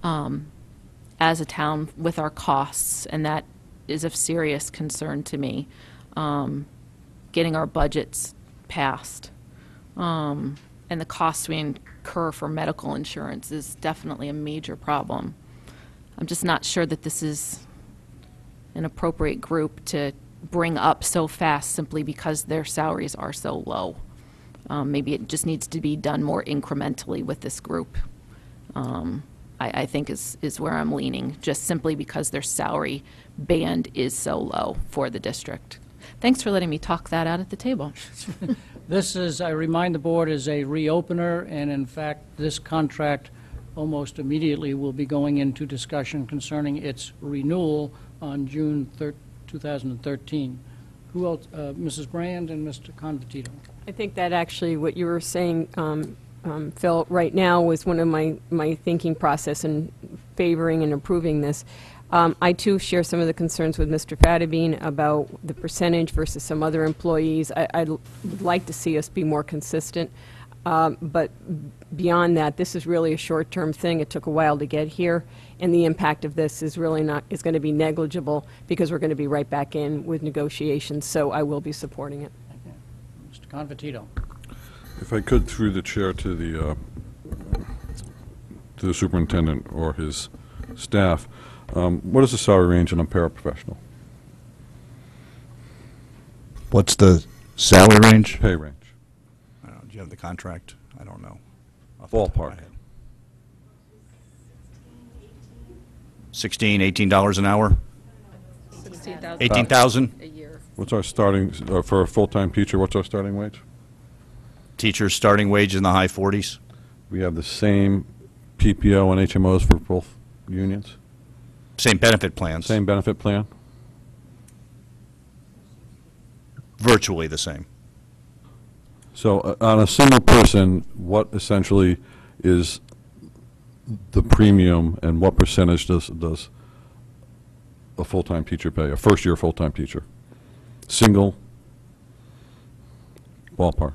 as a town with our costs, and that is of serious concern to me. Getting our budgets passed and the costs we incur for medical insurance is definitely a major problem. I'm just not sure that this is an appropriate group to bring up so fast simply because their salaries are so low. Maybe it just needs to be done more incrementally with this group. I think is where I'm leaning, just simply because their salary band is so low for the district. Thanks for letting me talk that out at the table. This is, I remind the board, is a reopener, and in fact, this contract almost immediately will be going into discussion concerning its renewal on June 2013. Who else? Mrs. Brand and Mr. Convertito. I think that actually what you were saying, Phil, right now was one of my thinking process in favoring and approving this. I, too, share some of the concerns with Mr. Fadabine about the percentage versus some other employees. I'd like to see us be more consistent. But beyond that, this is really a short-term thing. It took a while to get here, and the impact of this is really is going to be negligible because we're going to be right back in with negotiations, so I will be supporting it. Okay. Mr. Convertito. If I could, through the chair to the superintendent or his staff, what is the salary range on a paraprofessional? What's the salary range? Pay range. Do you have the contract? I don't know. Ballpark. $16, $18 an hour? $16,000 $18,000? a year. What's our starting, for a full-time teacher, what's our starting wage? Teacher's starting wage in the high 40s? We have the same PPO and HMOs for both unions? Same benefit plans? Same benefit plan? Virtually the same. So on a single person, what essentially is the premium and what percentage does a full-time teacher pay, a first-year full-time teacher? Single ballpark.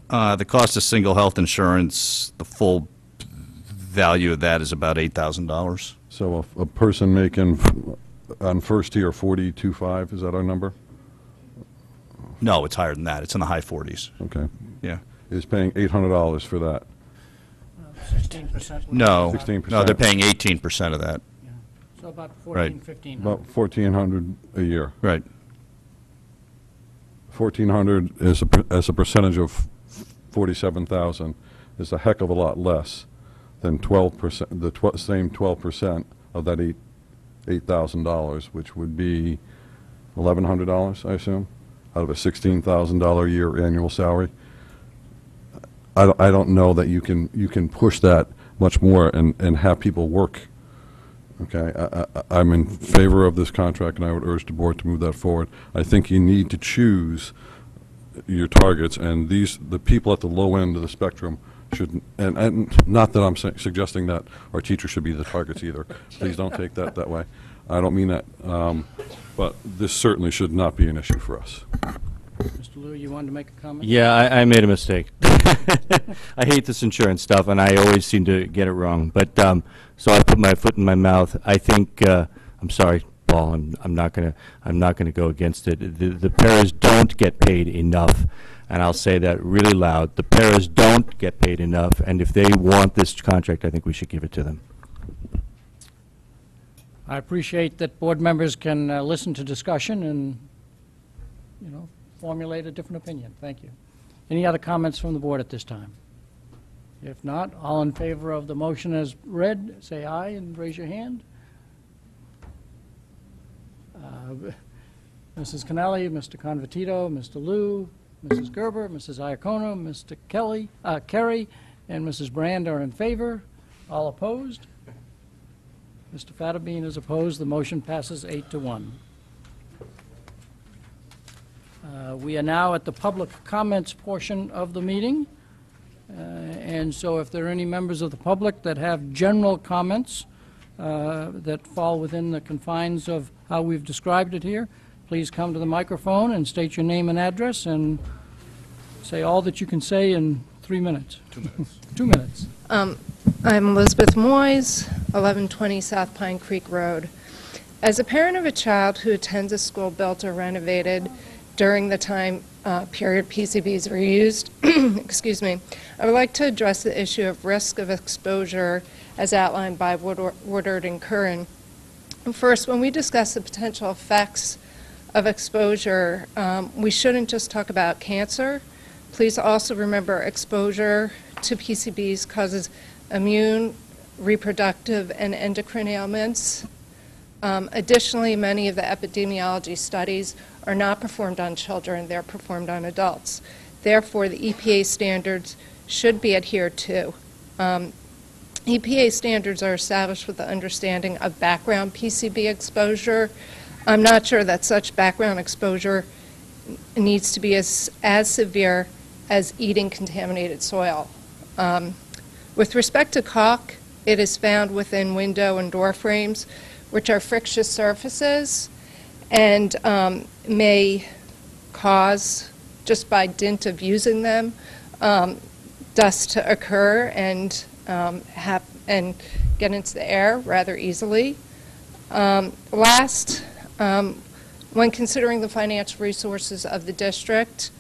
The cost of single health insurance, the full value of that is about $8,000. So a person making on first year 42.5, is that our number? No, it's higher than that. It's in the high 40s. Okay. Yeah. Is paying $800 for that? 16%. No. 16%. No, they're paying 18% of that. Yeah. So about 14, Right. 15. About $1,400 a year. Right. 1,400 as a percentage of 47,000 is a heck of a lot less than 12%, the same 12% of that $8,000, which would be $1,100, I assume, out of a $16,000 a year annual salary. I don't know that you can push that much more and have people work. Okay, I'm in favor of this contract, and I would urge the board to move that forward. I think you need to choose your targets, and the people at the low end of the spectrum shouldn't. And not that I'm suggesting that our teachers should be the targets either. Please don't take that way. I don't mean that. But this certainly should not be an issue for us. Mr. Liu, you wanted to make a comment? Yeah, I made a mistake. I hate this insurance stuff, and I always seem to get it wrong. But so I put my foot in my mouth. I think I'm sorry, Paul. I'm not gonna go against it. The paras don't get paid enough, and I'll say that really loud. The paras don't get paid enough, and if they want this contract, I think we should give it to them. I appreciate that board members can listen to discussion and, formulate a different opinion. Thank you. Any other comments from the board at this time? If not, all in favor of the motion as read, say aye and raise your hand. Mrs. Cannelli, Mr. Convertito, Mr. Liu, Mrs. Gerber, Mrs. Iacono, Mr. Kerry, and Mrs. Brand are in favor. All opposed? Mr. Fadabine is opposed. The motion passes 8-1. We are now at the public comments portion of the meeting. And so if there are any members of the public that have general comments that fall within the confines of how we've described it here, please come to the microphone and state your name and address and say all that you can say in 3 minutes. 2 minutes. 2 minutes. I'm Elizabeth Moyes, 1120 South Pine Creek Road. As a parent of a child who attends a school built or renovated during the time period PCBs were used, excuse me, I would like to address the issue of risk of exposure as outlined by Woodard and Curran. First, when we discuss the potential effects of exposure, we shouldn't just talk about cancer, Please also remember exposure to PCBs causes immune, reproductive, and endocrine ailments. Additionally, many of the epidemiology studies are not performed on children, they're performed on adults. Therefore, the EPA standards should be adhered to. EPA standards are established with the understanding of background PCB exposure. I'm not sure that such background exposure needs to be as severe as eating contaminated soil. With respect to caulk, it is found within window and door frames, which are frictious surfaces and may cause, just by dint of using them, dust to occur and get into the air rather easily. Last, when considering the financial resources of the district,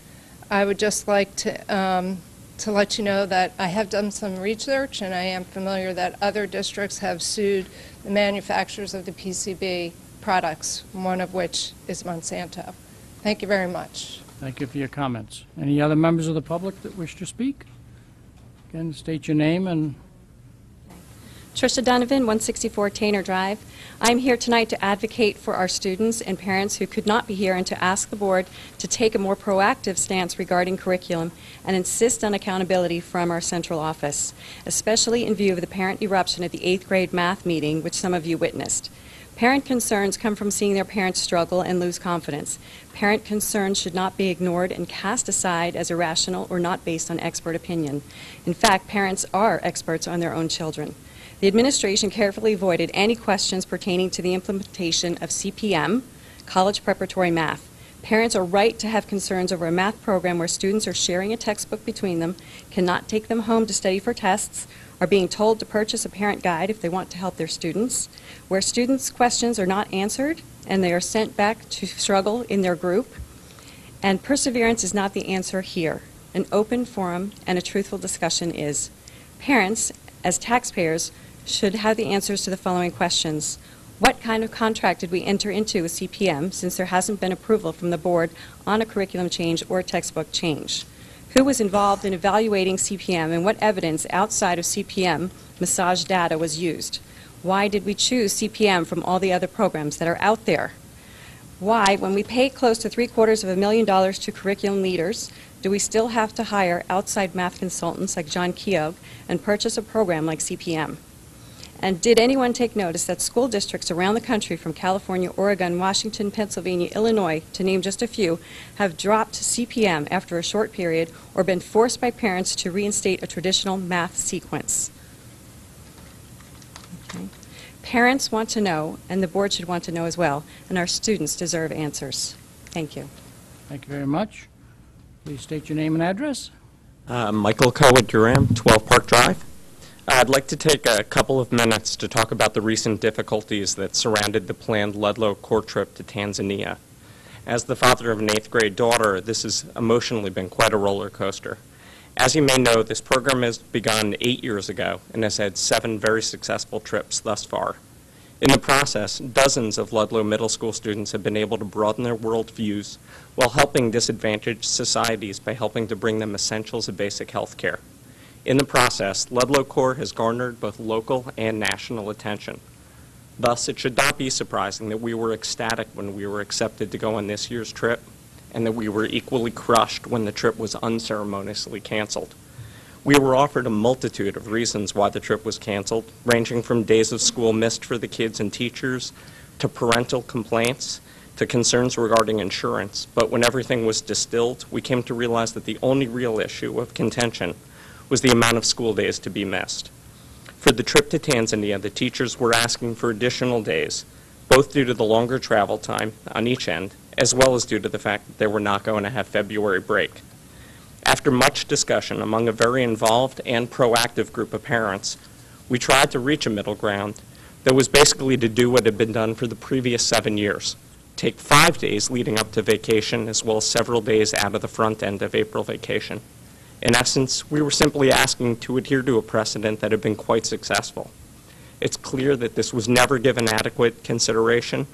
I would just like to let you know that I have done some research and I am familiar that other districts have sued the manufacturers of the PCB products, one of which is Monsanto. Thank you very much. Thank you for your comments. Any other members of the public that wish to speak? Again, state your name and... Trisha Donovan, 164 Tainer Drive. I'm here tonight to advocate for our students and parents who could not be here and to ask the board to take a more proactive stance regarding curriculum and insist on accountability from our central office, especially in view of the parent eruption at the 8th grade math meeting, which some of you witnessed. Parent concerns come from seeing their parents struggle and lose confidence. Parent concerns should not be ignored and cast aside as irrational or not based on expert opinion. In fact, parents are experts on their own children. The administration carefully avoided any questions pertaining to the implementation of CPM, college preparatory math. Parents are right to have concerns over a math program where students are sharing a textbook between them, cannot take them home to study for tests, are being told to purchase a parent guide if they want to help their students, where students' questions are not answered and they are sent back to struggle in their group. And perseverance is not the answer here. An open forum and a truthful discussion is. Parents, as taxpayers, should have the answers to the following questions. What kind of contract did we enter into with CPM, since there hasn't been approval from the board on a curriculum change or textbook change? Who was involved in evaluating CPM, and what evidence outside of CPM massage data was used? Why did we choose CPM from all the other programs that are out there? Why, when we pay close to $750,000 to curriculum leaders, do we still have to hire outside math consultants like John Keogh and purchase a program like CPM? And did anyone take notice that school districts around the country, from California, Oregon, Washington, Pennsylvania, Illinois, to name just a few, have dropped CPM after a short period or been forced by parents to reinstate a traditional math sequence? Okay. Parents want to know, and the board should want to know as well, and our students deserve answers. Thank you. Thank you very much. Please state your name and address. Michael Cohen-Durham, 12 Park Drive. I'd like to take a couple of minutes to talk about the recent difficulties that surrounded the planned Ludlow court trip to Tanzania. As the father of an 8th grade daughter, this has emotionally been quite a roller coaster. As you may know, this program has begun 8 years ago and has had 7 very successful trips thus far. In the process, dozens of Ludlow Middle School students have been able to broaden their worldviews while helping disadvantaged societies by helping to bring them essentials of basic health care. In the process, Ludlow Corps has garnered both local and national attention. Thus, it should not be surprising that we were ecstatic when we were accepted to go on this year's trip, and that we were equally crushed when the trip was unceremoniously canceled. We were offered a multitude of reasons why the trip was canceled, ranging from days of school missed for the kids and teachers, to parental complaints, to concerns regarding insurance. But when everything was distilled, we came to realize that the only real issue of contention was the amount of school days to be missed. For the trip to Tanzania, the teachers were asking for additional days, both due to the longer travel time on each end, as well as due to the fact that they were not going to have February break. After much discussion among a very involved and proactive group of parents, we tried to reach a middle ground that was basically to do what had been done for the previous 7 years. Take 5 days leading up to vacation, as well as several days out of the front end of April vacation. In essence, we were simply asking to adhere to a precedent that had been quite successful. It's clear that this was never given adequate consideration,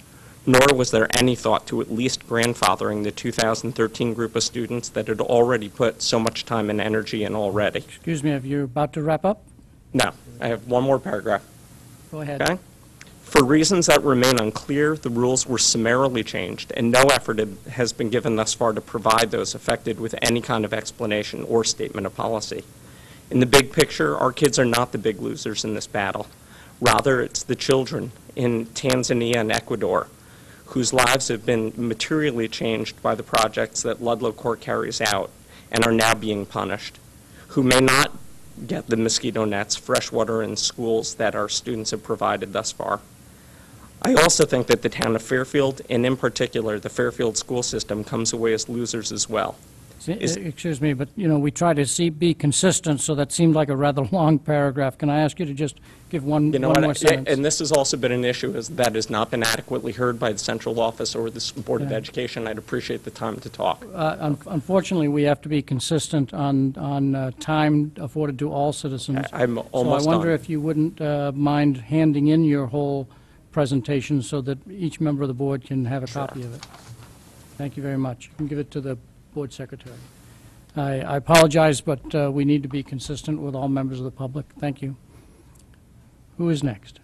Nor was there any thought to at least grandfathering the 2013 group of students that had already put so much time and energy in already. Excuse me, are you about to wrap up? No, I have one more paragraph. Go ahead. Okay? For reasons that remain unclear, the rules were summarily changed, and no effort has been given thus far to provide those affected with any kind of explanation or statement of policy. In the big picture, our kids are not the big losers in this battle. Rather, it's the children in Tanzania and Ecuador whose lives have been materially changed by the projects that Ludlow Court carries out and are now being punished, who may not get the mosquito nets, fresh water, and schools that our students have provided thus far. I also think that the town of Fairfield, and in particular the Fairfield school system, comes away as losers as well. Excuse me, but, we try to be consistent, so that seemed like a rather long paragraph. Can I ask you to just give one more sentence? And this has also been an issue that has not been adequately heard by the central office or the Board of Education. I'd appreciate the time to talk. Unfortunately, we have to be consistent on time afforded to all citizens. I'm almost So I wonder done. if you wouldn't mind handing in your whole presentation so that each member of the board can have a copy of it. Thank you very much. You can give it to the board secretary. I apologize, but we need to be consistent with all members of the public. Thank you. Who is next?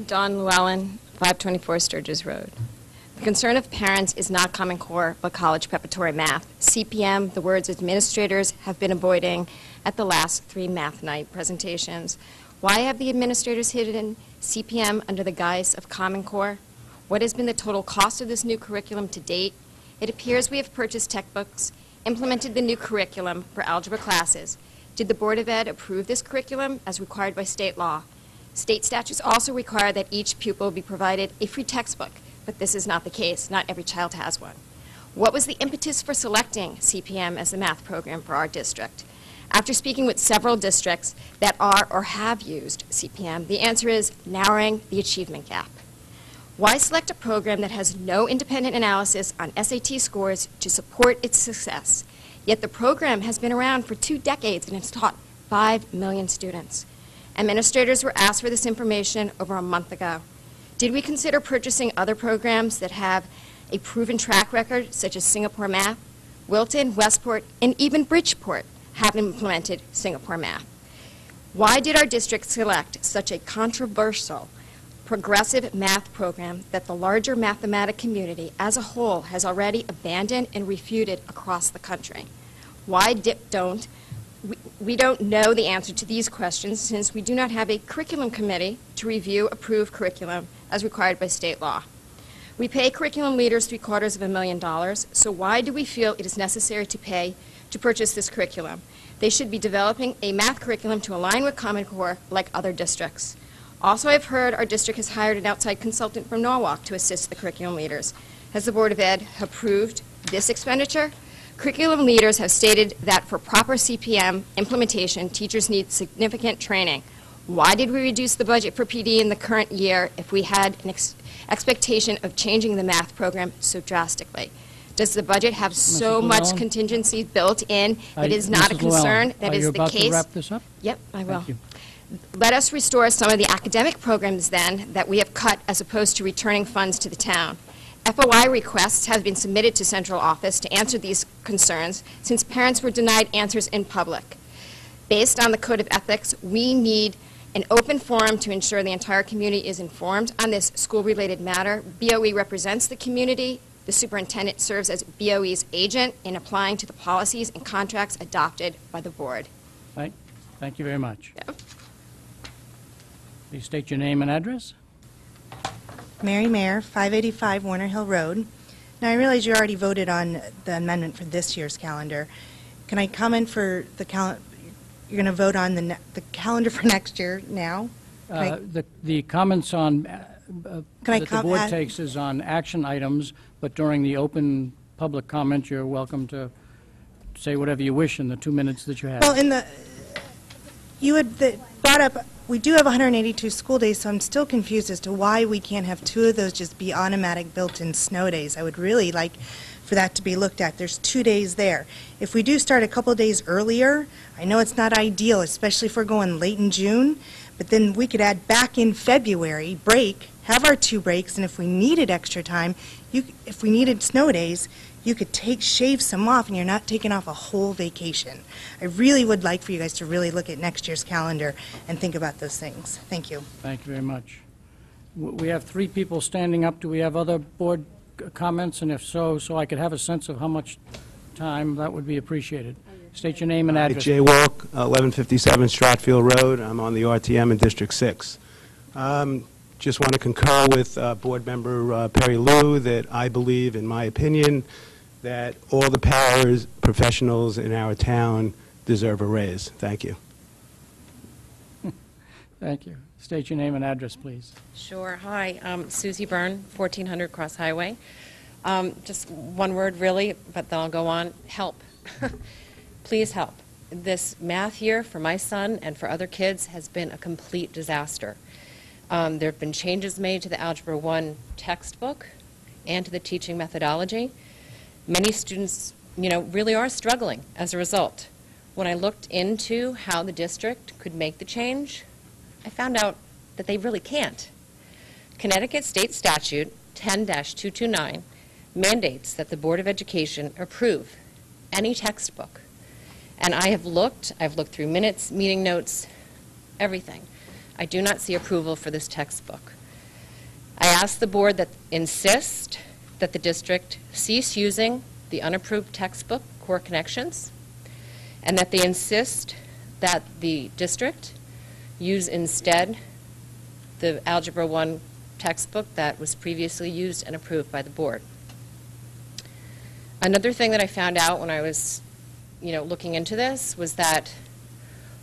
Dawn Llewellyn, 524 Sturgis Road. The concern of parents is not Common Core, but college preparatory math. CPM, the words administrators have been avoiding at the last 3 math night presentations. Why have the administrators hidden CPM under the guise of Common Core? What has been the total cost of this new curriculum to date? It appears we have purchased textbooks, implemented the new curriculum for algebra classes. Did the Board of Ed approve this curriculum as required by state law? State statutes also require that each pupil be provided a free textbook, but this is not the case. Not every child has one. What was the impetus for selecting CPM as the math program for our district? After speaking with several districts that are or have used CPM, the answer is narrowing the achievement gap. Why select a program that has no independent analysis on SAT scores to support its success? Yet the program has been around for 2 decades and has taught 5 million students. Administrators were asked for this information over a month ago. Did we consider purchasing other programs that have a proven track record, such as Singapore Math? Wilton, Westport, and even Bridgeport have implemented Singapore Math. Why did our district select such a controversial progressive math program that the larger mathematic community as a whole has already abandoned and refuted across the country? Why don't we don't know the answer to these questions, since we do not have a curriculum committee to review approved curriculum as required by state law. We pay curriculum leaders $750,000, so why do we feel it is necessary to purchase this curriculum? They should be developing a math curriculum to align with Common Core like other districts. Also, I've heard our district has hired an outside consultant from Norwalk to assist the curriculum leaders. Has the Board of Ed approved this expenditure? Curriculum leaders have stated that for proper CPM implementation, teachers need significant training. Why did we reduce the budget for PD in the current year if we had an expectation of changing the math program so drastically? Does the budget have so much contingency built in that it is not a concern? That is the case. Are you about to wrap this up? Yep, I will. Thank you. Let us restore some of the academic programs, then, that we have cut as opposed to returning funds to the town. FOI requests have been submitted to central office to answer these concerns, since parents were denied answers in public. Based on the Code of Ethics, we need an open forum to ensure the entire community is informed on this school-related matter. BOE represents the community. The superintendent serves as BOE's agent in applying to the policies and contracts adopted by the board. Thank you very much. Yep. Please state your name and address. Mary Mayer, 585 Warner Hill Road. Now, I realize you already voted on the amendment for this year's calendar. Can I comment for the calendar? You're going to vote on the calendar for next year now? The comments on that the board takes is on action items, but during the open public comment, you're welcome to say whatever you wish in the 2 minutes that you have. Well, you had brought up, we do have 182 school days, so I'm still confused as to why we can't have 2 of those just be automatic built-in snow days. I would really like for that to be looked at. There's 2 days there. If we do start a couple days earlier, I know it's not ideal, especially if we're going late in June, but then we could add back in February break have our 2 breaks, and if we needed extra time, if we needed snow days, you could shave some off, and you're not taking off a whole vacation. I really would like for you guys to really look at next year's calendar and think about those things. Thank you. Thank you very much. We have 3 people standing up. Do we have other board comments? And if so I could have a sense of how much time, that would be appreciated. State your name and address. Jay Walk, 1157 Stratfield Road. I'm on the RTM in District 6. Just want to concur with Board Member Perry Lou that I believe, in my opinion, that all the professionals in our town deserve a raise. Thank you. Thank you. State your name and address, please. Sure. Hi, Susie Byrne, 1400 Cross Highway. Just one word, really, but then I'll go on. Help. Please help. This math year for my son and for other kids has been a complete disaster. There have been changes made to the Algebra 1 textbook and to the teaching methodology. Many students, really are struggling as a result. When I looked into how the district could make the change, I found out that they really can't. Connecticut State Statute 10-229 mandates that the Board of Education approve any textbook. And I've looked through minutes, meeting notes, everything. I do not see approval for this textbook. I ask the board that insist that the district cease using the unapproved textbook, Core Connections, and that they insist that the district use instead the Algebra 1 textbook that was previously used and approved by the board. Another thing that I found out when I was, looking into this was that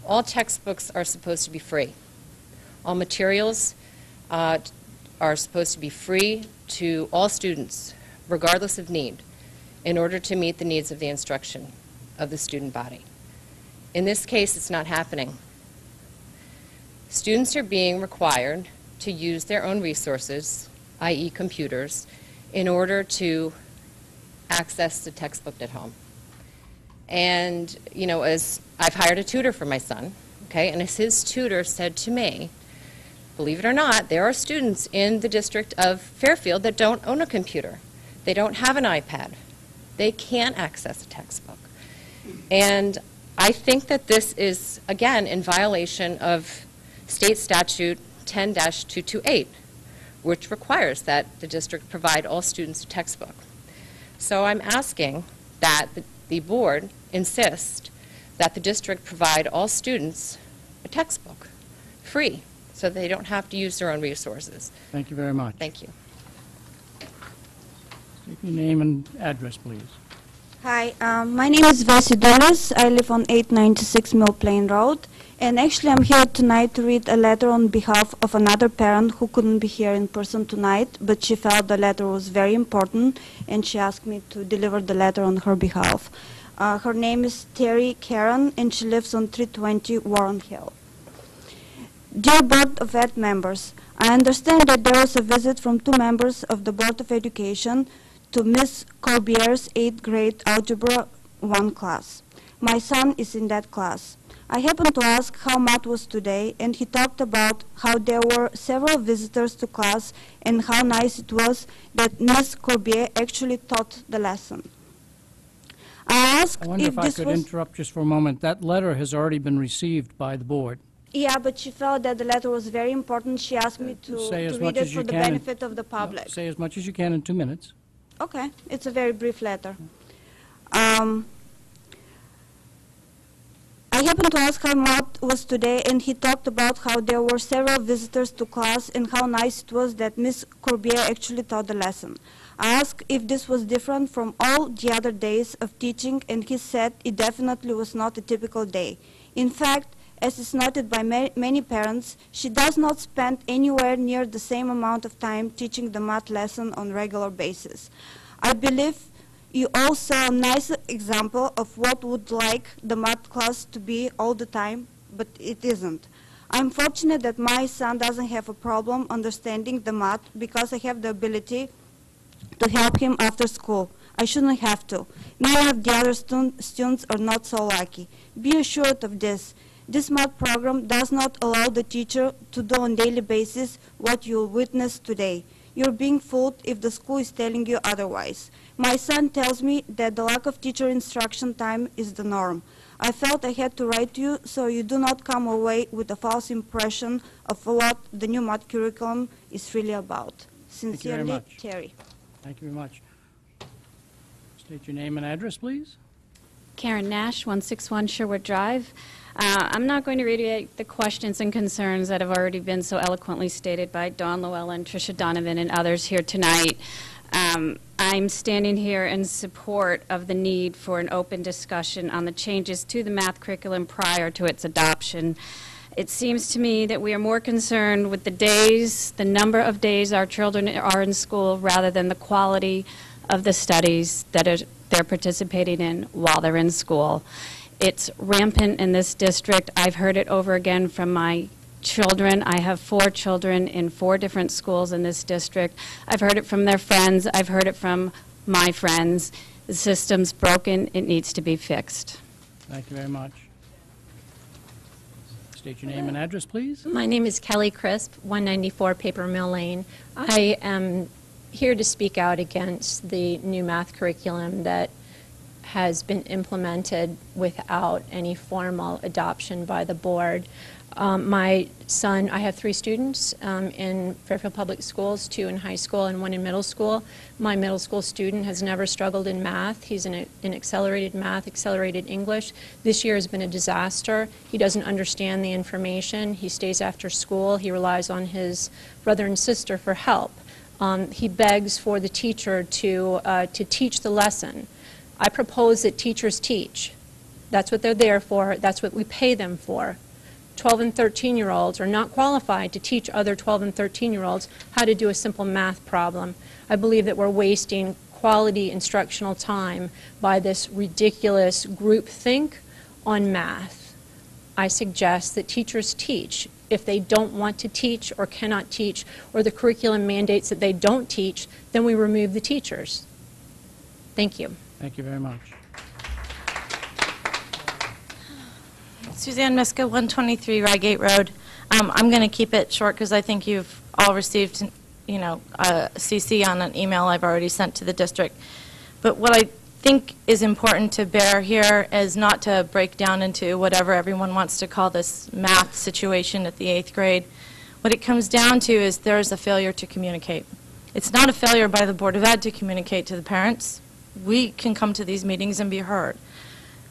all textbooks are supposed to be free. All materials are supposed to be free to all students, regardless of need, in order to meet the needs of the instruction of the student body. In this case, it's not happening. Students are being required to use their own resources, i.e. computers, in order to access the textbook at home. And, as I've hired a tutor for my son, okay, and as his tutor said to me, believe it or not, there are students in the district of Fairfield that don't own a computer. They don't have an iPad. They can't access a textbook. And I think that this is, again, in violation of State Statute 10-228, which requires that the district provide all students a textbook. So I'm asking that the board insist that the district provide all students a textbook, free, so they don't have to use their own resources. Thank you very much. Thank you. State your name and address, please. Hi, my name is Varsity. I live on 896 Mill Plain Road. And actually, I'm here tonight to read a letter on behalf of another parent who couldn't be here in person tonight, but she felt the letter was very important, and she asked me to deliver the letter on her behalf. Her name is Terry Karen, and she lives on 320 Warren Hill. Dear Board of Ed members, I understand that there was a visit from 2 members of the Board of Education to Ms. Corbier's 8th grade Algebra 1 class. My son is in that class. I happened to ask how math was today, and he talked about how there were several visitors to class and how nice it was that Ms. Corbier actually taught the lesson. I asked I wonder if I this could was... interrupt just for a moment. That letter has already been received by the board. Yeah, but she felt that the letter was very important. She asked me to read it for the benefit of the public. Say as much as you can in 2 minutes. Okay, it's a very brief letter. I happened to ask how math was today, and he talked about how there were several visitors to class and how nice it was that Ms. Corbier actually taught the lesson. I asked if this was different from all the other days of teaching, and he said it definitely was not a typical day. In fact, as is noted by many parents, she does not spend anywhere near the same amount of time teaching the math lesson on a regular basis. I believe you all saw a nice example of what would like the math class to be all the time, but it isn't. I'm fortunate that my son doesn't have a problem understanding the math because I have the ability to help him after school. I shouldn't have to. Many of the other students are not so lucky. Be assured of this. This math program does not allow the teacher to do on a daily basis what you'll witness today. You're being fooled if the school is telling you otherwise. My son tells me that the lack of teacher instruction time is the norm. I felt I had to write to you so you do not come away with a false impression of what the new math curriculum is really about. Sincerely, Terry. Thank you very much. State your name and address, please. Karen Nash, 161 Sherwood Drive. I'm not going to reiterate the questions and concerns that have already been so eloquently stated by Dawn Llewellyn, Tricia Donovan, and others here tonight. I'm standing here in support of the need for an open discussion on the changes to the math curriculum prior to its adoption. It seems to me that we are more concerned with the days, the number of days our children are in school, rather than the quality of the studies that they're participating in while they're in school. It's rampant in this district. I've heard it over again from my children. I have 4 children in 4 different schools in this district. I've heard it from their friends. I've heard it from my friends. The system's broken. It needs to be fixed. Thank you very much. State your name and address, please. My name is Kelly Crisp, 194 Paper Mill Lane. I am here to speak out against the new math curriculum that has been implemented without any formal adoption by the board. My son, I have 3 students in Fairfield Public Schools, 2 in high school and 1 in middle school. My middle school student has never struggled in math. He's in accelerated math, accelerated English. This year has been a disaster. He doesn't understand the information. He stays after school. He relies on his brother and sister for help. He begs for the teacher to teach the lesson. I propose that teachers teach. That's what they're there for. That's what we pay them for. 12 and 13-year-olds are not qualified to teach other 12 and 13-year-olds how to do a simple math problem. I believe that we're wasting quality instructional time by this ridiculous groupthink on math. I suggest that teachers teach. If they don't want to teach or cannot teach, or the curriculum mandates that they don't teach, then we remove the teachers. Thank you. Thank you very much. Suzanne Miska, 123 Rygate Road. I'm going to keep it short because I think you've all received, a CC on an email I've already sent to the district. But what I think is important to bear here is not to break down into whatever everyone wants to call this math situation at the 8th grade. What it comes down to is there's a failure to communicate. It's not a failure by the Board of Ed to communicate to the parents. We can come to these meetings and be heard.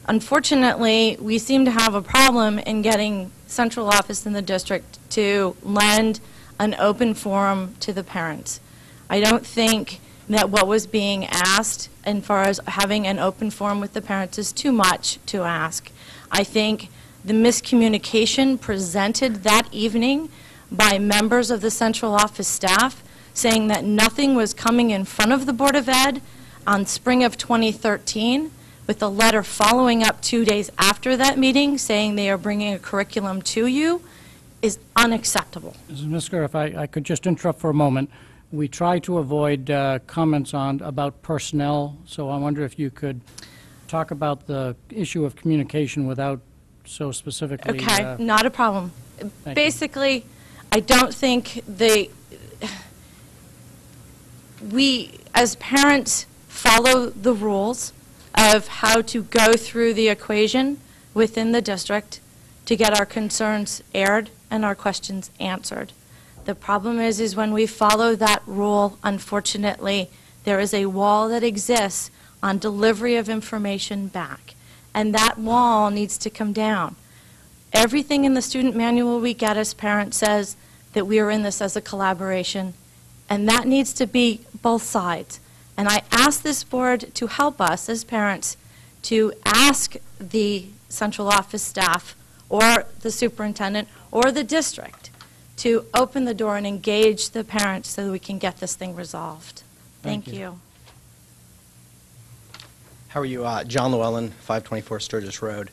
Unfortunately, we seem to have a problem in getting central office in the district to lend an open forum to the parents. I don't think that what was being asked as far as having an open forum with the parents is too much to ask. I think the miscommunication presented that evening by members of the central office staff saying that nothing was coming in front of the Board of Ed on spring of 2013, with a letter following up 2 days after that meeting saying they are bringing a curriculum to you, is unacceptable. Mrs. Misker, if I could just interrupt for a moment. We try to avoid comments about personnel, so I wonder if you could talk about the issue of communication without so specifically... Okay, not a problem. Basically, I don't think we, as parents, follow the rules of how to go through the equation within the district to get our concerns aired and our questions answered. The problem is when we follow that rule, unfortunately, there is a wall that exists on delivery of information back, and that wall needs to come down. Everything in the student manual we get as parents says that we are in this as a collaboration, and that needs to be both sides. And I ask this board to help us as parents to ask the central office staff or the superintendent or the district to open the door and engage the parents so that we can get this thing resolved. Thank you. How are you? John Llewellyn, 524 Sturgis Road.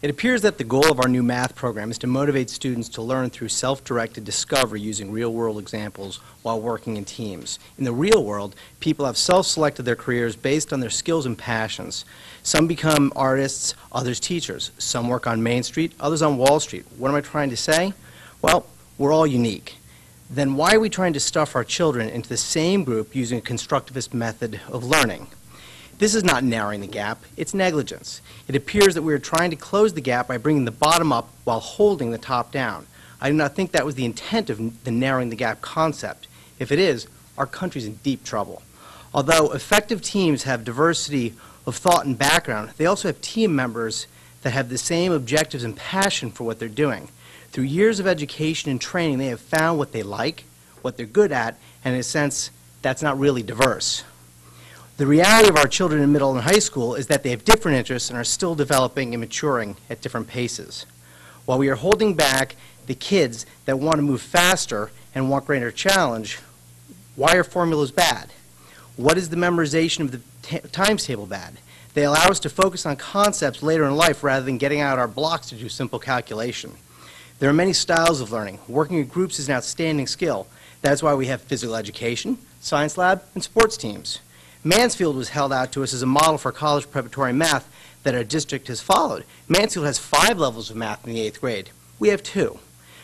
It appears that the goal of our new math program is to motivate students to learn through self-directed discovery using real-world examples while working in teams. In the real world, people have self-selected their careers based on their skills and passions. Some become artists, others teachers. Some work on Main Street, others on Wall Street. What am I trying to say? Well, we're all unique. Then why are we trying to stuff our children into the same group using a constructivist method of learning? This is not narrowing the gap, it's negligence. It appears that we are trying to close the gap by bringing the bottom up while holding the top down. I do not think that was the intent of the narrowing the gap concept. If it is, our country's in deep trouble. Although effective teams have diversity of thought and background, they also have team members that have the same objectives and passion for what they're doing. Through years of education and training, they have found what they like, what they're good at, and in a sense, that's not really diverse. The reality of our children in middle and high school is that they have different interests and are still developing and maturing at different paces. While we are holding back the kids that want to move faster and want greater challenge, why are formulas bad? What is the memorization of the times table bad? They allow us to focus on concepts later in life rather than getting out our blocks to do simple calculation. There are many styles of learning. Working in groups is an outstanding skill. That's why we have physical education, science lab, and sports teams. Mansfield was held out to us as a model for college preparatory math that our district has followed. Mansfield has 5 levels of math in the 8th grade. We have 2.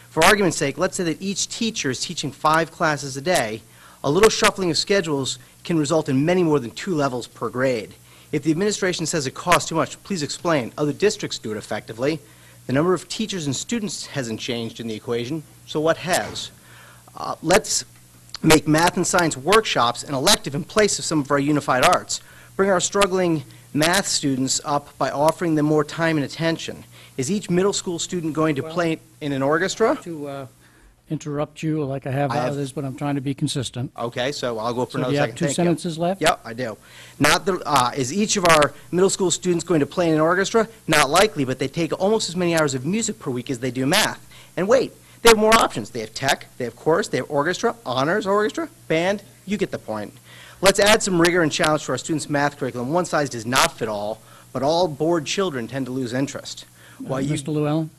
For argument's sake, let's say that each teacher is teaching 5 classes a day. A little shuffling of schedules can result in many more than 2 levels per grade. If the administration says it costs too much, please explain. Other districts do it effectively. The number of teachers and students hasn't changed in the equation, so what has? Let's make math and science workshops an elective in place of some of our unified arts. Bring our struggling math students up by offering them more time and attention. Is each middle school student going to play in an orchestra? To interrupt you like I have others, but I'm trying to be consistent. Okay, so I'll go for So another do you have second. 2 Thank sentences left? Yep, I do. Is each of our middle school students going to play in an orchestra? Not likely, but they take almost as many hours of music per week as they do math. And wait, they have more options. They have tech, they have chorus, they have orchestra, honors orchestra, band. You get the point. Let's add some rigor and challenge to our students' math curriculum. One size does not fit all, but all bored children tend to lose interest. Mr. Llewellyn,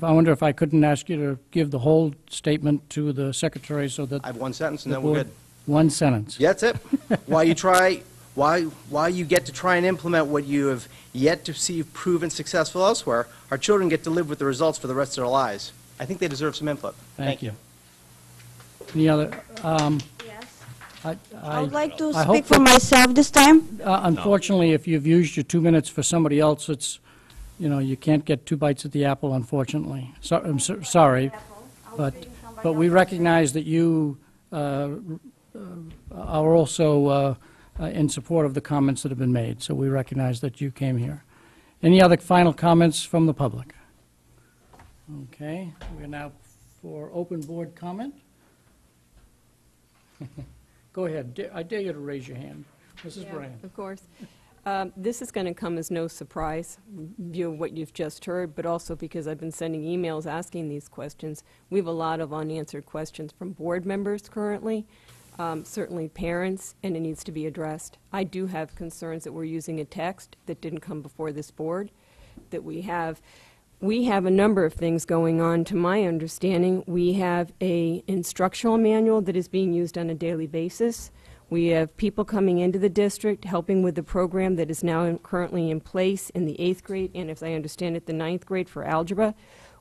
I wonder if I couldn't ask you to give the whole statement to the secretary so that... I have 1 sentence and the then we're board- good. 1 sentence. Yeah, that's it. While you get to try and implement what you have yet to see proven successful elsewhere, our children get to live with the results for the rest of their lives. I think they deserve some input. Thank you. Any other? Yes. I would like to I hope speak for that- myself this time. Unfortunately, if you've used your 2 minutes for somebody else, it's, you can't get 2 bites at the apple, unfortunately. I'm sorry, but we recognize that you are also in support of the comments that have been made, so we recognize that you came here. Any other final comments from the public? Okay, we're now for open board comment. Go ahead. I dare you to raise your hand. Mrs. Brand. Of course. This is going to come as no surprise, view of what you've just heard, but also because I've been sending emails asking these questions. We have a lot of unanswered questions from board members currently, certainly parents, and it needs to be addressed. I do have concerns that we're using a text that didn't come before this board, that we have a number of things going on. To my understanding, we have an instructional manual that is being used on a daily basis. We have people coming into the district helping with the program that is now currently in place in the 8th grade and, as I understand it, the 9th grade for algebra.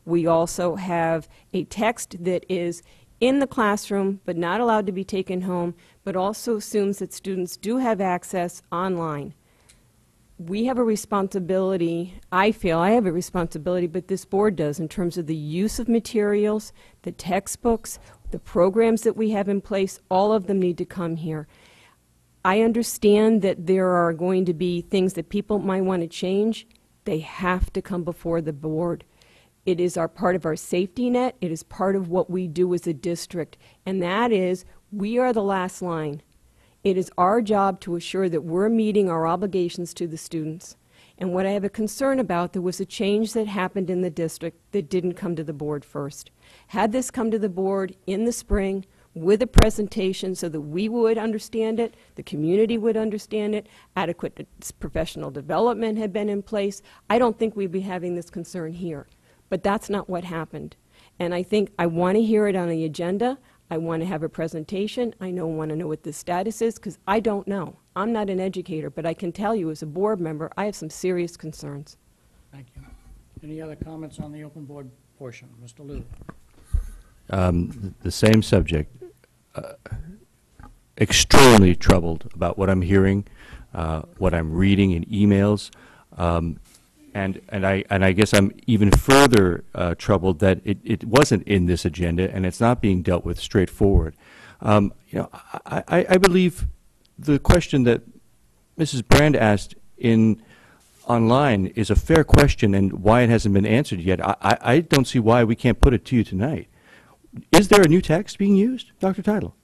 We also have a text that is in the classroom but not allowed to be taken home, but also assumes that students do have access online. We have a responsibility, I feel I have a responsibility, but this board does, in terms of the use of materials, the textbooks, the programs that we have in place. All of them need to come here. I understand that there are going to be things that people might want to change. They have to come before the board. It is part of our safety net. It is part of what we do as a district, and that is we are the last line. It is our job to assure that we're meeting our obligations to the students. And what I have a concern about, there was a change that happened in the district that didn't come to the board first. Had this come to the board in the spring, with a presentation so that we would understand it, the community would understand it, adequate professional development had been in place, I don't think we'd be having this concern here. But that's not what happened. And I think I want to hear it on the agenda. I want to have a presentation. I want to know what the status is, because I don't know. I'm not an educator, but I can tell you as a board member, I have some serious concerns. Thank you. Any other comments on the open board portion? Mr. Liu. The same subject. Extremely troubled about what I'm hearing, what I'm reading in emails, and I guess I'm even further troubled that it wasn't in this agenda and it's not being dealt with straightforward. I believe the question that Mrs. Brand asked online is a fair question, and why it hasn't been answered yet. I don't see why we can't put it to you tonight. Is there a new text being used, Dr. Title?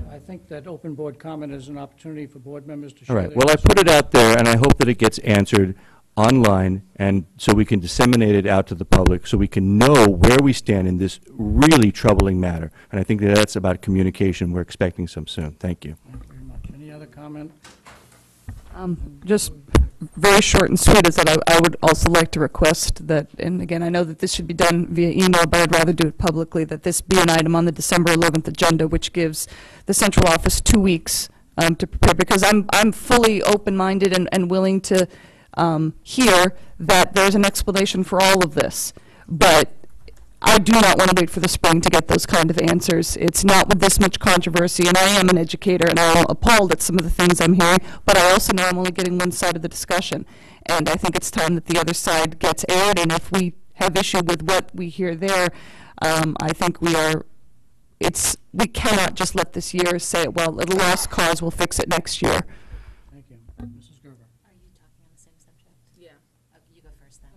I think that open board comment is an opportunity for board members to All share right. their Well, I put it out there, and I hope that it gets answered online, and so we can disseminate it out to the public, so we can know where we stand in this really troubling matter. And I think that that's about communication. We're expecting some soon. Thank you. Thank you very much. Any other comment? Just very short and sweet is that I would also like to request that, and again, I know that this should be done via email, but I'd rather do it publicly, that this be an item on the December 11th agenda, which gives the central office 2 weeks to prepare, because I'm fully open-minded and willing to hear that there's an explanation for all of this. But I do not want to wait for the spring to get those kind of answers. It's not with this much controversy, and I am an educator, and I'm appalled at some of the things I'm hearing, but I also know I'm only getting one side of the discussion. And I think it's time that the other side gets aired, and if we have issue with what we hear there, I think we cannot just let this year say, well, at a lost cause, we'll fix it next year. Thank you. Mrs. Gerber. Are you talking on the same subject? Yeah. You go first then.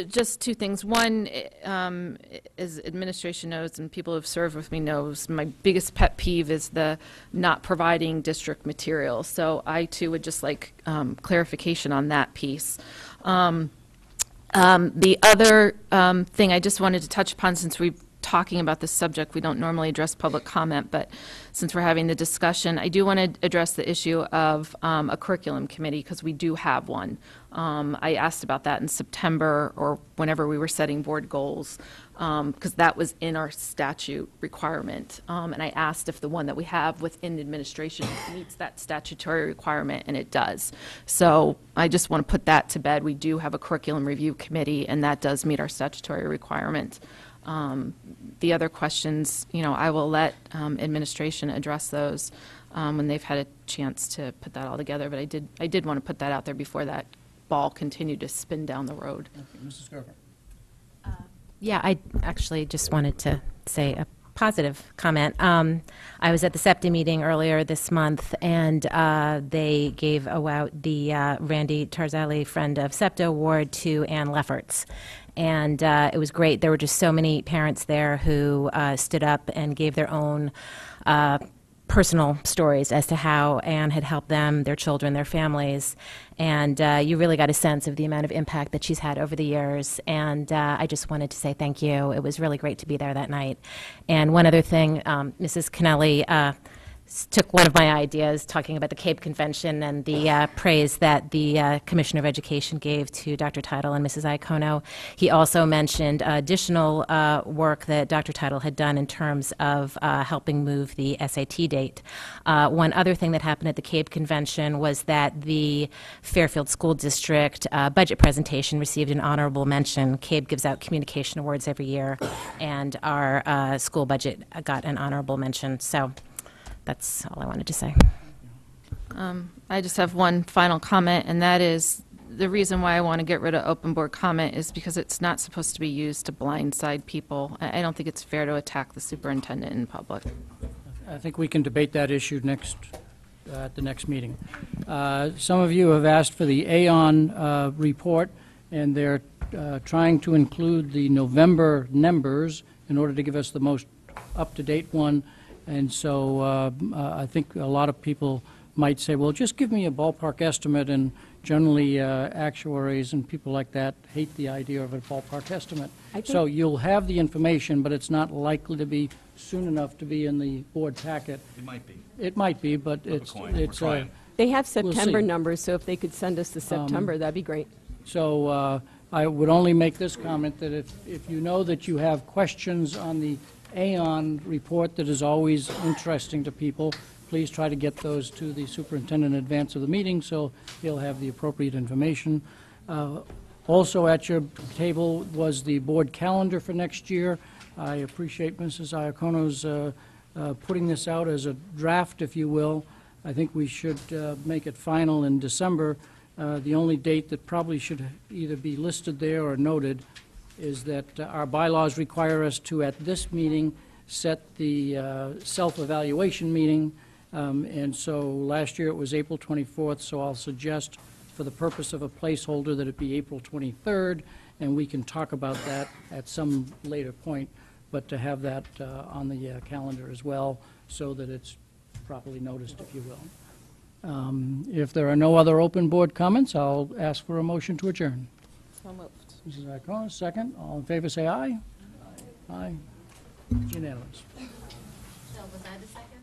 Just two things. One, as administration knows and people who have served with me knows, my biggest pet peeve is the not providing district materials. So I too would just like clarification on that piece. The other thing I just wanted to touch upon, since we're talking about this subject, we don't normally address public comment, but since we're having the discussion, I do want to address the issue of a curriculum committee, because we do have one. I asked about that in September or whenever we were setting board goals, because that was in our statute requirement. And I asked if the one that we have within administration meets that statutory requirement, and it does. So I just want to put that to bed. We do have a curriculum review committee, and that does meet our statutory requirement. The other questions, I will let administration address those when they've had a chance to put that all together. But I did want to put that out there before that ball continued to spin down the road. Okay. Mrs. Gerber. Yeah, I actually just wanted to say a positive comment. I was at the SEPTA meeting earlier this month, and they gave out the Randy Tarzali Friend of SEPTA Award to Ann Lefferts. And it was great. There were just so many parents there who stood up and gave their own personal stories as to how Anne had helped them, their children, their families. And you really got a sense of the amount of impact that she's had over the years. And I just wanted to say thank you. It was really great to be there that night. And one other thing, Mrs. Kennelly took one of my ideas talking about the Cape Convention and the praise that the Commissioner of Education gave to Dr. Title and Mrs. Iacono. He also mentioned additional work that Dr. Title had done in terms of helping move the SAT date. One other thing that happened at the Cape Convention was that the Fairfield School District budget presentation received an honorable mention. CABE gives out communication awards every year, and our school budget got an honorable mention. So that's all I wanted to say. I just have one final comment, and that is the reason why I want to get rid of open board comment is because it's not supposed to be used to blindside people. I don't think it's fair to attack the superintendent in public. I think we can debate that issue at the next meeting. Some of you have asked for the Aon report, and they're trying to include the November numbers in order to give us the most up-to-date one. And so I think a lot of people might say, well, just give me a ballpark estimate, and generally actuaries and people like that hate the idea of a ballpark estimate. I think- So you'll have the information, but it's not likely to be soon enough to be in the board packet. It might be. It might be, but Flip a it's, coin. We're it's, trying. They have We'll September see. numbers, so if they could send us the September, that'd be great. So I would only make this comment, that if you know that you have questions on the Aon report that is always interesting to people, please try to get those to the superintendent in advance of the meeting, so he'll have the appropriate information. Also at your table was the board calendar for next year. I appreciate Mrs. Iacono's putting this out as a draft, if you will. I think we should make it final in December. The only date that probably should either be listed there or noted is that our bylaws require us to, at this meeting, set the self-evaluation meeting. And so last year it was April 24th, so I'll suggest for the purpose of a placeholder that it be April 23rd, and we can talk about that at some later point, but to have that on the calendar as well so that it's properly noticed, if you will. If there are no other open board comments, I'll ask for a motion to adjourn. So moved. Mrs. Iacono, second. All in favor, say aye. Aye. It's unanimous. So was I the second?